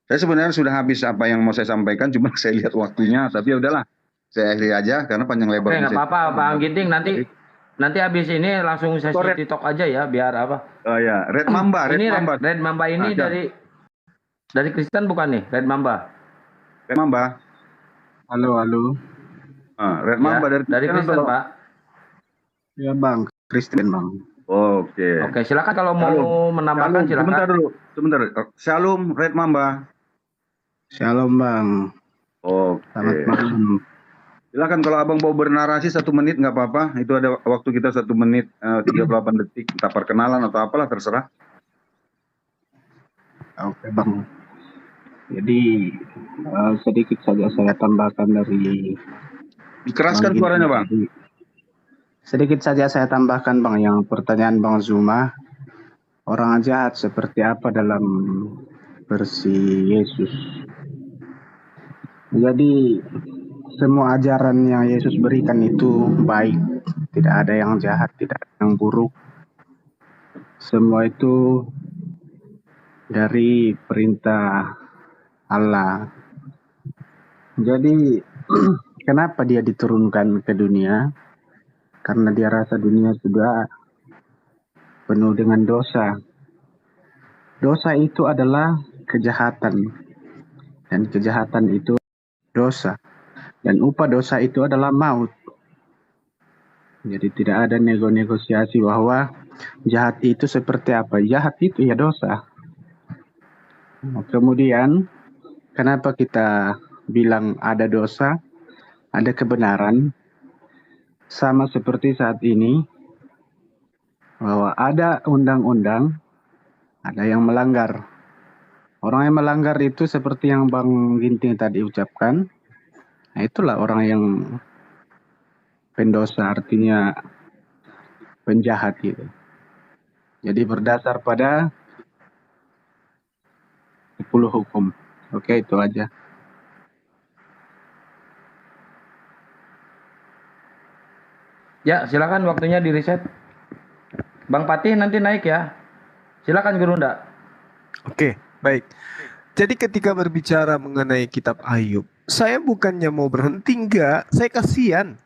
Saya sebenarnya sudah habis apa yang mau saya sampaikan, cuma saya lihat waktunya, tapi ya udahlah, saya akhiri aja karena panjang lebar. Oke, nggak apa-apa Bang Ginting, nanti habis ini langsung sesi TikTok aja ya, biar apa? Oh ya, Red Mamba, Red Mamba ini dari Kristen bukan nih, Red Mamba? Red Mamba. Halo. Red Mamba ya, dari Kristen Pak. Ya Bang, Kristen Bang. Oke, silakan kalau mau menambahkan silakan. Sebentar. Shalom Red Mamba. Shalom Bang. Oke. Selamat malam. Silakan kalau abang mau bernarasi 1 menit nggak apa-apa. Itu ada waktu kita 1 menit 38 detik. Entah perkenalan atau apalah terserah. Oke Bang. Jadi sedikit saja saya tambahkan dari. Dikeraskan suaranya Bang. Sedikit saja saya tambahkan Bang, yang pertanyaan Bang Zuma, orang jahat seperti apa dalam versi Yesus. Jadi semua ajaran yang Yesus berikan itu baik, tidak ada yang jahat, tidak ada yang buruk. Semua itu dari perintah Allah. Jadi kenapa dia diturunkan ke dunia? Karena dia rasa dunia sudah penuh dengan dosa. Dosa itu adalah kejahatan. Dan kejahatan itu dosa. Dan upah dosa itu adalah maut. Jadi tidak ada negosiasi bahwa jahat itu seperti apa. Jahat itu ya dosa. Kemudian, kenapa kita bilang ada dosa, ada kebenaran? Sama seperti saat ini, bahwa ada undang-undang, ada yang melanggar. Orang yang melanggar itu seperti yang Bang Ginting tadi ucapkan, nah itulah orang yang pendosa, artinya penjahat gitu. Jadi berdasar pada 10 hukum. Oke, itu aja. Ya, silakan waktunya di reset. Bang Patih nanti naik ya. Silakan Gurunda. Oke, baik. Jadi ketika berbicara mengenai kitab Ayub, saya bukannya mau berhenti, enggak. Saya kasihan.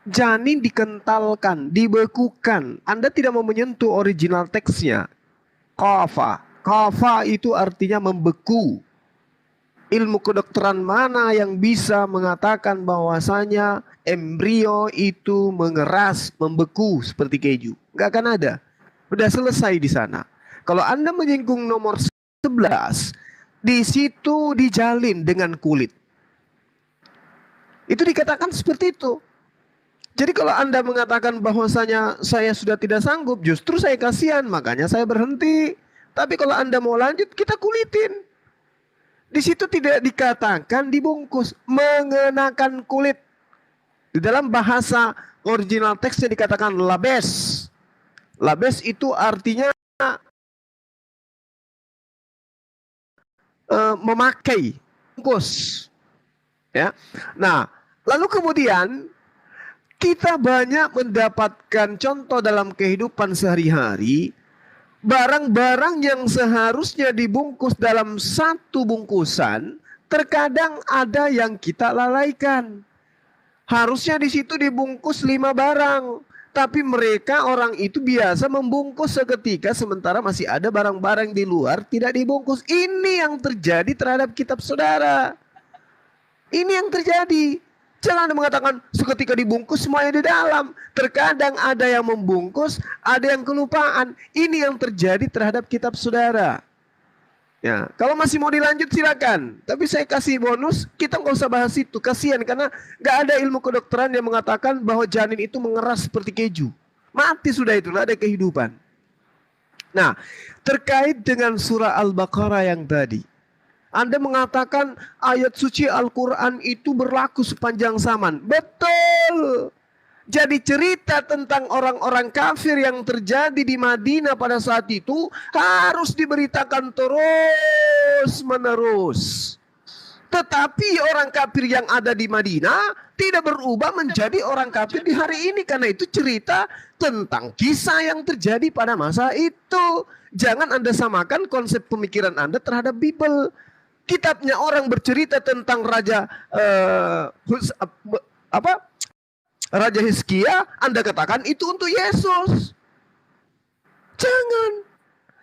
Janin dikentalkan, dibekukan. Anda tidak mau menyentuh original teksnya. Kafa itu artinya membeku. Ilmu kedokteran mana yang bisa mengatakan bahwasanya embrio itu mengeras, membeku seperti keju? Nggak akan ada. Udah selesai di sana. Kalau Anda menyinggung nomor 11, di situ dijalin dengan kulit. Itu dikatakan seperti itu. Jadi kalau Anda mengatakan bahwasanya saya sudah tidak sanggup, justru saya kasihan, makanya saya berhenti. Tapi kalau Anda mau lanjut, kita kulitin. Di situ tidak dikatakan dibungkus, mengenakan kulit. Di dalam bahasa original teksnya dikatakan labes. Labes itu artinya memakai bungkus. Ya. Nah, lalu kemudian kita banyak mendapatkan contoh dalam kehidupan sehari-hari, barang-barang yang seharusnya dibungkus dalam satu bungkusan, terkadang ada yang kita lalaikan. Harusnya di situ dibungkus 5 barang, tapi mereka orang itu biasa membungkus seketika, sementara masih ada barang-barang di luar tidak dibungkus. Ini yang terjadi terhadap kitab saudara. Ini yang terjadi. Jangan Anda mengatakan seketika dibungkus semuanya di dalam. Terkadang ada yang membungkus, ada yang kelupaan. Ini yang terjadi terhadap kitab saudara. Ya, kalau masih mau dilanjut silakan. Tapi saya kasih bonus, kita nggak usah bahas itu. Kasihan karena nggak ada ilmu kedokteran yang mengatakan bahwa janin itu mengeras seperti keju. Mati sudah itu, nggak ada kehidupan. Nah, terkait dengan surah Al-Baqarah yang tadi. Anda mengatakan ayat suci Al-Quran itu berlaku sepanjang zaman. Betul. Jadi cerita tentang orang-orang kafir yang terjadi di Madinah pada saat itu harus diberitakan terus menerus. Tetapi orang kafir yang ada di Madinah tidak berubah menjadi orang kafir di hari ini. Karena itu cerita tentang kisah yang terjadi pada masa itu. Jangan Anda samakan konsep pemikiran Anda terhadap Bible. Kitabnya orang bercerita tentang Raja Hizkia, Anda katakan itu untuk Yesus. Jangan.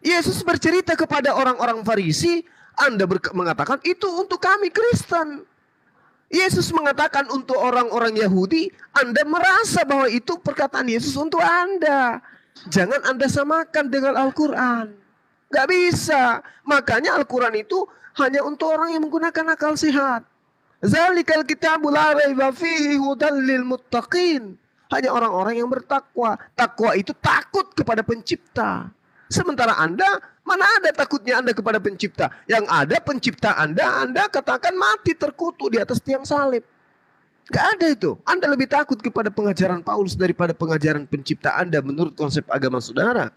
Yesus bercerita kepada orang-orang Farisi, Anda mengatakan itu untuk kami Kristen. Yesus mengatakan untuk orang-orang Yahudi, Anda merasa bahwa itu perkataan Yesus untuk Anda. Jangan Anda samakan dengan Al-Quran. Gak bisa. Makanya Al-Quran itu hanya untuk orang yang menggunakan akal sehat. Zalikal kitabul la raiba fihi hudan lil muttaqin. Hanya orang-orang yang bertakwa. Takwa itu takut kepada pencipta. Sementara Anda, mana ada takutnya Anda kepada pencipta? Yang ada pencipta Anda katakan mati terkutuk di atas tiang salib. Gak ada itu. Anda lebih takut kepada pengajaran Paulus daripada pengajaran pencipta Anda menurut konsep agama saudara.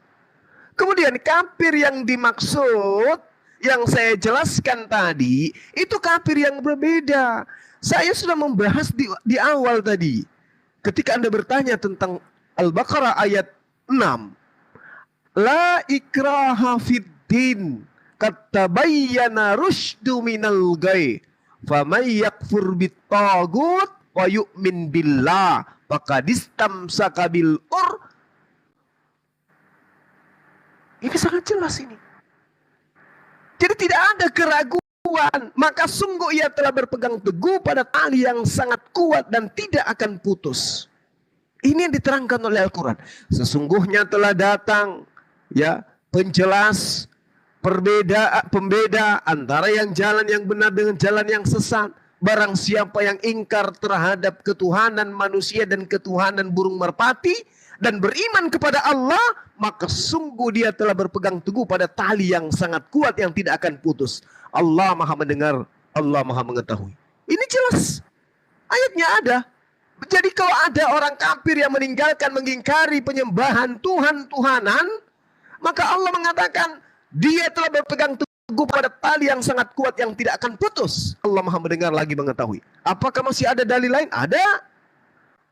Kemudian kafir yang dimaksud yang saya jelaskan tadi, itu kafir yang berbeda. Saya sudah membahas di awal tadi. Ketika Anda bertanya tentang Al-Baqarah ayat 6. La ikraha fid din. Katabayyana rusydu minal ghayy. Faman yakfur bit-taghut wa yu'min billah. Faqad istamsaka bil ur. Ini sangat jelas ini. Jadi tidak ada keraguan, maka sungguh ia telah berpegang teguh pada tali yang sangat kuat dan tidak akan putus. Ini yang diterangkan oleh Al-Quran. Sesungguhnya telah datang ya penjelas pembeda antara yang jalan yang benar dengan jalan yang sesat. Barang siapa yang ingkar terhadap ketuhanan manusia dan ketuhanan burung merpati dan beriman kepada Allah, maka sungguh dia telah berpegang teguh pada tali yang sangat kuat yang tidak akan putus. Allah Maha mendengar, Allah Maha mengetahui. Ini jelas. Ayatnya ada. Jadi kalau ada orang kafir yang meninggalkan mengingkari penyembahan Tuhan-Tuhanan, maka Allah mengatakan dia telah berpegang teguh pada tali yang sangat kuat yang tidak akan putus. Allah Maha mendengar lagi mengetahui. Apakah masih ada dalil lain? Ada.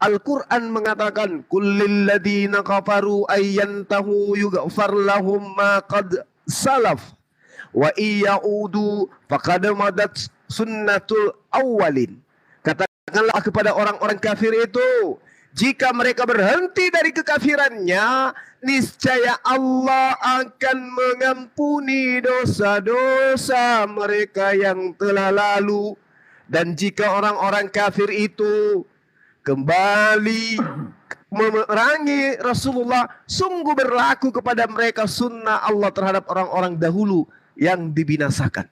Al-Quran mengatakan kullil ladina kafaru ayyantahu yughfar lahum ma qad salaf wa iyaudu faqad madat sunnatul awwalin. Katakanlah kepada orang-orang kafir itu, jika mereka berhenti dari kekafirannya, niscaya Allah akan mengampuni dosa-dosa mereka yang telah lalu. Dan jika orang-orang kafir itu kembali memerangi Rasulullah, sungguh berlaku kepada mereka sunnah Allah terhadap orang-orang dahulu yang dibinasakan.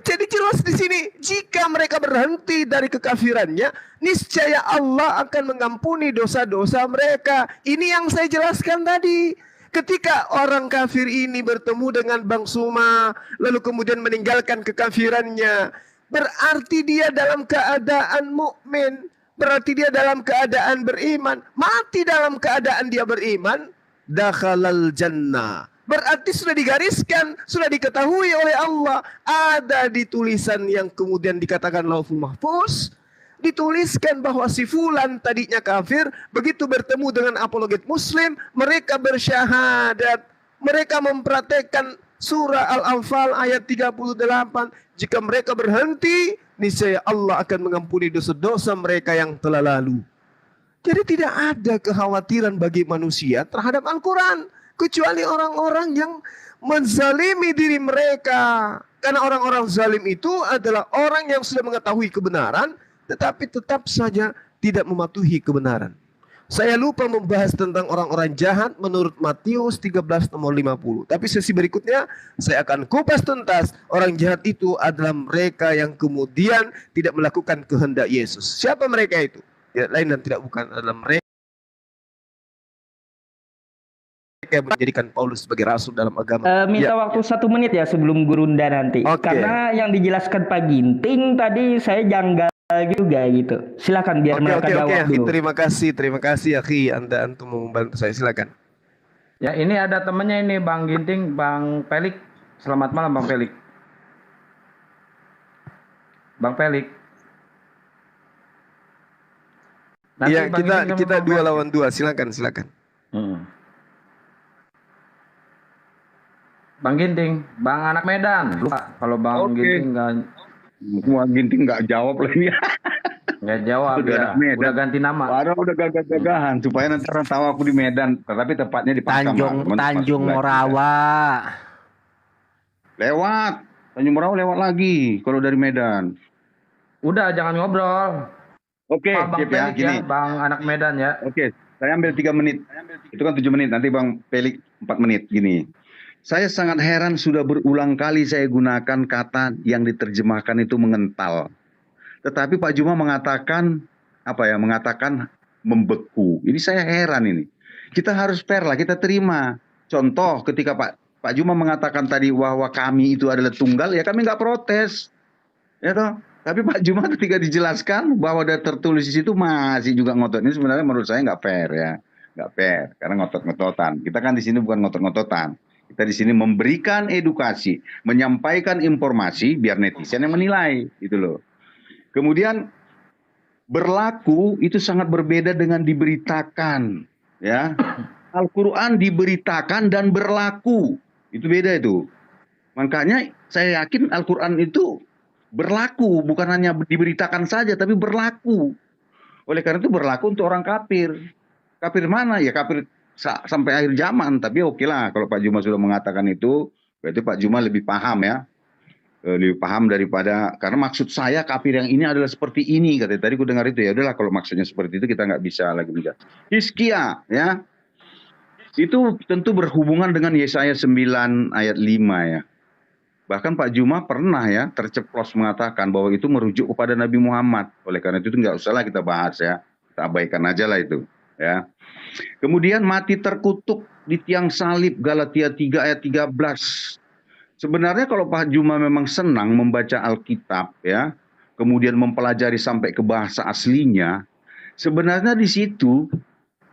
Jadi jelas di sini, jika mereka berhenti dari kekafirannya, niscaya Allah akan mengampuni dosa-dosa mereka. Ini yang saya jelaskan tadi. Ketika orang kafir ini bertemu dengan Bang Suma, lalu kemudian meninggalkan kekafirannya, berarti dia dalam keadaan mukmin. Berarti dia dalam keadaan beriman. Mati dalam keadaan dia beriman. dakhalal jannah. Berarti sudah digariskan, sudah diketahui oleh Allah. Ada di tulisan yang kemudian dikatakan Lauhul Mahfuz, dituliskan bahwa si fulan tadinya kafir, begitu bertemu dengan apologet muslim, mereka bersyahadat, mereka mempraktekkan surah Al-Anfal ayat 38. Jika mereka berhenti, niscaya Allah akan mengampuni dosa-dosa mereka yang telah lalu. Jadi tidak ada kekhawatiran bagi manusia terhadap Al-Quran, kecuali orang-orang yang menzalimi diri mereka. Karena orang-orang zalim itu adalah orang yang sudah mengetahui kebenaran, tetapi tetap saja tidak mematuhi kebenaran. Saya lupa membahas tentang orang-orang jahat menurut Matius 13 nomor 50. Tapi sesi berikutnya saya akan kupas tuntas. Orang jahat itu adalah mereka yang kemudian tidak melakukan kehendak Yesus. Siapa mereka itu? Ya, lain dan tidak bukan adalah mereka yang menjadikan Paulus sebagai rasul dalam agama. Minta waktu 1 menit ya sebelum Gurunda nanti. Karena yang dijelaskan Pak Ginting tadi saya janggal juga gitu. Silakan biar mereka jawab dulu. Terima kasih akhi, Anda antum membantu saya, silakan. Ya, ini ada temannya ini Bang Ginting, Bang Pelik. Selamat malam Bang Pelik. Bang Pelik. Iya, kita 2 lawan 2, silakan. Bang Ginting, Bang anak Medan. Lupa kalau Bang Ginting nggak jawab lagi. Nggak jawab ya. Udah ganti nama. Udah gagah-gagahan supaya nanti orang tahu aku di Medan, tapi tepatnya di Tanjung Morawa. Lewat Tanjung Morawa lewat lagi kalau dari Medan. Udah jangan ngobrol. Oke, Bang ya, Pelik gini. ya, Bang anak Medan ya. Oke, saya ambil 3 menit. Itu kan 7 menit, nanti Bang Pelik 4 menit gini. Saya sangat heran sudah berulang kali saya gunakan kata yang diterjemahkan itu mengental. Tetapi Pak Juma mengatakan mengatakan membeku. Ini saya heran ini. Kita harus fair lah, kita terima. Contoh ketika Pak Juma mengatakan tadi bahwa kami itu adalah tunggal, ya kami nggak protes. Ya toh? Tapi Pak Juma ketika dijelaskan bahwa ada tertulis di situ masih juga ngotot. Ini sebenarnya menurut saya nggak fair ya. Nggak fair karena ngotot-ngototan. Kita kan di sini bukan ngotot-ngototan. Kita di sini memberikan edukasi, menyampaikan informasi biar netizen yang menilai, gitu loh. Kemudian berlaku itu sangat berbeda dengan diberitakan, ya. Al-Quran diberitakan dan berlaku, itu beda itu. Makanya saya yakin Al-Quran itu berlaku, bukan hanya diberitakan saja, tapi berlaku. Oleh karena itu berlaku untuk orang kafir. Kafir mana? Ya kafir sampai akhir zaman, tapi oke lah kalau Pak Juma sudah mengatakan itu, berarti Pak Juma lebih paham ya, lebih paham daripada, karena maksud saya kafir yang ini adalah seperti ini, katanya tadi ku dengar itu, ya udahlah kalau maksudnya seperti itu kita nggak bisa lagi menjawab. Hizkia ya, itu tentu berhubungan dengan Yesaya 9 ayat 5 ya. Bahkan Pak Juma pernah ya terceplos mengatakan bahwa itu merujuk kepada Nabi Muhammad, oleh karena itu nggak usah lah kita bahas ya, kita abaikan aja lah itu ya. Kemudian mati terkutuk di tiang salib, Galatia 3 ayat 13. Sebenarnya kalau Pak Juma memang senang membaca Alkitab ya, kemudian mempelajari sampai ke bahasa aslinya, sebenarnya di situ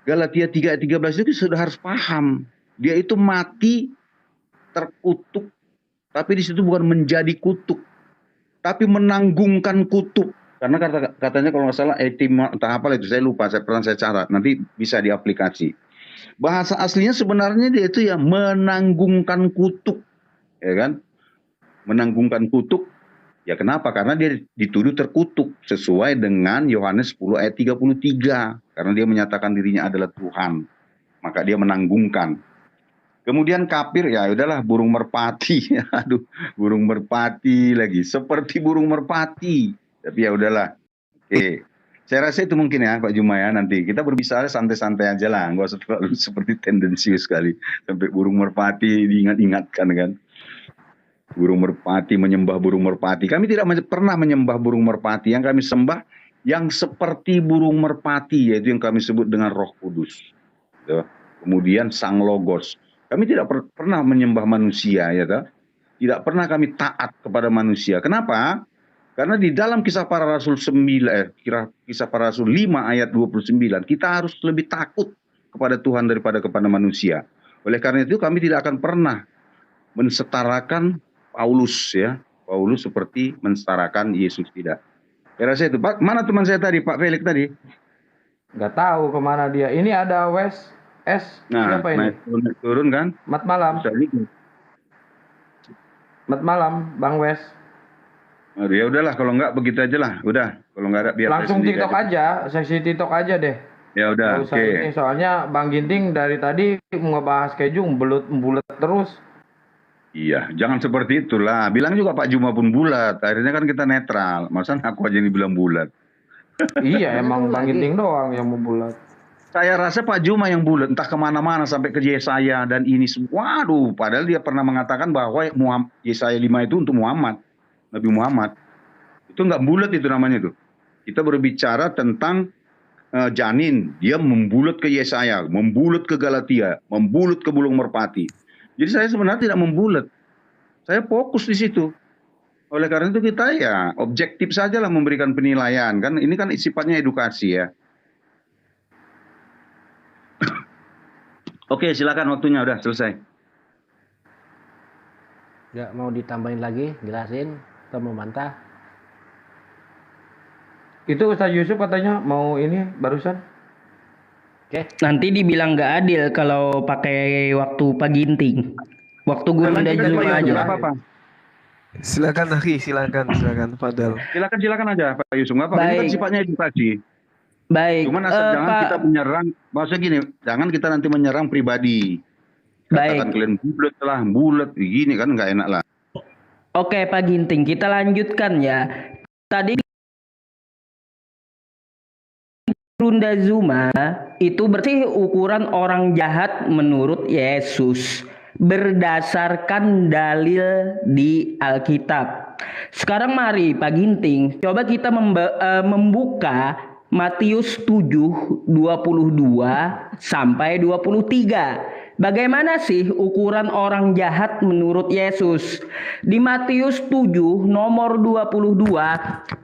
Galatia 3 ayat 13 itu sudah harus paham. Dia itu mati terkutuk, tapi di situ bukan menjadi kutuk, tapi menanggungkan kutuk. Karena katanya kalau nggak salah entah apa itu, saya lupa, saya catat, nanti bisa diaplikasi. Bahasa aslinya sebenarnya dia itu ya menanggungkan kutuk, ya kan? Menanggungkan kutuk, ya kenapa? Karena dia dituduh terkutuk sesuai dengan Yohanes 10 ayat 33. Karena dia menyatakan dirinya adalah Tuhan, maka dia menanggungkan. Kemudian kafir, ya udahlah burung merpati, aduh burung merpati lagi, seperti burung merpati. Tapi ya udahlah. Oke. Saya rasa itu mungkin ya Pak Juma ya, nanti kita berbicara santai-santai aja lah, nggak usah terlalu seperti tendensius sekali sampai burung merpati diingat-ingatkan kan. Burung merpati, menyembah burung merpati. Kami tidak pernah menyembah burung merpati. Yang kami sembah yang seperti burung merpati, yaitu yang kami sebut dengan Roh Kudus. Kemudian Sang Logos. Kami tidak pernah menyembah manusia ya toh. Tidak pernah kami taat kepada manusia. Kenapa? Karena di dalam Kisah Para Rasul 5 ayat 29 kita harus lebih takut kepada Tuhan daripada kepada manusia. Oleh karena itu kami tidak akan pernah mensetarakan Paulus ya. Paulus seperti mensetarakan Yesus, tidak. Saya rasa itu. Pak, mana teman saya tadi, Pak Felix tadi? Nggak tahu kemana dia. Ini ada Wes S. Nah, Siapa ini? turun kan? Mat malam. Mat malam, Bang Wes. Oh, ya udahlah, kalau nggak begitu aja lah. Udah, kalau nggak ada biar Langsung saya sendiri TikTok aja, seksi TikTok aja deh. Ya udah, Nggak usah ini, soalnya Bang Ginting dari tadi ngebahas Kejung bulat terus. Iya, jangan seperti itulah. Bilang juga Pak Juma pun bulat. Akhirnya kan kita netral. Masa aku aja yang dibilang bulat? Iya, emang Bang Ginting doang yang mau bulat. Saya rasa Pak Juma yang bulat, entah kemana-mana sampai ke Yesaya dan ini semua. Waduh, padahal dia pernah mengatakan bahwa Yesaya 5 itu untuk Muhammad, Nabi Muhammad. Itu nggak bulat itu namanya tuh. Kita berbicara tentang janin, dia membulat ke Yesaya, membulat ke Galatia, membulat ke Bulung Merpati. Jadi saya sebenarnya tidak membulat. Saya fokus di situ. Oleh karena itu kita ya objektif saja lah memberikan penilaian. Kan ini kan sifatnya edukasi ya. Oke, silakan waktunya udah selesai. Nggak mau ditambahin lagi, jelasin atau membantah? Itu Ustaz Yusuf katanya mau ini barusan. Nanti dibilang nggak adil kalau pakai waktu Pak Ginting. Waktu Gurunda Zuma aja. Silakan Akhi, silakan Fadal. Silakan aja Pak Yusuf. Nggak apa-apa. Ini kan sifatnya edukasi. Baik. Cuman jangan kita menyerang. Maksudnya gini, jangan kita nanti menyerang pribadi. Katakan kalian bulat, begini kan nggak enak lah. Oke Pak Ginting, kita lanjutkan ya. Tadi Gurunda Zuma itu berarti ukuran orang jahat menurut Yesus berdasarkan dalil di Alkitab. Sekarang mari Pak Ginting, coba kita membuka Matius 7 22 sampai 23. Bagaimana sih ukuran orang jahat menurut Yesus? Di Matius 7 nomor 22,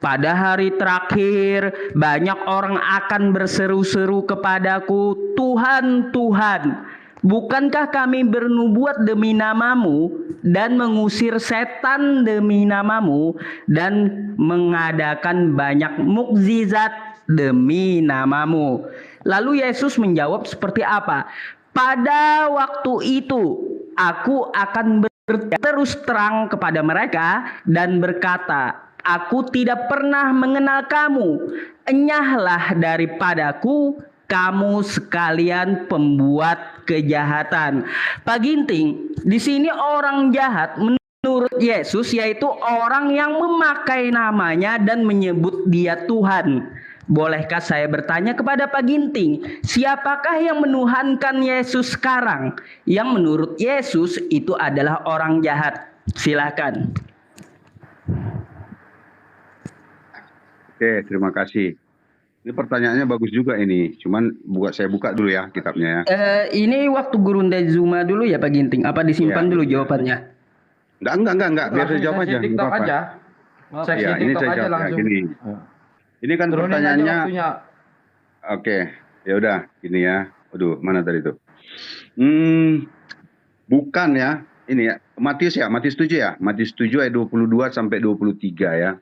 pada hari terakhir banyak orang akan berseru-seru kepadaku, Tuhan, Tuhan, bukankah kami bernubuat demi namamu dan mengusir setan demi namamu dan mengadakan banyak mukjizat demi namamu? Lalu Yesus menjawab seperti apa? Pada waktu itu aku akan berterus terang kepada mereka dan berkata, aku tidak pernah mengenal kamu, enyahlah daripadaku kamu sekalian pembuat kejahatan. Pak Ginting, di sini orang jahat menurut Yesus yaitu orang yang memakai namanya dan menyebut dia Tuhan. Bolehkah saya bertanya kepada Pak Ginting, siapakah yang menuhankan Yesus sekarang? Yang menurut Yesus itu adalah orang jahat. Silakan. Oke, terima kasih. Ini pertanyaannya bagus juga ini. Cuman saya buka dulu ya kitabnya ya. Ini waktu Gurunda Zuma dulu ya Pak Ginting. Apa disimpan dulu jawabannya? Enggak. Biar saya jawab aja. TikTok aja. Ya, ini saya jawab langsung. Gini. Ini kan pertanyaannya. Oke, ya udah gini ya. Aduh, mana tadi itu? Bukan ya. Ini ya, Matius 7 ya. Matius 7 ayat 22 sampai 23 ya.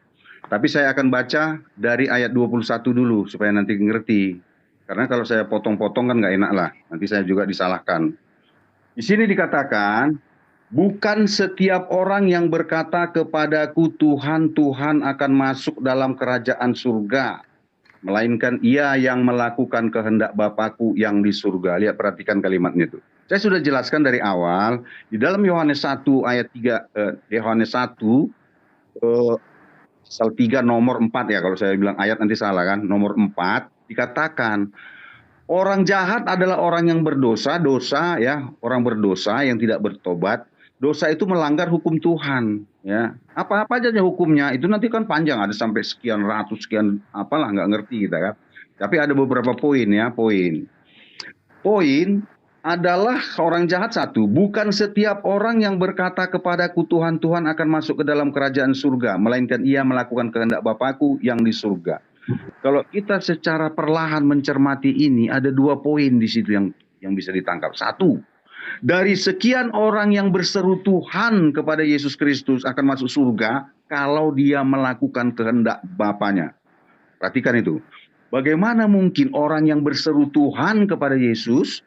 Tapi saya akan baca dari ayat 21 dulu supaya nanti ngerti. Karena kalau saya potong-potong kan nggak enak lah. Nanti saya juga disalahkan. Di sini dikatakan, bukan setiap orang yang berkata kepadaku Tuhan, Tuhan akan masuk dalam kerajaan surga. Melainkan ia yang melakukan kehendak Bapakku yang di surga. Lihat, perhatikan kalimatnya itu. Saya sudah jelaskan dari awal. Di dalam Yohanes 1 ayat 3, Yohanes 1, pasal 3 nomor 4 ya. Kalau saya bilang ayat nanti salah kan. Nomor 4 dikatakan, orang jahat adalah orang yang berdosa, ya. Orang berdosa yang tidak bertobat. Dosa itu melanggar hukum Tuhan, ya. Apa-apa aja hukumnya itu nanti kan panjang, ada sampai sekian ratus, sekian apalah nggak ngerti kita kan. Tapi ada beberapa poin ya, poin adalah orang jahat satu, bukan setiap orang yang berkata kepadaku Tuhan, Tuhan akan masuk ke dalam kerajaan surga, melainkan ia melakukan kehendak Bapakku yang di surga. Kalau kita secara perlahan mencermati ini, ada 2 poin di situ yang bisa ditangkap. Satu, dari sekian orang yang berseru Tuhan kepada Yesus Kristus akan masuk surga kalau dia melakukan kehendak Bapanya. Perhatikan itu. Bagaimana mungkin orang yang berseru Tuhan kepada Yesus,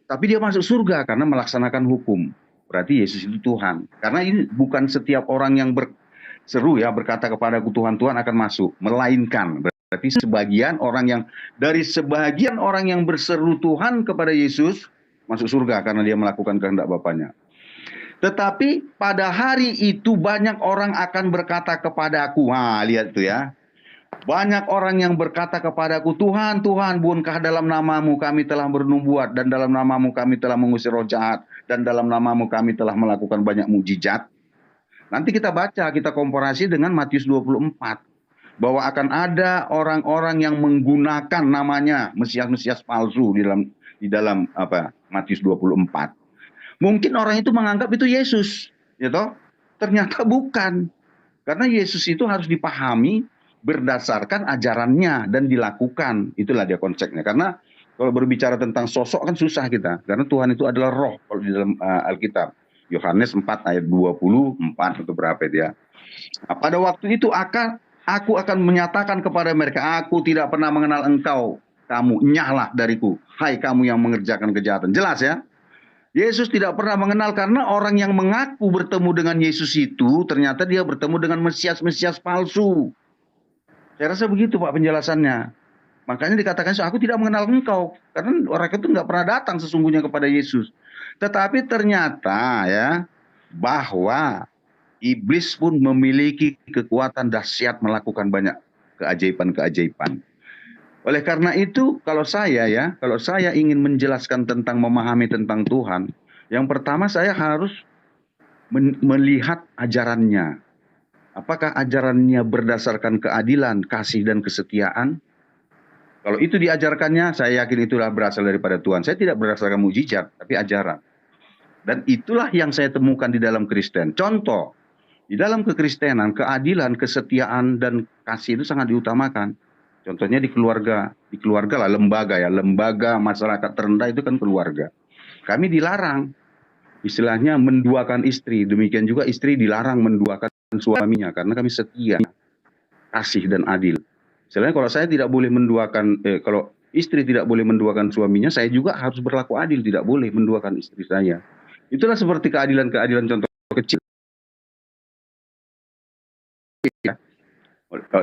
tapi dia masuk surga karena melaksanakan hukum. Berarti Yesus itu Tuhan. Karena ini bukan setiap orang yang berseru ya, berkata kepadaku Tuhan, Tuhan akan masuk. Melainkan. Berarti sebagian orang yang berseru Tuhan kepada Yesus, masuk surga karena dia melakukan kehendak Bapanya. Tetapi pada hari itu banyak orang akan berkata kepadaku. Wah, lihat tuh ya. Banyak orang yang berkata kepadaku, Tuhan, Tuhan, bukankah dalam namamu kami telah bernubuat, dan dalam namamu kami telah mengusir roh jahat, dan dalam namamu kami telah melakukan banyak mukjizat. Nanti kita baca, kita komparasi dengan Matius 24. Bahwa akan ada orang-orang yang menggunakan namanya Mesias-Mesias palsu di dalam Matius 24. Mungkin orang itu menganggap itu Yesus, ya toh? Ternyata bukan. Karena Yesus itu harus dipahami berdasarkan ajarannya dan dilakukan. Itulah dia konsepnya. Karena kalau berbicara tentang sosok kan susah kita. Karena Tuhan itu adalah roh kalau di dalam Alkitab. Yohanes 4 ayat 24 atau berapa dia. Nah, pada waktu itu aku akan menyatakan kepada mereka, aku tidak pernah mengenal engkau. Kamu nyahlah dariku. Hai kamu yang mengerjakan kejahatan. Jelas ya. Yesus tidak pernah mengenal karena orang yang mengaku bertemu dengan Yesus itu ternyata dia bertemu dengan Mesias-Mesias palsu. Saya rasa begitu Pak penjelasannya. Makanya dikatakan aku tidak mengenal engkau. Karena orang itu nggak pernah datang sesungguhnya kepada Yesus. Tetapi ternyata ya bahwa iblis pun memiliki kekuatan dahsyat melakukan banyak keajaiban-keajaiban. Oleh karena itu kalau saya ingin menjelaskan tentang memahami tentang Tuhan, yang pertama saya harus melihat ajarannya. Apakah ajarannya berdasarkan keadilan, kasih, dan kesetiaan? Kalau itu diajarkannya, saya yakin itulah berasal daripada Tuhan. Saya tidak berdasarkan mukjizat, tapi ajaran. Dan itulah yang saya temukan di dalam Kristen. Contoh, di dalam kekristenan, keadilan, kesetiaan, dan kasih itu sangat diutamakan. Contohnya di keluarga lah, lembaga masyarakat terendah itu kan keluarga. Kami dilarang, istilahnya menduakan istri. Demikian juga istri dilarang menduakan suaminya karena kami setia, kasih dan adil. Istilahnya kalau saya tidak boleh menduakan, kalau istri tidak boleh menduakan suaminya, saya juga harus berlaku adil, tidak boleh menduakan istri saya. Itulah seperti keadilan-keadilan contoh kecil.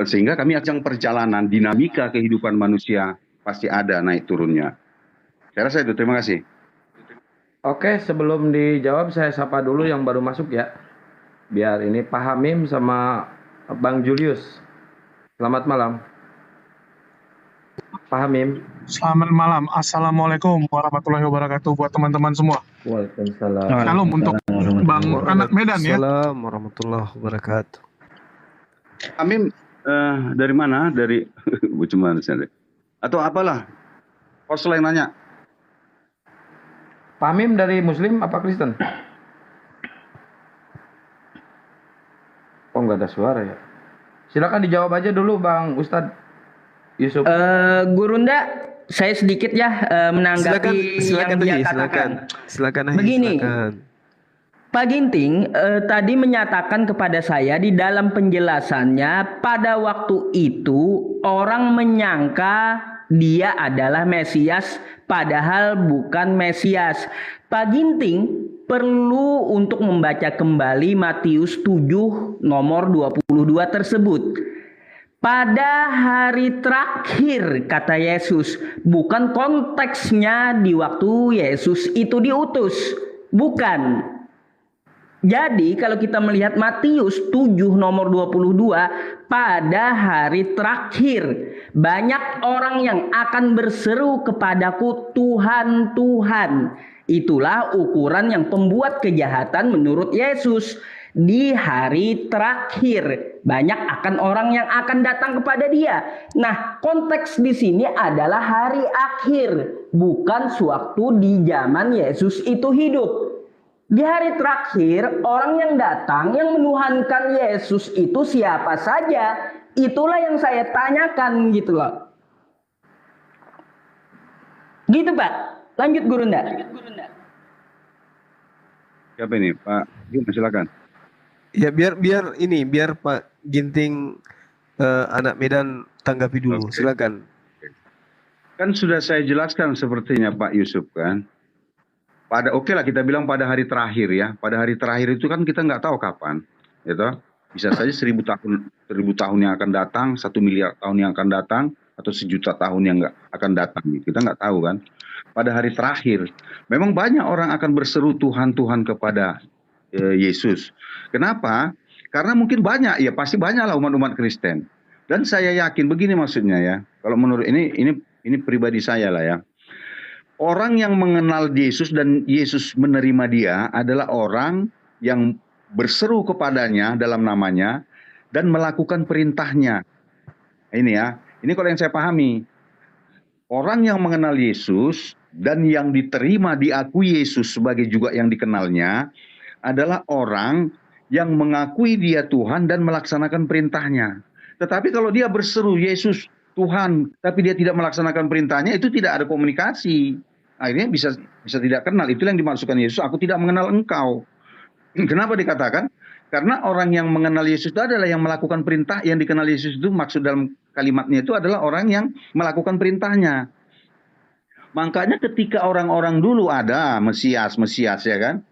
Sehingga kami ajang perjalanan, dinamika kehidupan manusia pasti ada naik turunnya. Saya rasa itu, terima kasih. Oke, sebelum dijawab saya sapa dulu yang baru masuk ya. Biar ini Pak Hamim sama Bang Julius. Selamat malam. Pak Hamim. Selamat malam. Assalamualaikum warahmatullahi wabarakatuh buat teman-teman semua. Waalaikumsalam. Salam untuk Bang Anak Medan ya. Assalamualaikum warahmatullahi wabarakatuh. Hamim dari mana? Dari Bucuman atau apalah? Host lain nanya. Pak Hamim dari Muslim apa Kristen? Oh nggak ada suara ya. Silakan dijawab aja dulu Bang Ustadz Yusuf. Gurunda, saya sedikit ya menanggapi silakan, yang dia katakan. Silakan. Begini, Pak Ginting tadi menyatakan kepada saya di dalam penjelasannya pada waktu itu orang menyangka dia adalah Mesias padahal bukan Mesias. Pak Ginting perlu untuk membaca kembali Matius 7 nomor 22 tersebut. Pada hari terakhir kata Yesus, bukan konteksnya di waktu Yesus itu diutus. Bukan. Jadi kalau kita melihat Matius 7 nomor 22, pada hari terakhir banyak orang yang akan berseru kepadaku Tuhan, Tuhan. Itulah ukuran yang pembuat kejahatan menurut Yesus. Di hari terakhir banyak akan orang yang akan datang kepada dia. Nah, konteks di sini adalah hari akhir, bukan sewaktu di zaman Yesus itu hidup. Di hari terakhir, orang yang datang yang menuhankan Yesus itu siapa saja? Itulah yang saya tanyakan gitu loh. Gitu Pak. Lanjut Gurunda. Siapa ini? Pak Gina, silakan. Ya biar Pak Ginting anak Medan tanggapi dulu. Silakan. Kan sudah saya jelaskan sepertinya Pak Yusuf kan. Oke lah kita bilang pada hari terakhir ya. Pada hari terakhir itu kan kita nggak tahu kapan, gitu. Bisa saja 1000 tahun yang akan datang, 1 miliar tahun yang akan datang, atau 1 juta tahun yang nggak akan datang. Kita nggak tahu kan. Pada hari terakhir, memang banyak orang akan berseru Tuhan Tuhan kepada Yesus. Kenapa? Karena mungkin banyak, ya pasti banyak lah umat-umat Kristen. Dan saya yakin begini maksudnya ya. Kalau menurut ini pribadi saya lah ya. Orang yang mengenal Yesus dan Yesus menerima dia adalah orang yang berseru kepadanya dalam namanya dan melakukan perintahnya. Ini ya, ini kalau yang saya pahami. Orang yang mengenal Yesus dan yang diterima diakui Yesus sebagai juga yang dikenalnya adalah orang yang mengakui dia Tuhan dan melaksanakan perintahnya. Tetapi kalau dia berseru Yesus Tuhan tapi dia tidak melaksanakan perintahnya, itu tidak ada komunikasi. Akhirnya bisa tidak kenal. Itulah yang dimaksudkan Yesus, aku tidak mengenal engkau. Kenapa dikatakan? Karena orang yang mengenal Yesus itu adalah yang melakukan perintah. Yang dikenal Yesus itu maksud dalam kalimatnya itu adalah orang yang melakukan perintahnya. Makanya ketika orang-orang dulu ada Mesias ya kan,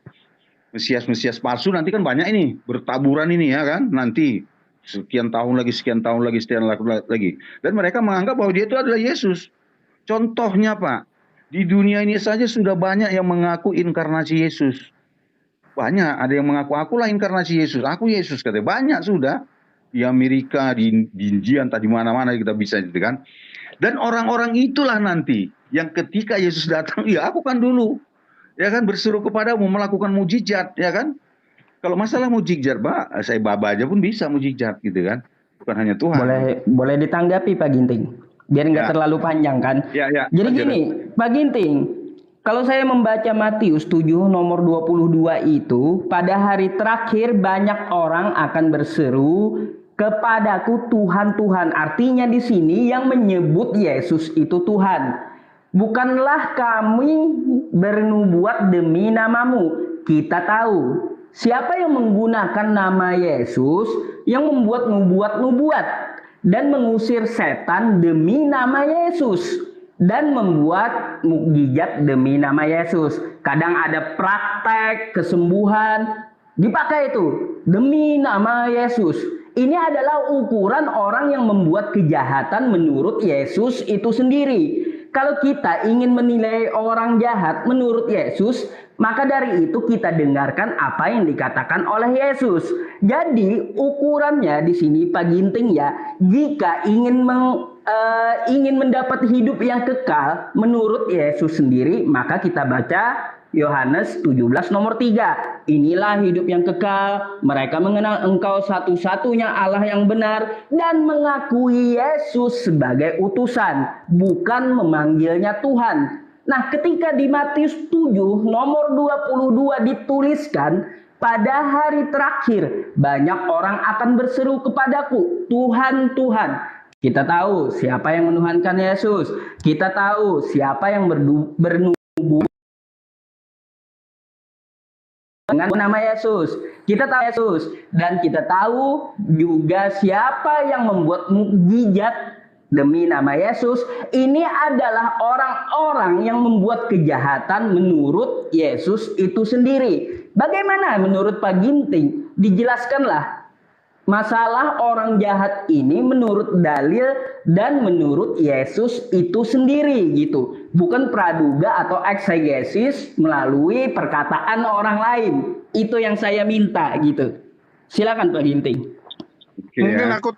Mesias palsu nanti kan banyak ini bertaburan ini ya kan, nanti sekian tahun lagi, sekian lagi, dan mereka menganggap bahwa dia itu adalah Yesus. Contohnya Pak, di dunia ini saja sudah banyak yang mengaku inkarnasi Yesus. Banyak, ada yang mengaku akulah inkarnasi Yesus, aku Yesus katanya. Banyak sudah di Amerika, di India, entah di mana-mana kita bisa gitu kan. Dan orang-orang itulah nanti yang ketika Yesus datang, ya aku kan dulu, ya kan, berseru kepadamu melakukan mujizat, ya kan. Kalau masalah mujizat, Pak, saya baba aja pun bisa mujizat gitu kan. Bukan hanya Tuhan. Boleh ditanggapi Pak Ginting. Biar nggak terlalu panjang kan. Jadi gini, Pak Ginting, kalau saya membaca Matius 7 nomor 22 itu, pada hari terakhir banyak orang akan berseru kepadaku Tuhan Tuhan. Artinya di sini yang menyebut Yesus itu Tuhan. Bukanlah kami bernubuat demi namamu. Kita tahu siapa yang menggunakan nama Yesus yang membuat nubuat-nubuat dan mengusir setan demi nama Yesus dan membuat mukjizat demi nama Yesus. Kadang ada praktek kesembuhan dipakai itu demi nama Yesus. Ini adalah ukuran orang yang membuat kejahatan menurut Yesus itu sendiri. Kalau kita ingin menilai orang jahat menurut Yesus, maka dari itu kita dengarkan apa yang dikatakan oleh Yesus. Jadi ukurannya di sini Pak Ginting ya, jika ingin mendapat hidup yang kekal menurut Yesus sendiri, maka kita baca Yohanes 17 nomor 3. Inilah hidup yang kekal, mereka mengenal Engkau satu-satunya Allah yang benar dan mengakui Yesus sebagai utusan, bukan memanggilnya Tuhan. Nah, ketika di Matius 7 nomor 22 dituliskan, pada hari terakhir banyak orang akan berseru kepadaku, Tuhan, Tuhan. Kita tahu siapa yang menuhankan Yesus. Kita tahu siapa yang bernubuat dengan nama Yesus. Kita tahu Yesus dan kita tahu juga siapa yang membuat mukjizat demi nama Yesus. Ini adalah orang-orang yang membuat kejahatan menurut Yesus itu sendiri. Bagaimana menurut Pak Ginting? Dijelaskanlah masalah orang jahat ini menurut dalil dan menurut Yesus itu sendiri gitu. Bukan praduga atau eksegesis melalui perkataan orang lain. Itu yang saya minta gitu. Silakan Pak Ginting. Mungkin aku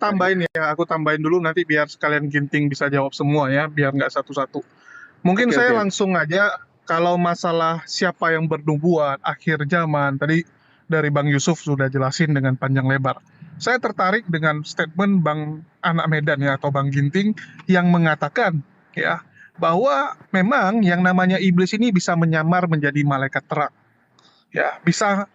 tambahin dulu nanti biar sekalian Ginting bisa jawab semua ya, biar nggak satu-satu. Mungkin saya langsung aja, kalau masalah siapa yang bernubuat akhir zaman, tadi dari Bang Yusuf sudah jelasin dengan panjang lebar. Saya tertarik dengan statement Bang Anak Medan ya, atau Bang Ginting yang mengatakan ya bahwa memang yang namanya iblis ini bisa menyamar menjadi malaikat terang. Ya, bisa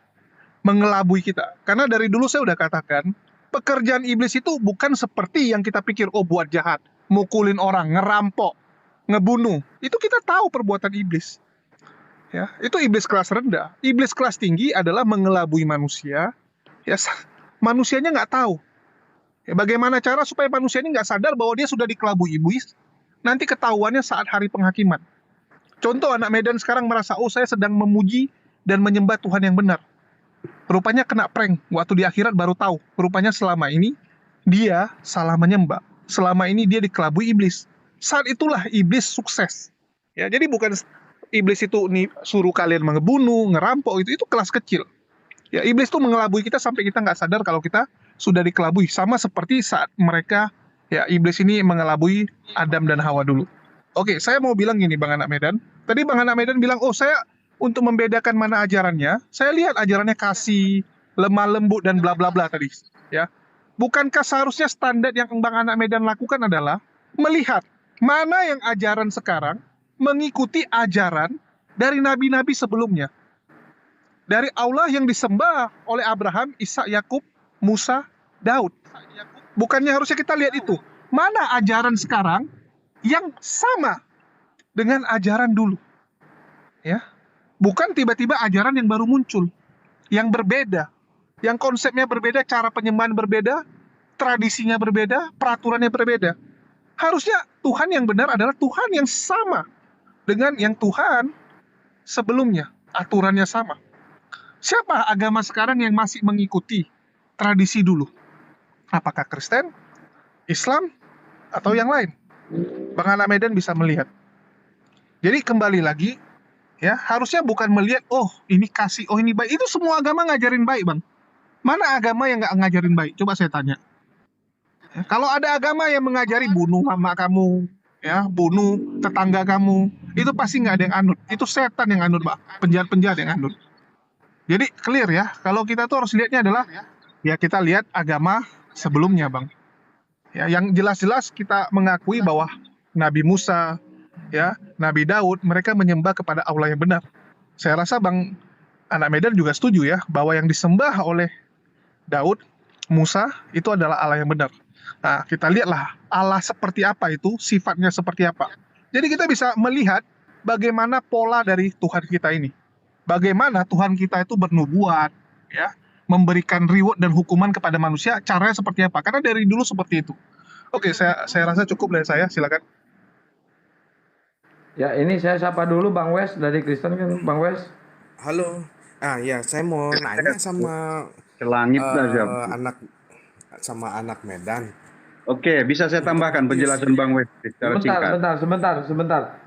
mengelabui kita. Karena dari dulu saya udah katakan Pekerjaan iblis itu bukan seperti yang kita pikir, oh buat jahat, mukulin orang, ngerampok, ngebunuh. Itu kita tahu perbuatan iblis. Ya, itu iblis kelas rendah. Iblis kelas tinggi adalah mengelabui manusia. Ya, manusianya nggak tahu. Ya, bagaimana cara supaya manusia ini nggak sadar bahwa dia sudah dikelabui iblis? Nanti ketahuannya saat hari penghakiman. Contoh, anak Medan sekarang merasa, oh saya sedang memuji dan menyembah Tuhan yang benar. Rupanya kena prank. Waktu di akhirat baru tahu. Rupanya selama ini dia salah menyembah. Selama ini dia dikelabui iblis. Saat itulah iblis sukses. Ya, jadi bukan iblis itu nih suruh kalian ngebunuh, ngerampok, itu kelas kecil. Ya, iblis itu mengelabui kita sampai kita nggak sadar kalau kita sudah dikelabui. Sama seperti saat mereka, ya iblis ini mengelabui Adam dan Hawa dulu. Oke, saya mau bilang gini Bang Anak Medan. Tadi Bang Anak Medan bilang, oh saya untuk membedakan mana ajarannya, saya lihat ajarannya kasih, lemah lembut dan bla bla bla tadi. Ya, bukankah seharusnya standar yang Bang Anak Medan lakukan adalah melihat mana yang ajaran sekarang mengikuti ajaran dari nabi-nabi sebelumnya. Dari Allah yang disembah oleh Abraham, Ishak, Yakub, Musa, Daud. Bukannya harusnya kita lihat itu. Mana ajaran sekarang yang sama dengan ajaran dulu. Ya. Bukan tiba-tiba ajaran yang baru muncul. Yang berbeda. Yang konsepnya berbeda, cara penyembahan berbeda, tradisinya berbeda, peraturannya berbeda. Harusnya Tuhan yang benar adalah Tuhan yang sama dengan yang Tuhan sebelumnya. Aturannya sama. Siapa agama sekarang yang masih mengikuti tradisi dulu? Apakah Kristen, Islam, atau yang lain? Bang Anak Medan bisa melihat. Jadi kembali lagi, ya harusnya bukan melihat, oh ini kasih, oh ini baik. Itu semua agama ngajarin baik, Bang. Mana agama yang nggak ngajarin baik? Coba saya tanya. Ya, kalau ada agama yang mengajari bunuh mama kamu, ya bunuh tetangga kamu, itu pasti nggak ada yang anut. Itu setan yang anut, Bang. Penjahat-penjahat yang anut. Jadi clear ya, kalau kita tuh harus lihatnya adalah, ya kita lihat agama sebelumnya, Bang. Ya, yang jelas-jelas kita mengakui bahwa Nabi Musa, ya, Nabi Daud, mereka menyembah kepada Allah yang benar. Saya rasa Bang Anak Medan juga setuju ya, bahwa yang disembah oleh Daud, Musa, itu adalah Allah yang benar. Nah, kita lihatlah Allah seperti apa itu, sifatnya seperti apa. Jadi kita bisa melihat bagaimana pola dari Tuhan kita ini. Bagaimana Tuhan kita itu bernubuat, ya, memberikan reward dan hukuman kepada manusia, caranya seperti apa. Karena dari dulu seperti itu. Oke, saya rasa cukup dari saya, silakan. Ya, ini saya sapa dulu Bang Wes dari Kristen kan, Bang Wes. Halo. Ya, saya mau nanya sama Selangit anak Medan. Oke, bisa saya tambahkan penjelasan Bang Wes secara singkat. Sebentar.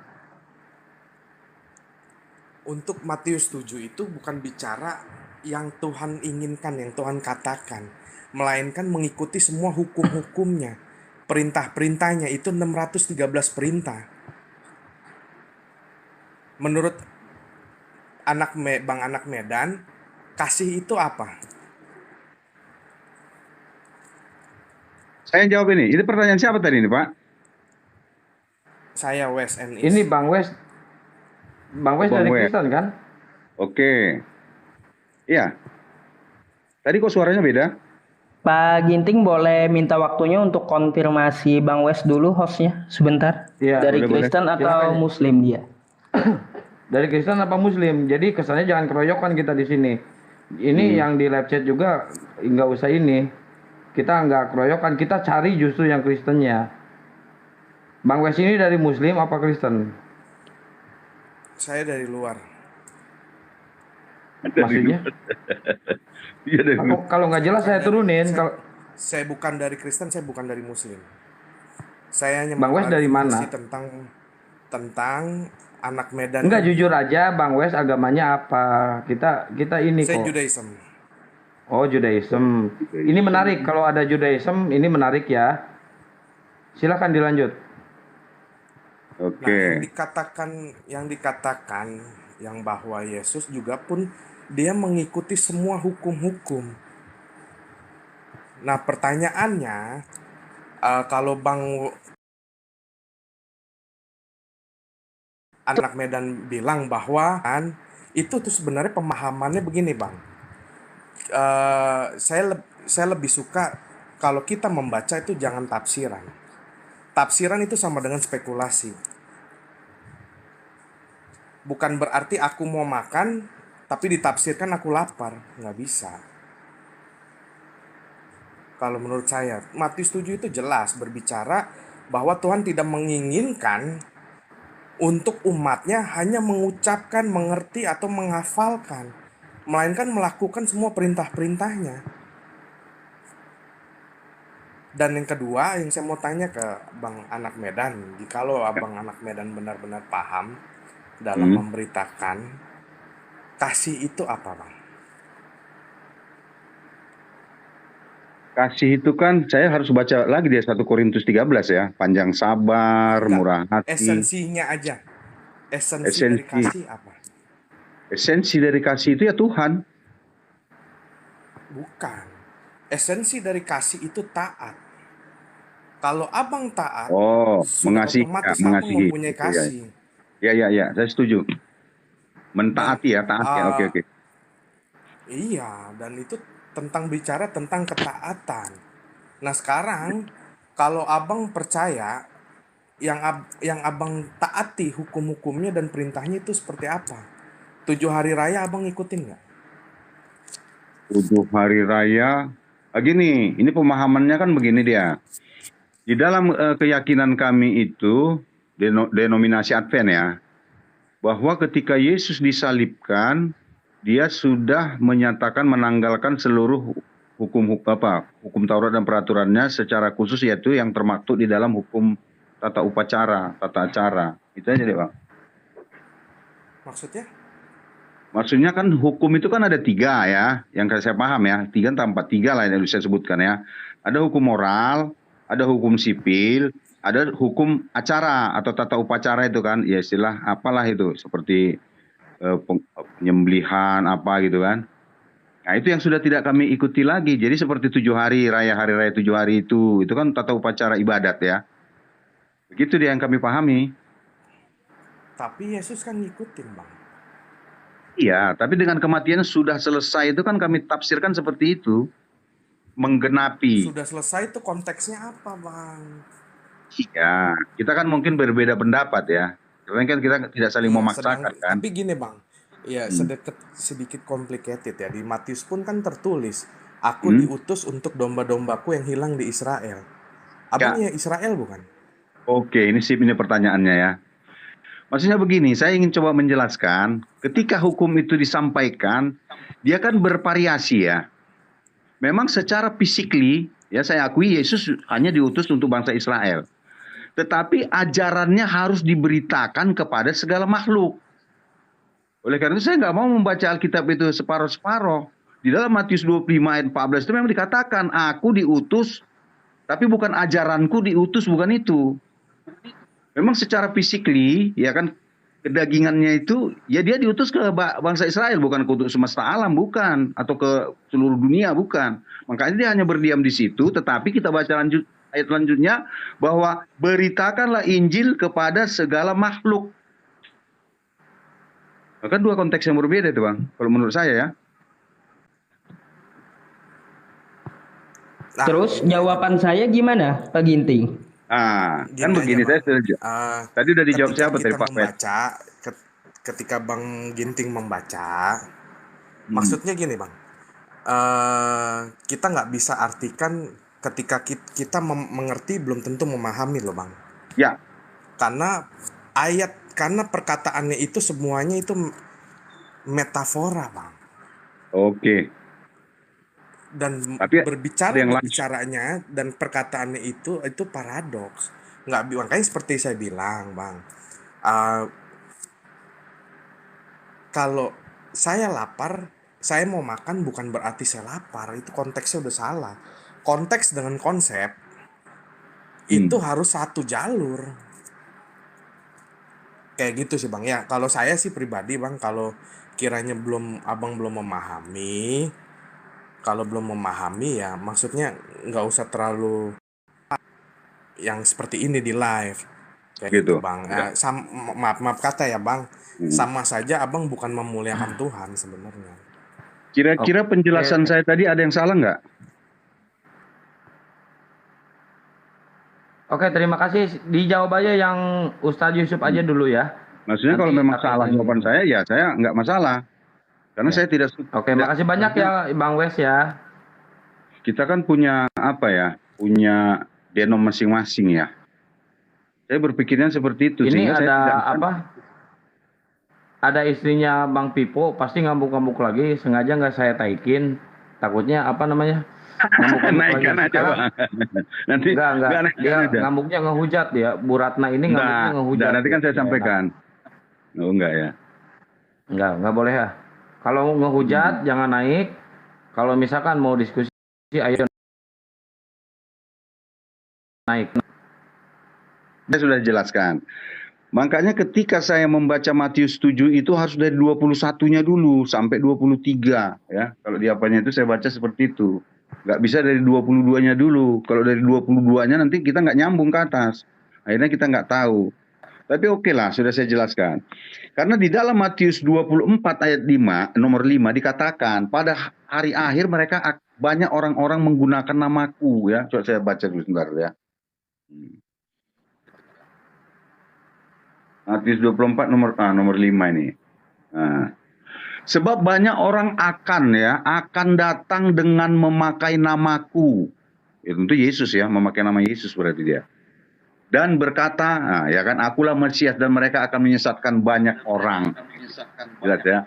Untuk Matius 7 itu bukan bicara yang Tuhan inginkan, yang Tuhan katakan, melainkan mengikuti semua hukum-hukumnya. Perintah-perintahnya itu 613 perintah. Menurut Bang Anak Medan, kasih itu apa? Saya jawab ini. Ini pertanyaan siapa tadi ini, Pak? Saya Wes and Ini Bang Wes. Bang Wes dari Kristen kan? Oke. Iya. Tadi kok suaranya beda? Pak Ginting boleh minta waktunya untuk konfirmasi Bang Wes dulu hostnya sebentar. Iya, dari boleh. Kristen atau Silakan. Muslim dia? Dari Kristen apa Muslim? Jadi kesannya jangan keroyokan kita di sini. Ini yang di live chat juga nggak usah ini. Kita nggak keroyokan, kita cari justru yang Kristennya. Bang Wes ini dari Muslim apa Kristen? Saya dari luar. Maksudnya? Kalau nggak jelas saya turunin. Saya bukan dari Kristen, saya bukan dari Muslim. Saya hanya Bang Wes dari mana? tentang Anak Medan. Enggak, jujur aja Bang Wes agamanya apa? Kita ini Saya kok. Judaism. Oh, Judaism. Ini menarik, kalau ada Judaism ini menarik ya. Silakan dilanjut. Oke. Nah, yang dikatakan yang bahwa Yesus juga pun dia mengikuti semua hukum-hukum. Nah, pertanyaannya, kalau Bang Anak Medan bilang bahwa itu tuh sebenarnya pemahamannya begini, Bang. Saya lebih suka kalau kita membaca itu jangan tafsiran. Tafsiran itu sama dengan spekulasi. Bukan berarti aku mau makan tapi ditafsirkan aku lapar, nggak bisa. Kalau menurut saya, Matius 7 itu jelas berbicara bahwa Tuhan tidak menginginkan untuk umatnya hanya mengucapkan, mengerti, atau menghafalkan, melainkan melakukan semua perintah-perintahnya. Dan yang kedua, yang saya mau tanya ke Bang Anak Medan, jikalau Abang Anak Medan benar-benar paham dalam memberitakan, kasih itu apa, Bang? Kasih itu kan saya harus baca lagi dia 1 Korintus 13 ya. Panjang sabar, murah hati. Esensinya aja. Esensi dari kasih apa? Esensi dari kasih itu ya Tuhan. Bukan. Esensi dari kasih itu taat. Kalau abang taat, mengasihi, otomatis mengasihi. abang mempunyai kasih. Ya, saya setuju. Mentaati ya, taat ya. Oke. Iya, dan itu tentang bicara tentang ketaatan. Nah sekarang kalau abang percaya yang abang taati hukum-hukumnya dan perintahnya itu seperti apa? 7 hari raya abang ikutin nggak? 7 hari raya, gini, ini pemahamannya kan begini dia. Di dalam keyakinan kami itu, denominasi Advent ya, bahwa ketika Yesus disalibkan, dia sudah menyatakan menanggalkan seluruh hukum Taurat dan peraturannya secara khusus, yaitu yang termaktub di dalam hukum tata acara. Itu aja deh, Bang. Maksudnya? Maksudnya kan hukum itu kan ada 3 ya, yang saya paham ya, 3 tambah 3 lah yang saya sebutkan ya. Ada hukum moral, ada hukum sipil, ada hukum acara atau tata upacara itu kan, ya istilah apalah itu, seperti penyembelihan apa gitu kan. Nah itu yang sudah tidak kami ikuti lagi. Jadi seperti 7 hari raya 7 hari itu kan tata upacara ibadat ya. Begitu dia yang kami pahami. Tapi Yesus kan ngikutin, Bang. Iya, tapi dengan kematian sudah selesai itu kan kami tafsirkan seperti itu. Menggenapi. Sudah selesai itu konteksnya apa, Bang? Iya, kita kan mungkin berbeda pendapat ya. Karena kan kita tidak saling memaksakan kan. Tapi gini Bang, ya sedikit complicated ya. Di Matius pun kan tertulis, aku diutus untuk domba-dombaku yang hilang di Israel. Abang ya Israel bukan? Oke, ini pertanyaannya ya. Maksudnya begini, saya ingin coba menjelaskan, ketika hukum itu disampaikan, dia kan bervariasi ya. Memang secara physically, ya saya akui Yesus hanya diutus untuk bangsa Israel. Tetapi ajarannya harus diberitakan kepada segala makhluk. Oleh karena itu saya nggak mau membaca Alkitab itu separuh-separuh. Di dalam Matius 25 ayat 14 itu memang dikatakan, aku diutus, tapi bukan ajaranku diutus, bukan itu. Memang secara physically, ya kan, kedagingannya itu, ya dia diutus ke bangsa Israel, bukan ke semesta alam, bukan. Atau ke seluruh dunia, bukan. Makanya dia hanya berdiam di situ, tetapi kita baca ayat selanjutnya, bahwa beritakanlah Injil kepada segala makhluk. Maka 2 konteks yang berbeda itu Bang, kalau menurut saya ya. Terus jawaban saya gimana, Pak Ginting? Kan begini saya setuju. Tadi udah dijawab siapa tadi Pak Pet? Ketika Bang Ginting membaca, maksudnya gini Bang, kita nggak bisa artikan ketika kita mengerti belum tentu memahami loh Bang. Ya. Karena perkataannya itu semuanya itu metafora Bang. Oke. Dan tapi berbicaranya dan perkataannya itu paradoks. Makanya seperti saya bilang Bang, kalau saya lapar, saya mau makan bukan berarti saya lapar. Itu konteksnya udah salah. Konteks dengan konsep itu harus satu jalur. Kayak gitu sih Bang ya. Kalau saya sih pribadi Bang, kalau kiranya abang belum memahami, ya maksudnya nggak usah terlalu yang seperti ini di live kayak gitu Bang. Maaf kata ya Bang, sama saja abang bukan memuliakan Tuhan sebenarnya. Kira-kira penjelasan saya tadi ada yang salah nggak? Oke, terima kasih. Dijawab aja yang Ustadz Yusuf aja dulu ya. Maksudnya Nanti kalau memang akan salah ini. jawaban saya, ya saya nggak masalah. Karena saya tidak. Oke, makasih banyak ya Bang Wes ya. Kita kan punya apa ya? Punya denom masing-masing ya. Saya berpikirnya seperti itu. Ini sehingga saya ada tidak apa? Ada istrinya Bang Pipo, pasti ngambuk-ngambuk lagi. Sengaja nggak saya taikin. Takutnya apa namanya? Ngambuk-ngambuk lagi. naikkan aja, Sekarang, Bang. Nanti enggak. naikkan Dia aja. ngambuknya ngehujat ya. Bu Ratna ini ngambuknya ngehujat. Nanti kan saya sampaikan. Oh enggak ya. Enggak boleh ya. Kalau ngehujat jangan naik. Kalau misalkan mau diskusi, ayo naik. Saya sudah jelaskan. Makanya ketika saya membaca Matius 7 itu harus dari 21-nya dulu sampai 23 ya. Kalau di apanya itu saya baca seperti itu. Nggak bisa dari 22-nya dulu. Kalau dari 22-nya nanti kita nggak nyambung ke atas. Akhirnya kita nggak tahu. Tapi oke lah, sudah saya jelaskan. Karena di dalam Matius 24 ayat 5, nomor 5 dikatakan, pada hari akhir mereka banyak orang-orang menggunakan namaku ya. Coba saya baca dulu sebentar ya. Matius 24 nomor 5 ini. Nah, sebab banyak orang akan datang dengan memakai namaku. Itu Yesus ya, memakai nama Yesus berarti dia. Dan berkata, nah, ya kan, akulah Mesias dan mereka akan menyesatkan banyak orang. Jelas ya.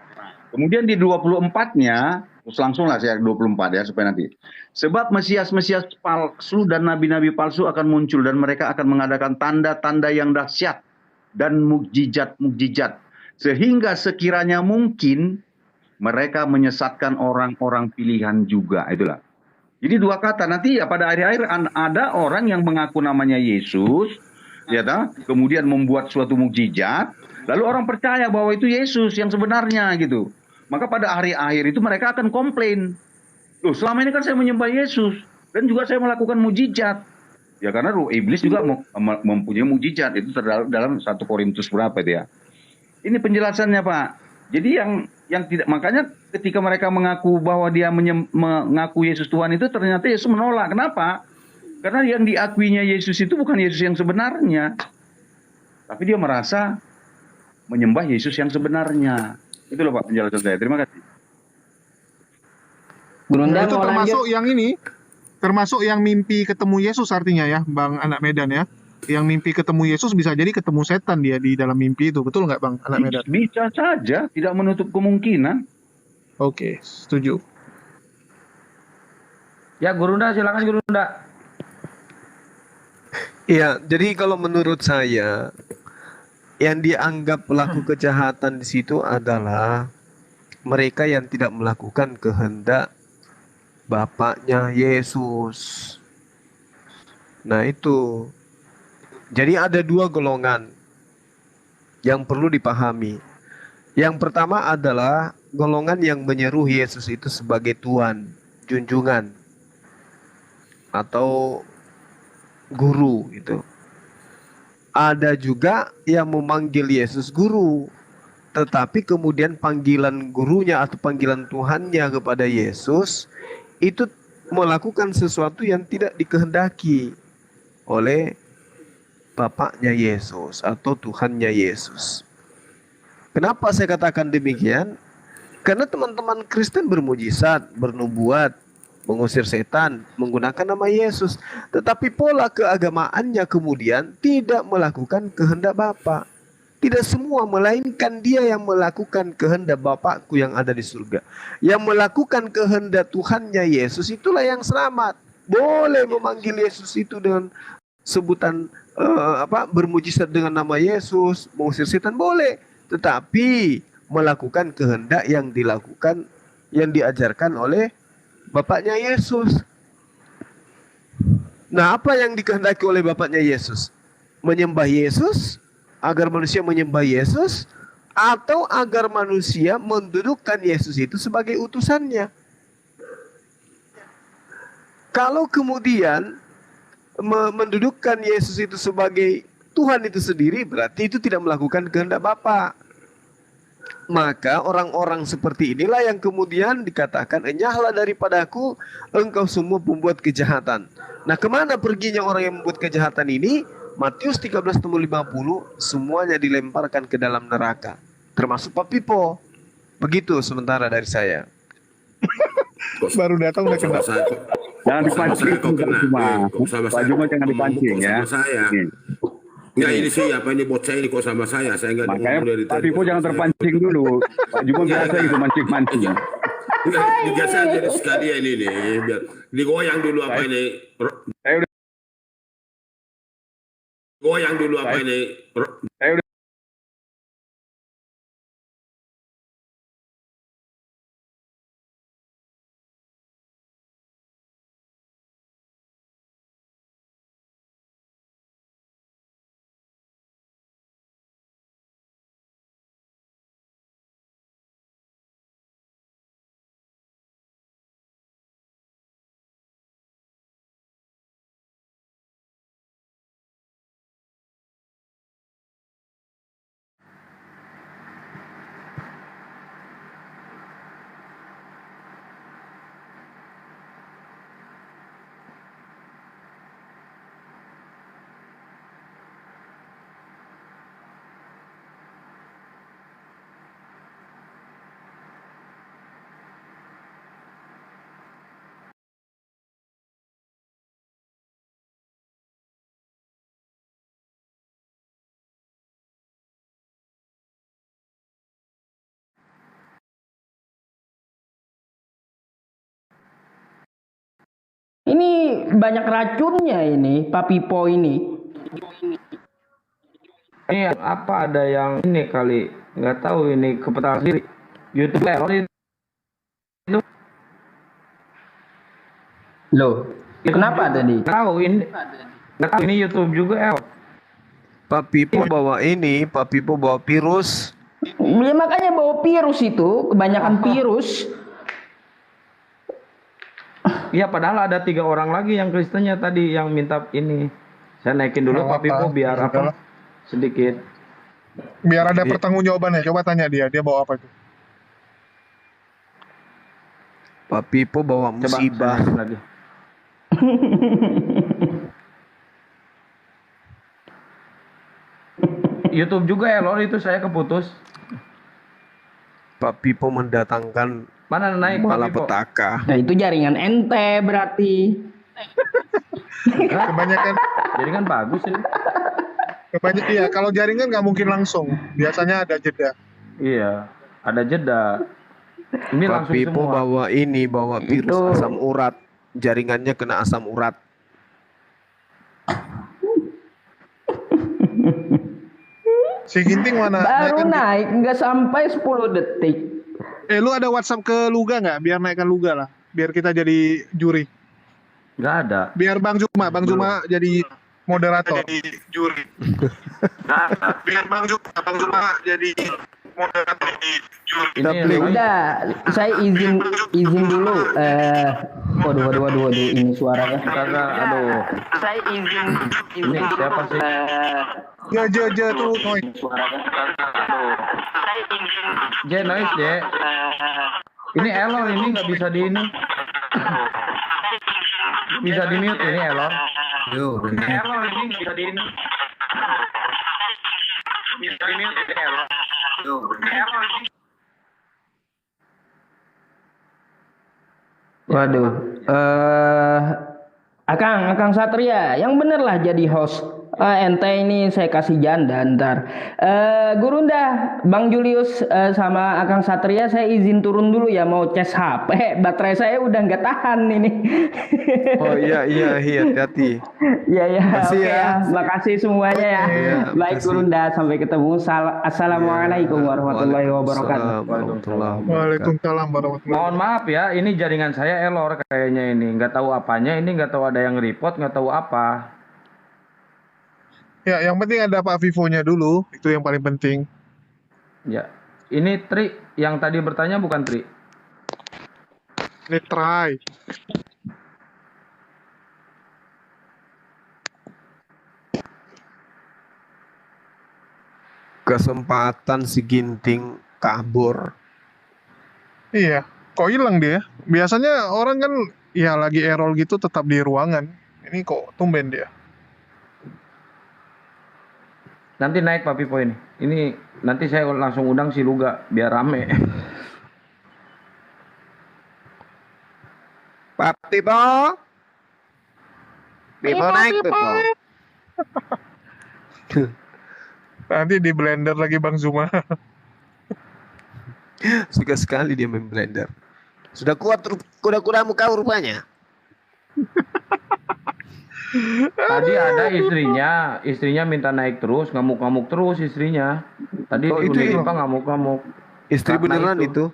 Kemudian di 24-nya, terus langsung lah saya 24 ya supaya nanti. Sebab Mesias-Mesias palsu dan nabi-nabi palsu akan muncul dan mereka akan mengadakan tanda-tanda yang dahsyat dan mukjizat-mukjizat. Sehingga sekiranya mungkin mereka menyesatkan orang-orang pilihan juga. Itulah. Jadi dua kata, nanti ya pada akhir-akhir ada orang yang mengaku namanya Yesus, ya tak? Kemudian membuat suatu mukjizat, lalu orang percaya bahwa itu Yesus yang sebenarnya gitu. Maka pada hari akhir itu mereka akan komplain. Loh, selama ini kan saya menyembah Yesus dan juga saya melakukan mukjizat. Ya karena roh iblis juga mempunyai mukjizat, itu terdalam dalam 1 Korintus berapa itu ya. Ini penjelasannya, Pak. Jadi yang tidak, makanya ketika mereka mengaku bahwa dia mengaku Yesus Tuhan itu ternyata Yesus menolak. Kenapa? Karena yang diakuinya Yesus itu bukan Yesus yang sebenarnya. Tapi dia merasa menyembah Yesus yang sebenarnya. Itu loh Pak penjelasan saya. Terima kasih. Itu termasuk yang ini, termasuk yang mimpi ketemu Yesus artinya ya, Bang Anak Medan ya. Yang mimpi ketemu Yesus bisa jadi ketemu setan dia di dalam mimpi itu. Betul nggak Bang Anak Medan? Bisa saja, tidak menutup kemungkinan. Oke, setuju. Ya, Gurunda silakan Gurunda. Iya, jadi kalau menurut saya yang dianggap pelaku kejahatan di situ adalah mereka yang tidak melakukan kehendak Bapaknya Yesus. Nah itu. Jadi ada dua golongan yang perlu dipahami. Yang pertama adalah golongan yang menyeru Yesus itu sebagai Tuhan, junjungan, atau guru gitu. Ada juga yang memanggil Yesus guru, tetapi kemudian panggilan gurunya atau panggilan Tuhannya kepada Yesus itu melakukan sesuatu yang tidak dikehendaki oleh Bapaknya Yesus atau Tuhannya Yesus. Kenapa saya katakan demikian? Karena teman-teman Kristen bermujizat, bernubuat, mengusir setan, menggunakan nama Yesus. Tetapi pola keagamaannya kemudian tidak melakukan kehendak Bapa. Tidak semua, melainkan dia yang melakukan kehendak Bapakku yang ada di surga. Yang melakukan kehendak Tuhannya Yesus itulah yang selamat. Boleh memanggil Yesus itu dengan sebutan bermujizat dengan nama Yesus, mengusir setan boleh, tetapi melakukan kehendak yang dilakukan, yang diajarkan oleh Bapaknya Yesus. Nah, apa yang dikehendaki oleh Bapaknya Yesus? Menyembah Yesus, agar manusia menyembah Yesus, atau agar manusia mendudukkan Yesus itu sebagai utusannya. Kalau kemudian mendudukkan Yesus itu sebagai Tuhan itu sendiri, berarti itu tidak melakukan kehendak Bapa. Maka orang-orang seperti inilah yang kemudian dikatakan, enyahlah daripadaku engkau semua pembuat kejahatan. Nah, kemana perginya orang yang membuat kejahatan ini? Matius 13:50, semuanya dilemparkan ke dalam neraka, termasuk Pak Pipo. Begitu sementara dari saya. Baru datang udah kena. Jangan dipancing Pak Juma jangan dipancing ya. Enggak, ini sih apa ini bot saya ini kok sama saya enggak. Makanya Pak Pipo jangan terpancing dulu. Pak Juma biasa gitu mancing-mancing. Enggak, biasa aja sekalian ini biar digoyang dulu apa ini. Goyang dulu apa ini. Ini banyak racunnya ini, Pak Pipo ini. Ini apa ada yang ini kali, nggak tahu ini kebetulan sendiri. YouTube error itu. Loh, kenapa tadi? Tahu ini, nggak tahu ini YouTube juga error. Pak Pipo bawa ini, Pak Pipo bawa virus. Ya makanya bawa virus itu, kebanyakan virus. Iya, padahal ada 3 orang lagi yang Kristennya tadi yang minta ini. Saya naikin dulu Pak Pipo biar apa? Sedikit. Biar ada pertanggungjawabannya. Coba tanya dia bawa apa itu? Pak Pipo bawa musibah. Lagi. YouTube juga error itu saya keputus. Pak Pipo mendatangkan mana naik malapetaka. Nah itu jaringan ente berarti. Kebanyakan jaringan bagus ini. Kebanyakan iya, kalau jaringan nggak mungkin langsung. Biasanya ada jeda. Iya, ada jeda. Ini Pak langsung Pipo semua. bawa virus Itu. asam urat. Jaringannya kena asam urat. Si Ginting mana? Baru naik nggak sampai 10 detik. Lu ada WhatsApp ke Luga nggak? Biar naikkan Luga lah. Biar kita jadi juri. Nggak ada. Biar Bang Juma jadi moderator. Jadi juri. Biar Bang Juma jadi moderator di juri. Udah, saya izin dulu. Waduh, ini suaranya. Aduh. Saya izin. Ini siapa sih? Ja tuh noise. Noise je. Ini error, ini nggak bisa di ini. Bisa di mute ini error. Ini error, ini nggak bisa di ini. Bisa di mute ini error. Error ini. Waduh, Akang Satria, yang bener lah jadi host. Ente ini saya kasih janda ntar. Gurunda, Bang Julius sama Akang Satria saya izin turun dulu ya, mau cas HP. Baterai saya udah nggak tahan ini. Oh iya, hati-hati. Iya, Makasih oke ya. Makasih semuanya ya. Iya, Baik makasih. Gurunda, sampai ketemu. Assalamualaikum warahmatullahi wabarakatuh. Waalaikumsalam warahmatullahi. Mohon maaf ya, ini jaringan saya error kayaknya ini. Nggak tahu apanya, ini nggak tahu ada yang report, nggak tahu apa. Ya, yang penting ada Pak Vivo-nya dulu. Itu yang paling penting. Ya, ini Tri yang tadi bertanya bukan Tri. Ini try. Kesempatan si Ginting kabur. Iya, kok hilang dia? Biasanya orang kan ya lagi error gitu tetap di ruangan. Ini kok tumben dia. Nanti naik Pak Pipo ini. Ini nanti saya langsung undang si Luga biar rame. Pak Pipo. Pipo naik Pipo. Nanti di blender lagi Bang Zuma. Suka sekali dia main blender. Sudah kuat kuda-kudamu kau rupanya. Tadi ada istrinya minta naik terus, ngamuk-ngamuk terus istrinya. Tadi Oh, di itu Unilipa ngamuk-ngamuk. Istri Karena beneran itu?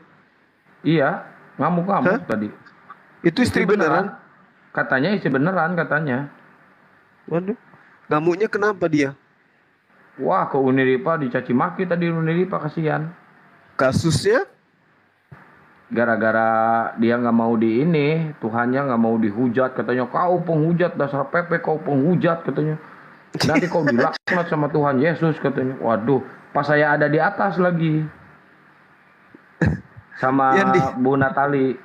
Iya, ngamuk-ngamuk tadi. Itu istri beneran? Katanya istri beneran katanya. Waduh, ngamuknya kenapa dia? Wah, ke Unilipa dicaci maki tadi Unilipa, kasihan. Kasusnya? Gara-gara dia nggak mau di ini, Tuhannya nggak mau dihujat, katanya kau penghujat, dasar Pepe kau penghujat katanya. Nanti kau dilaknat sama Tuhan Yesus katanya. Waduh, pas saya ada di atas lagi sama Bu Natali.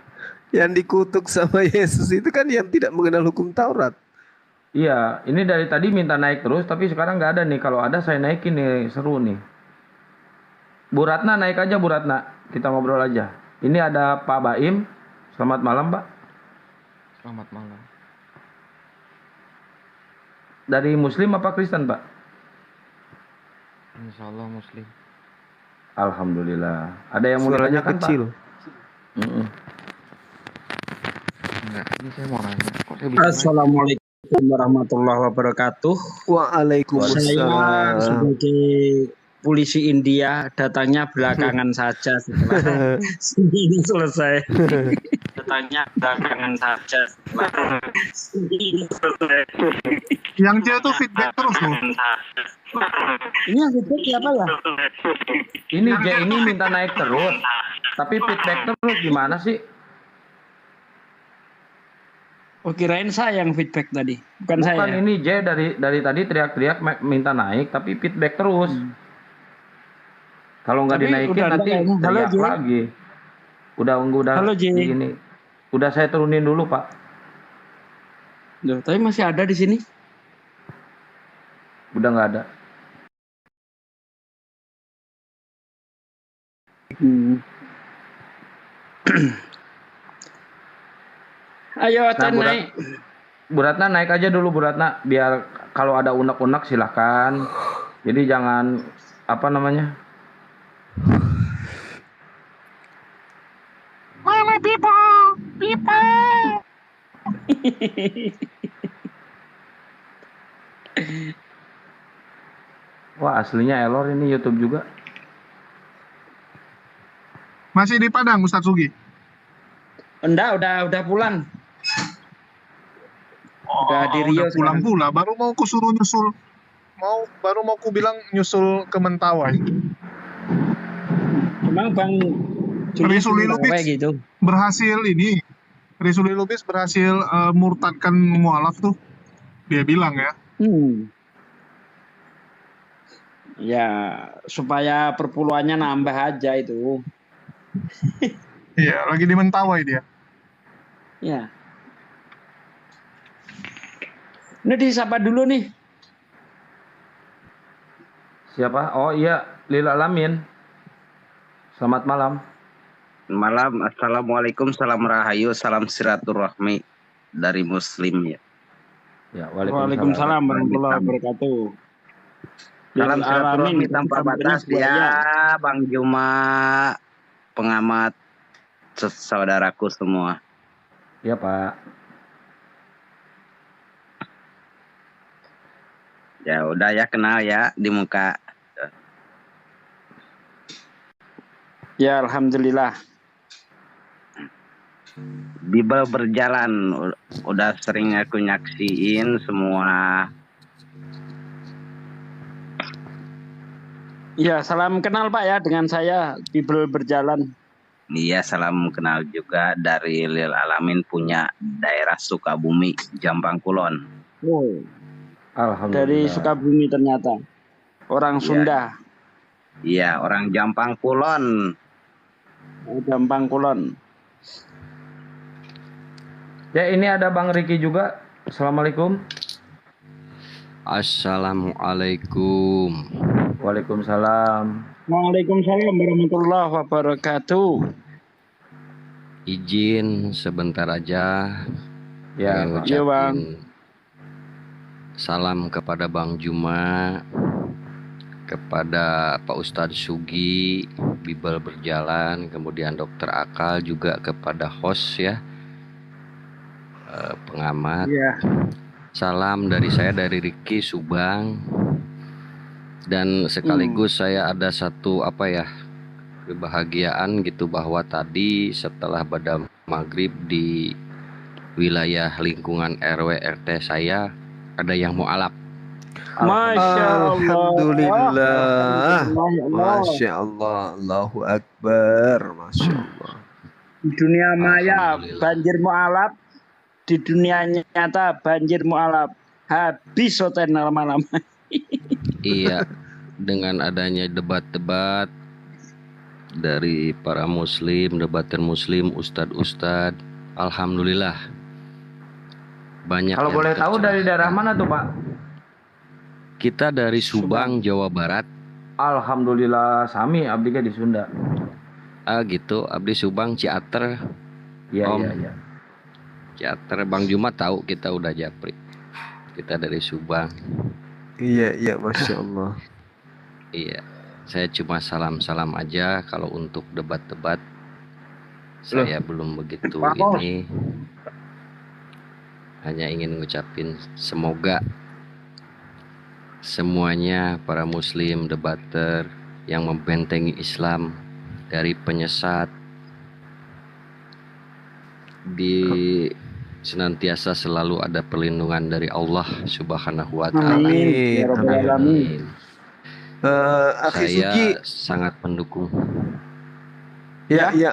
Yang dikutuk sama Yesus itu kan yang tidak mengenal hukum Taurat. Iya, ini dari tadi minta naik terus, tapi sekarang nggak ada nih. Kalau ada saya naikin nih, seru nih. Bu Ratna naik aja Bu Ratna, kita ngobrol aja. Ini ada Pak Baim. Selamat malam, Pak. Selamat malam. Dari Muslim apa Kristen, Pak? Insya Allah Muslim. Alhamdulillah. Ada yang mau Suaranya ditanyakan, kecil. Pak? Enggak, ini saya mau nanya. Kok saya bisa Assalamualaikum warahmatullahi wabarakatuh. Waalaikumsalam. Saya sebagai polisi India datangnya belakangan saja setelah ini selesai. Datangnya belakangan saja setelah ini selesai. Yang dia tuh feedback terus loh. Ini yang feedback siapa ya? Ini J ini minta naik terus. Tapi feedback terus gimana sih? Oh, kirain saya yang feedback tadi, bukan saya. Bukan, ini J dari tadi teriak-teriak minta naik tapi feedback terus. Kalau nggak Tapi dinaikin udah nanti ada, halo, teriak J. lagi. Udah Halo, J. ini. Udah saya turunin dulu, Pak. Duh, tapi masih ada di sini. Udah nggak ada. Ayo, Tan Bu naik. Bu Ratna naik aja dulu Bu Ratna, biar kalau ada unek-unek silahkan. Jadi jangan apa namanya? Mana Pipo? Pipo. Wah, aslinya error ini YouTube juga. Masih di Padang Ustadz Sugi? Enggak, udah pulang. Udah di Rio Udah pulang pula, baru mau kusuruh nyusul. Baru mau ku bilang nyusul ke Mentawai. Emang Bang Risuli Lubis gitu. berhasil ini. Risuli Lubis berhasil murtadkan mualaf tuh. Dia bilang ya. Ya, supaya perpuluhannya nambah aja itu. Iya, lagi di Mentawai dia. Ya. Ini disapa dulu nih. Siapa? Oh iya, Lil Alamin. Selamat malam. Malam, assalamualaikum, salam rahayu, salam silaturahmi dari Muslim ya. Ya, Waalaikumsalam warahmatullahi wabarakatuh. Salam silaturahmi tanpa batas ya, Bang Juma, pengamat saudaraku semua. Ya Pak. Ya udah ya, kenal ya di muka. Ya alhamdulillah. Bible berjalan, udah sering aku nyaksiin semua. Ya salam kenal Pak ya dengan saya Bible berjalan. Iya, salam kenal juga dari Lil Alamin punya daerah Sukabumi, Jampang Kulon. Oh. Alhamdulillah. Dari Sukabumi ternyata. Orang Sunda. Iya, orang Jampang Kulon. Jampang Kulon. Ya, ini ada Bang Riki juga. Assalamualaikum. Assalamualaikum. Waalaikumsalam. Waalaikumsalam warahmatullahi wabarakatuh. Izin sebentar aja. Ya, ngucapin Bang. salam kepada Bang Juma, kepada Pak Ustadz Sugi, Bibel Berjalan, kemudian Dokter Akal, juga kepada host ya, pengamat. Iya. Salam dari saya, dari Riki Subang. Dan sekaligus saya ada satu kebahagiaan gitu, bahwa tadi setelah pada maghrib di wilayah lingkungan RW RT saya ada yang mualaf. Masya Allah. Alhamdulillah. Masya Allah. Allahu Akbar. Masya Allah. Di dunia maya banjir mualaf, di dunia nyata banjir mualaf. Habis hotel malam-malam. Iya, dengan adanya debat-debat dari para muslim, debatan muslim, ustadz-ustadz, alhamdulillah banyak. Kalau yang boleh tahu tercerahkan. dari daerah mana tuh, Pak? Kita dari Subang, Jawa Barat. Alhamdulillah, sami abdi di Sunda. Gitu, abdi Subang, Ciater. Iya, Om. iya. Ciater, Bang Juma tahu kita udah japri. Kita dari Subang. Iya, iya, Masya Allah. Iya, saya cuma salam-salam aja. Kalau untuk debat-debat saya belum begitu ini. Hanya ingin ngucapin semoga semuanya para muslim debater yang membentengi Islam dari penyesat senantiasa selalu ada perlindungan dari Allah Subhanahu wa taala. Amin. Ya Rabbal Alamin. Saya sangat mendukung. Ya, ya.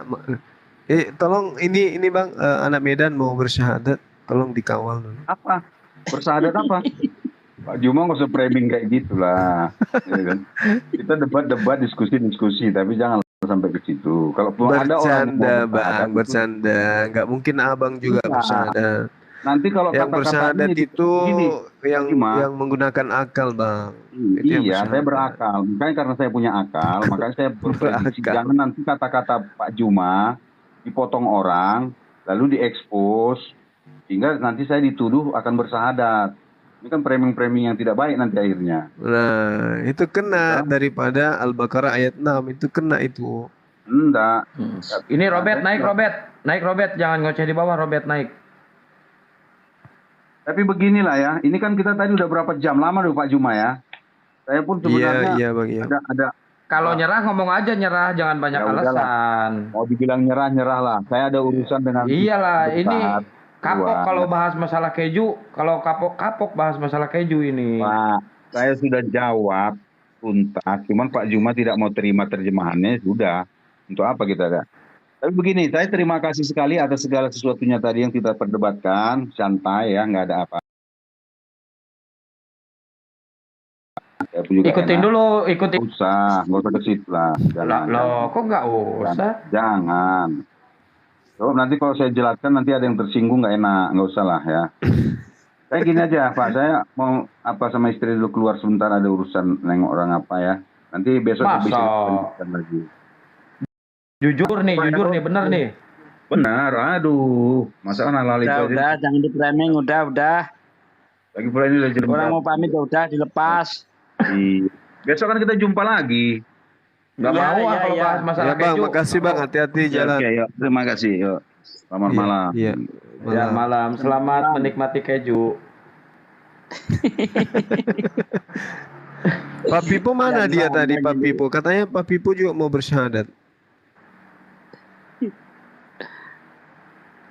Tolong ini Bang, anak Medan mau bersyahadat, tolong dikawal dulu. Apa? Bersyahadat apa? Pak Juma nggak usah framing kayak gitulah. Ya kan? Kita debat-debat, diskusi, tapi jangan sampai ke situ. Kalau ada orang Bang, bercanda, nggak mungkin abang juga bersyahadat. Nanti kalau yang bersyahadat itu yang menggunakan akal, Bang. Iya, saya berakal. Makanya karena saya punya akal, makanya saya berprediksi jangan nanti kata-kata Pak Juma dipotong orang, lalu diekspos, sehingga nanti saya dituduh akan bersyahadat. Ini kan framing-framing yang tidak baik nanti akhirnya. Nah, itu kena daripada Al-Baqarah ayat 6, itu kena itu. Enggak. Ini Robert, naik Robert, jangan ngoceh di bawah, Robert naik. Tapi beginilah ya, ini kan kita tadi udah berapa jam lama dulu Pak Juma ya. Saya pun sebenarnya Bang, iya. ada. Kalau nyerah ngomong aja nyerah, jangan banyak alasan. Mau dibilang nyerah lah. Saya ada urusan dengan. Iyalah, ini kapok kalau bahas masalah keju, kalau kapok bahas masalah keju ini. Pak, saya sudah jawab tuntas, cuman Pak Juma tidak mau terima terjemahannya, sudah. Untuk apa kita ada? Tapi begini, saya terima kasih sekali atas segala sesuatunya tadi yang kita perdebatkan, santai ya, nggak ada apa. Ikutin dulu. Nggak usah ke situ lah. Loh, kok nggak usah? Jangan. So, nanti kalau saya jelaskan nanti ada yang tersinggung nggak enak, nggak usah lah ya. Saya gini aja Pak, saya mau sama istri dulu keluar sebentar, ada urusan nengok orang apa ya. Nanti besok bisa lagi. Jujur nih, bener nih. Benar, aduh. Masa halal itu aja. Udah, jangan di-framing, udah. Lagi pula ini orang mau pamit udah dilepas. Besok kan kita jumpa lagi. Nggak mau kalau bahas masalah keju. Bang, makasih Bang, hati-hati jalan. Oke, yuk. Terima kasih, yuk. Selamat malam. Iya. Malam. Selamat menikmati keju. Pak Pipo mana dia tadi, Pak Pipo? Katanya Pak Pipo juga mau bersyahadat.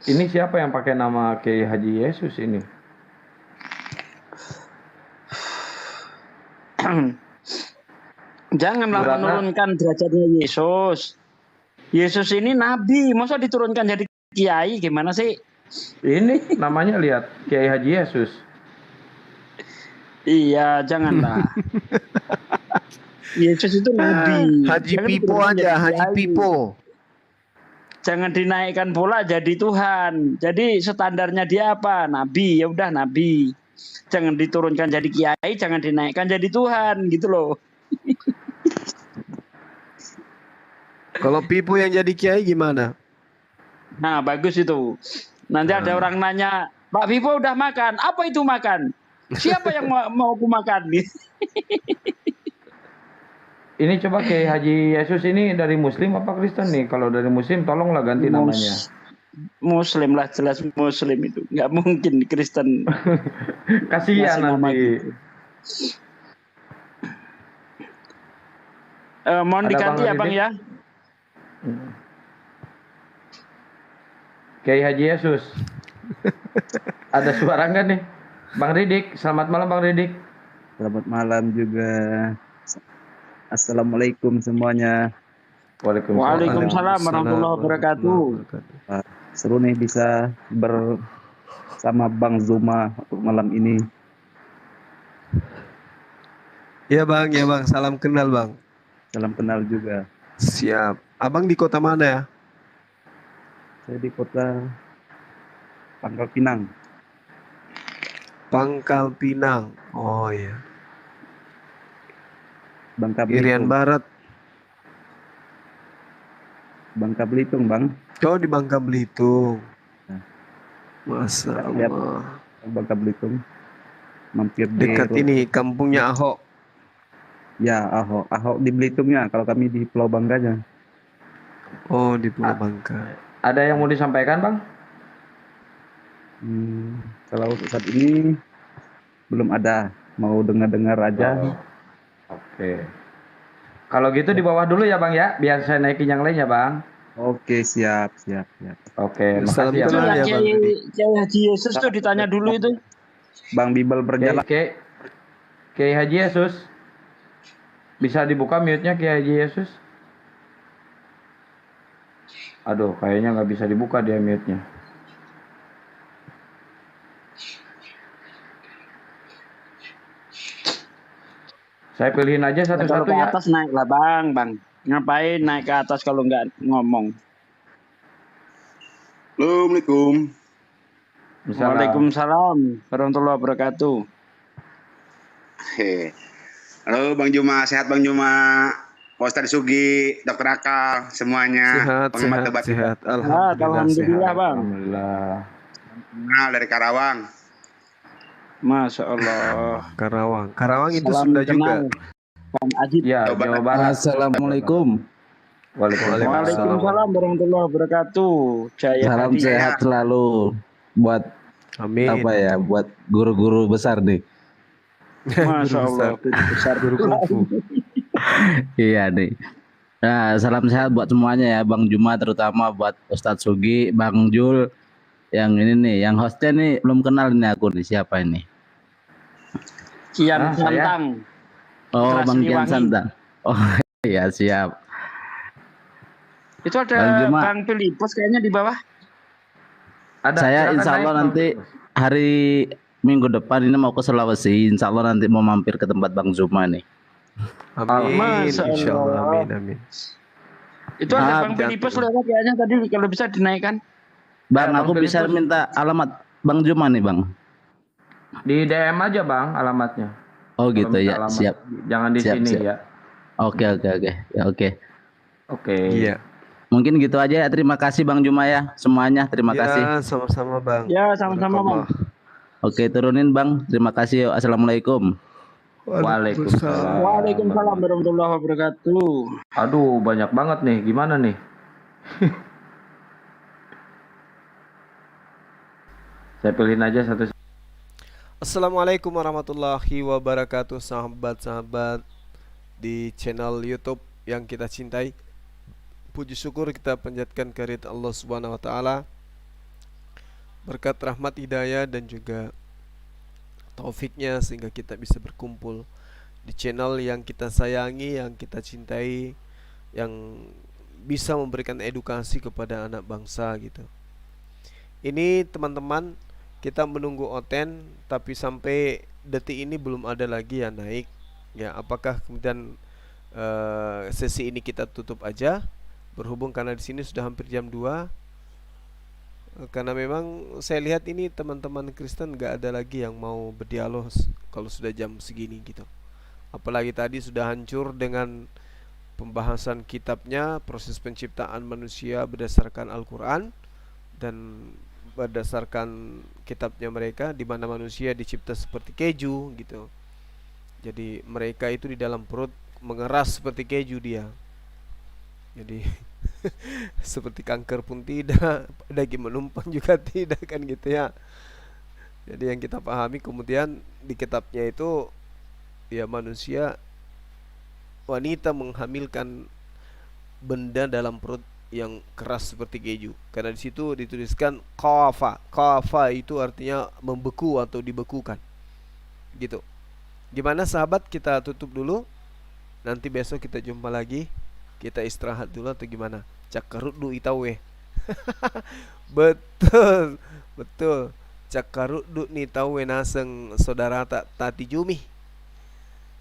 Ini siapa yang pakai nama Kiai Haji Yesus ini? Janganlah menurunkan derajatnya Yesus. Yesus ini nabi, masa diturunkan jadi kiai, gimana sih? Ini namanya lihat Kiai Haji Yesus. Iya, janganlah. Yesus itu nabi. Haji Jangan Pipo diturunkan aja, jadi Haji kiai. Pipo. Jangan dinaikkan pula jadi Tuhan. Jadi standarnya dia apa? Nabi, ya udah nabi. Jangan diturunkan jadi kiai, jangan dinaikkan jadi Tuhan, gitu loh. Kalau Pipo yang jadi kiai gimana? Nah, bagus itu. Nanti ada orang nanya, Pak Pipo udah makan? Apa itu makan? Siapa yang mau aku makan? Ini coba Kiai Haji Yesus ini dari Muslim apa Kristen nih? Kalau dari Muslim tolonglah ganti namanya. Muslim lah, jelas Muslim itu. Nggak mungkin Kristen. Kasihan nanti. Mohon Ada diganti Bang ya Bang Riddik? ya. Kiai Haji Yesus. Ada suara nggak nih? Bang Riddik, selamat malam Bang Riddik. Selamat malam juga. Assalamualaikum semuanya. Waalaikumsalam warahmatullahi wabarakatuh. Seru nih bisa bersama Bang Zuma untuk malam ini. Ya Bang, salam kenal Bang. Salam kenal juga. Siap. Abang di kota mana ya? Saya di kota Pangkal Pinang. Pangkal Pinang. Oh iya. Bangka Irian Belitung. Barat. Bangka Belitung, Bang. Oh di Bangka Belitung. Nah. Masa Lihat Allah. Bangka Belitung. Mampir Dekat di ini kampungnya Ahok. Ya, Ahok. Ahok di Belitungnya, kalau kami di Pulau Bangkanya. Oh di Pulau Bangka. Ada yang mau disampaikan Bang? Kalau untuk saat ini belum ada. Mau dengar-dengar aja. Oke. Kalau gitu di bawah dulu ya Bang ya, biar saya naikin yang lain ya Bang. Oke, siap. Oke, Salam makasih ya kenal Bang. ya Bang. Kiai Haji Yesus tuh ditanya dulu itu. Bang Bibel berjalan. Kiai Haji Yesus. Bisa dibuka mute-nya Kiai Haji Yesus? Aduh, kayaknya nggak bisa dibuka dia mute-nya. Saya pilihin aja satu-satu Kalau ke ya. atas naik lah Bang. Ngapain naik ke atas kalau nggak ngomong? Assalamualaikum. Waalaikumsalam warahmatullahi wabarakatuh. Halo Bang Juma, sehat Bang Juma. Pak Ustadz Sugi, Dokter Akal, semuanya. Sehat. Alhamdulillah Bang. Alhamdulillah. Kenal dari Karawang. Masya Allah. Karawang itu Salam Sunda kenal. juga. Bang Ajib. Ya, Jawa Barat. Assalamualaikum. Waalaikumsalam warahmatullahi wabarakatuh. Jaya Salam Hadi. sehat selalu buat Amin. apa ya? Buat guru-guru besar nih. Masya Allah. Besar Guru kungfu. Iya nih. Nah, salam sehat buat semuanya ya, Bang Juma terutama buat Ustadz Sugi, Bang Jul. Yang ini nih, yang hostnya nih belum kenal nih aku nih, siapa ini? Kian Santang. Oh, Putra Bang Kian Siliwangi. Santang. Oh, iya siap. Itu Bang ada Juma. Bang Filipus kayaknya di bawah. Saya insya Allah nanti hari minggu depan ini mau ke Sulawesi. Insya Allah nanti mau mampir ke tempat Bang Zuma nih. Amin. Masya Insya Allah. Allah. Amin. Itu ada Bang Filipus lewat kayaknya tadi kalau bisa dinaikkan. Bang, Bang aku bisa Filipus. minta alamat Bang Juma nih, Bang. Di DM aja Bang alamatnya. Oh Kalau gitu minta ya, alamat. siap. Jangan di Siap, sini siap. ya. Oke. Ya, oke. Oke. Iya. Mungkin gitu aja ya. Terima kasih Bang Juma ya semuanya. Terima kasih. Ya, sama-sama Bang. Ya, sama-sama Bang. Oke, turunin Bang. Terima kasih. Assalamualaikum. Waalaikumsalam. Waalaikumsalam warahmatullahi wabarakatuh. Aduh, banyak banget nih. Gimana nih? Saya pilihin aja satu. Assalamualaikum warahmatullahi wabarakatuh, sahabat-sahabat di channel YouTube yang kita cintai. Puji syukur kita panjatkan kehadirat Allah Subhanahu wa taala. Berkat rahmat hidayah dan juga taufiknya sehingga kita bisa berkumpul di channel yang kita sayangi, yang kita cintai, yang bisa memberikan edukasi kepada anak bangsa gitu. Ini teman-teman, kita menunggu Oten tapi sampai detik ini belum ada lagi yang naik. Ya, apakah kemudian sesi ini kita tutup aja. Berhubung karena di sini sudah hampir jam 2. Karena memang saya lihat ini teman-teman Kristen gak ada lagi yang mau berdialog kalau sudah jam segini gitu. Apalagi tadi sudah hancur dengan pembahasan kitabnya, proses penciptaan manusia berdasarkan Al-Quran dan berdasarkan kitabnya mereka, di mana manusia dicipta seperti keju gitu. Jadi mereka itu di dalam perut mengeras seperti keju dia. Jadi seperti kanker pun tidak, daging menumpang juga tidak, kan gitu ya. Jadi yang kita pahami kemudian di kitabnya itu ya manusia, wanita menghamilkan benda dalam perut yang keras seperti keju. Karena di situ dituliskan qafa. Qafa itu artinya membeku atau dibekukan. Gitu. Gimana sahabat, kita tutup dulu. Nanti besok kita jumpa lagi. Kita istirahat dulu atau gimana? Cakarut du itawe. Betul. Betul. Cakarut du ni tawe naseng saudara tati jumi.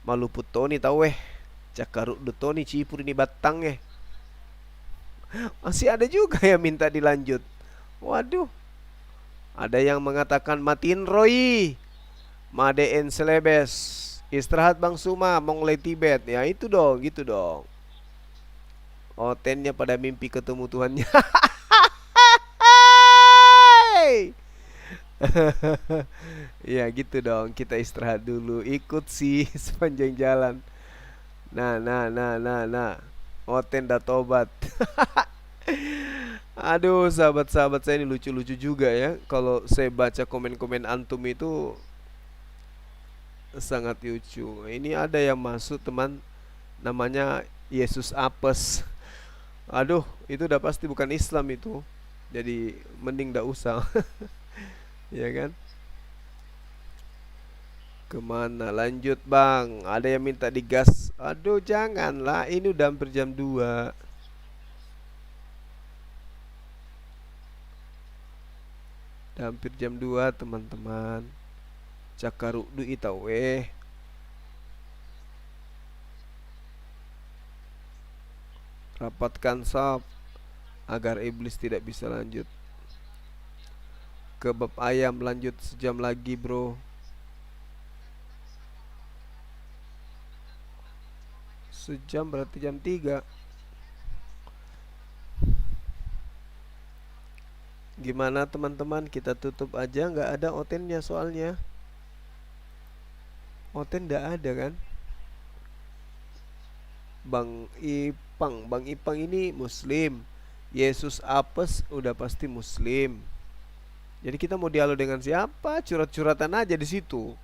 Maluput toni tawe. Cakarut du toni cipur ni batang. Masih ada juga yang minta dilanjut. Waduh. Ada yang mengatakan matiin Roy. Madein selebes. Istirahat Bang Suma, Monglai Tibet. Ya itu dong, gitu dong. Otennya pada mimpi ketemu Tuhannya. Ya gitu dong, kita istirahat dulu. Ikut sih sepanjang jalan. Nah. Oten dah tobat. Aduh, sahabat-sahabat saya ini lucu-lucu juga ya. Kalau saya baca komen-komen antum itu sangat lucu. Ini ada yang masuk teman, namanya Yesus Apes. Aduh, itu udah pasti bukan Islam itu. Jadi mending gak usah. Ya kan? Kemana lanjut bang? Ada yang minta digas. Aduh janganlah, ini udah hampir jam 2. Udah hampir jam 2 teman-teman. Cakaruk du itawe. Rapatkan saf agar iblis tidak bisa lanjut. Kebab ayam lanjut sejam lagi bro. Sejam berarti jam 3. Gimana teman-teman, kita tutup aja. Nggak ada otennya soalnya. Oten nggak ada kan. Bang Ipang ini muslim. Yesus Apes udah pasti muslim. Jadi kita mau dialog dengan siapa? Curhat-curhatan aja di situ.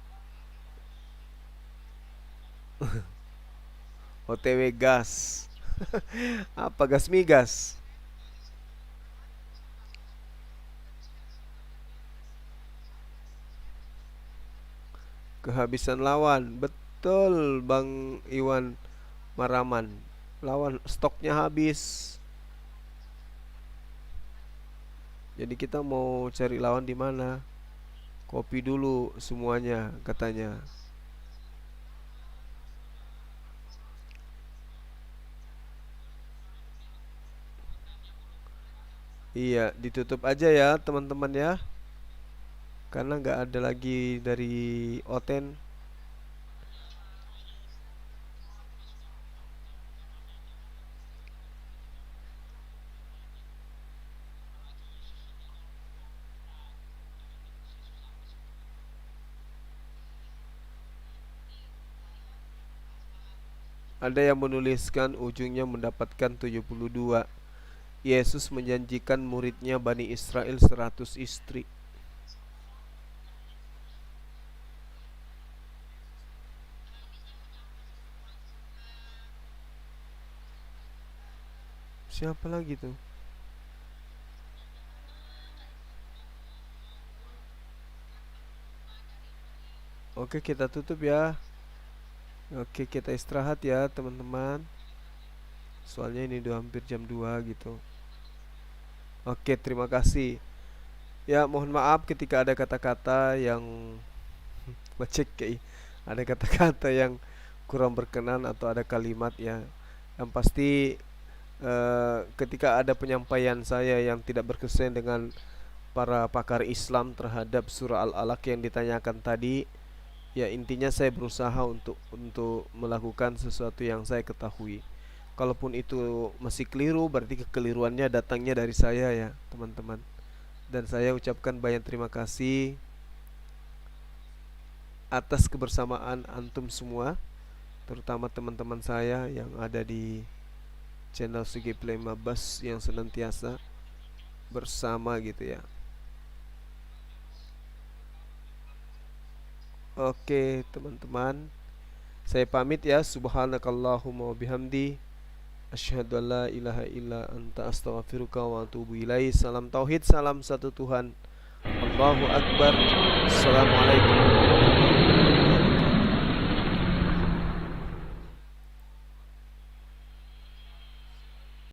OTW gas. Apa gas migas? Kehabisan lawan. Betul Bang Iwan Maraman. Lawan stoknya habis. Jadi kita mau cari lawan di mana? Kopi dulu semuanya katanya. Iya, ditutup aja ya teman-teman ya. Karena nggak ada lagi dari Oten. Ada yang menuliskan ujungnya mendapatkan 72. Yesus menjanjikan muridnya Bani Israel 100 istri. Siapa lagi tuh? Oke, kita tutup ya. Oke, kita istirahat ya teman-teman. Soalnya ini udah hampir jam 2 gitu. Oke, terima kasih. Ya, mohon maaf ketika ada kata-kata yang ada kata-kata yang kurang berkenan atau ada kalimat ya. Yang pasti ketika ada penyampaian saya yang tidak berkesan dengan para pakar Islam terhadap surah Al-Alaq yang ditanyakan tadi, ya intinya saya berusaha untuk melakukan sesuatu yang saya ketahui. Kalaupun itu masih keliru, berarti kekeliruannya datangnya dari saya ya teman-teman. Dan saya ucapkan banyak terima kasih atas kebersamaan antum semua, terutama teman-teman saya yang ada di channel Sugi Play Mabas yang senantiasa bersama gitu ya. Oke teman-teman, saya pamit ya. Subhanakallahumma wabihamdi, asyhadu an la ilaha illa anta astaghfiruka wa atubu ilaih. Salam tauhid, salam satu Tuhan. Allahu Akbar. Assalamualaikum warahmatullahi wabarakatuh.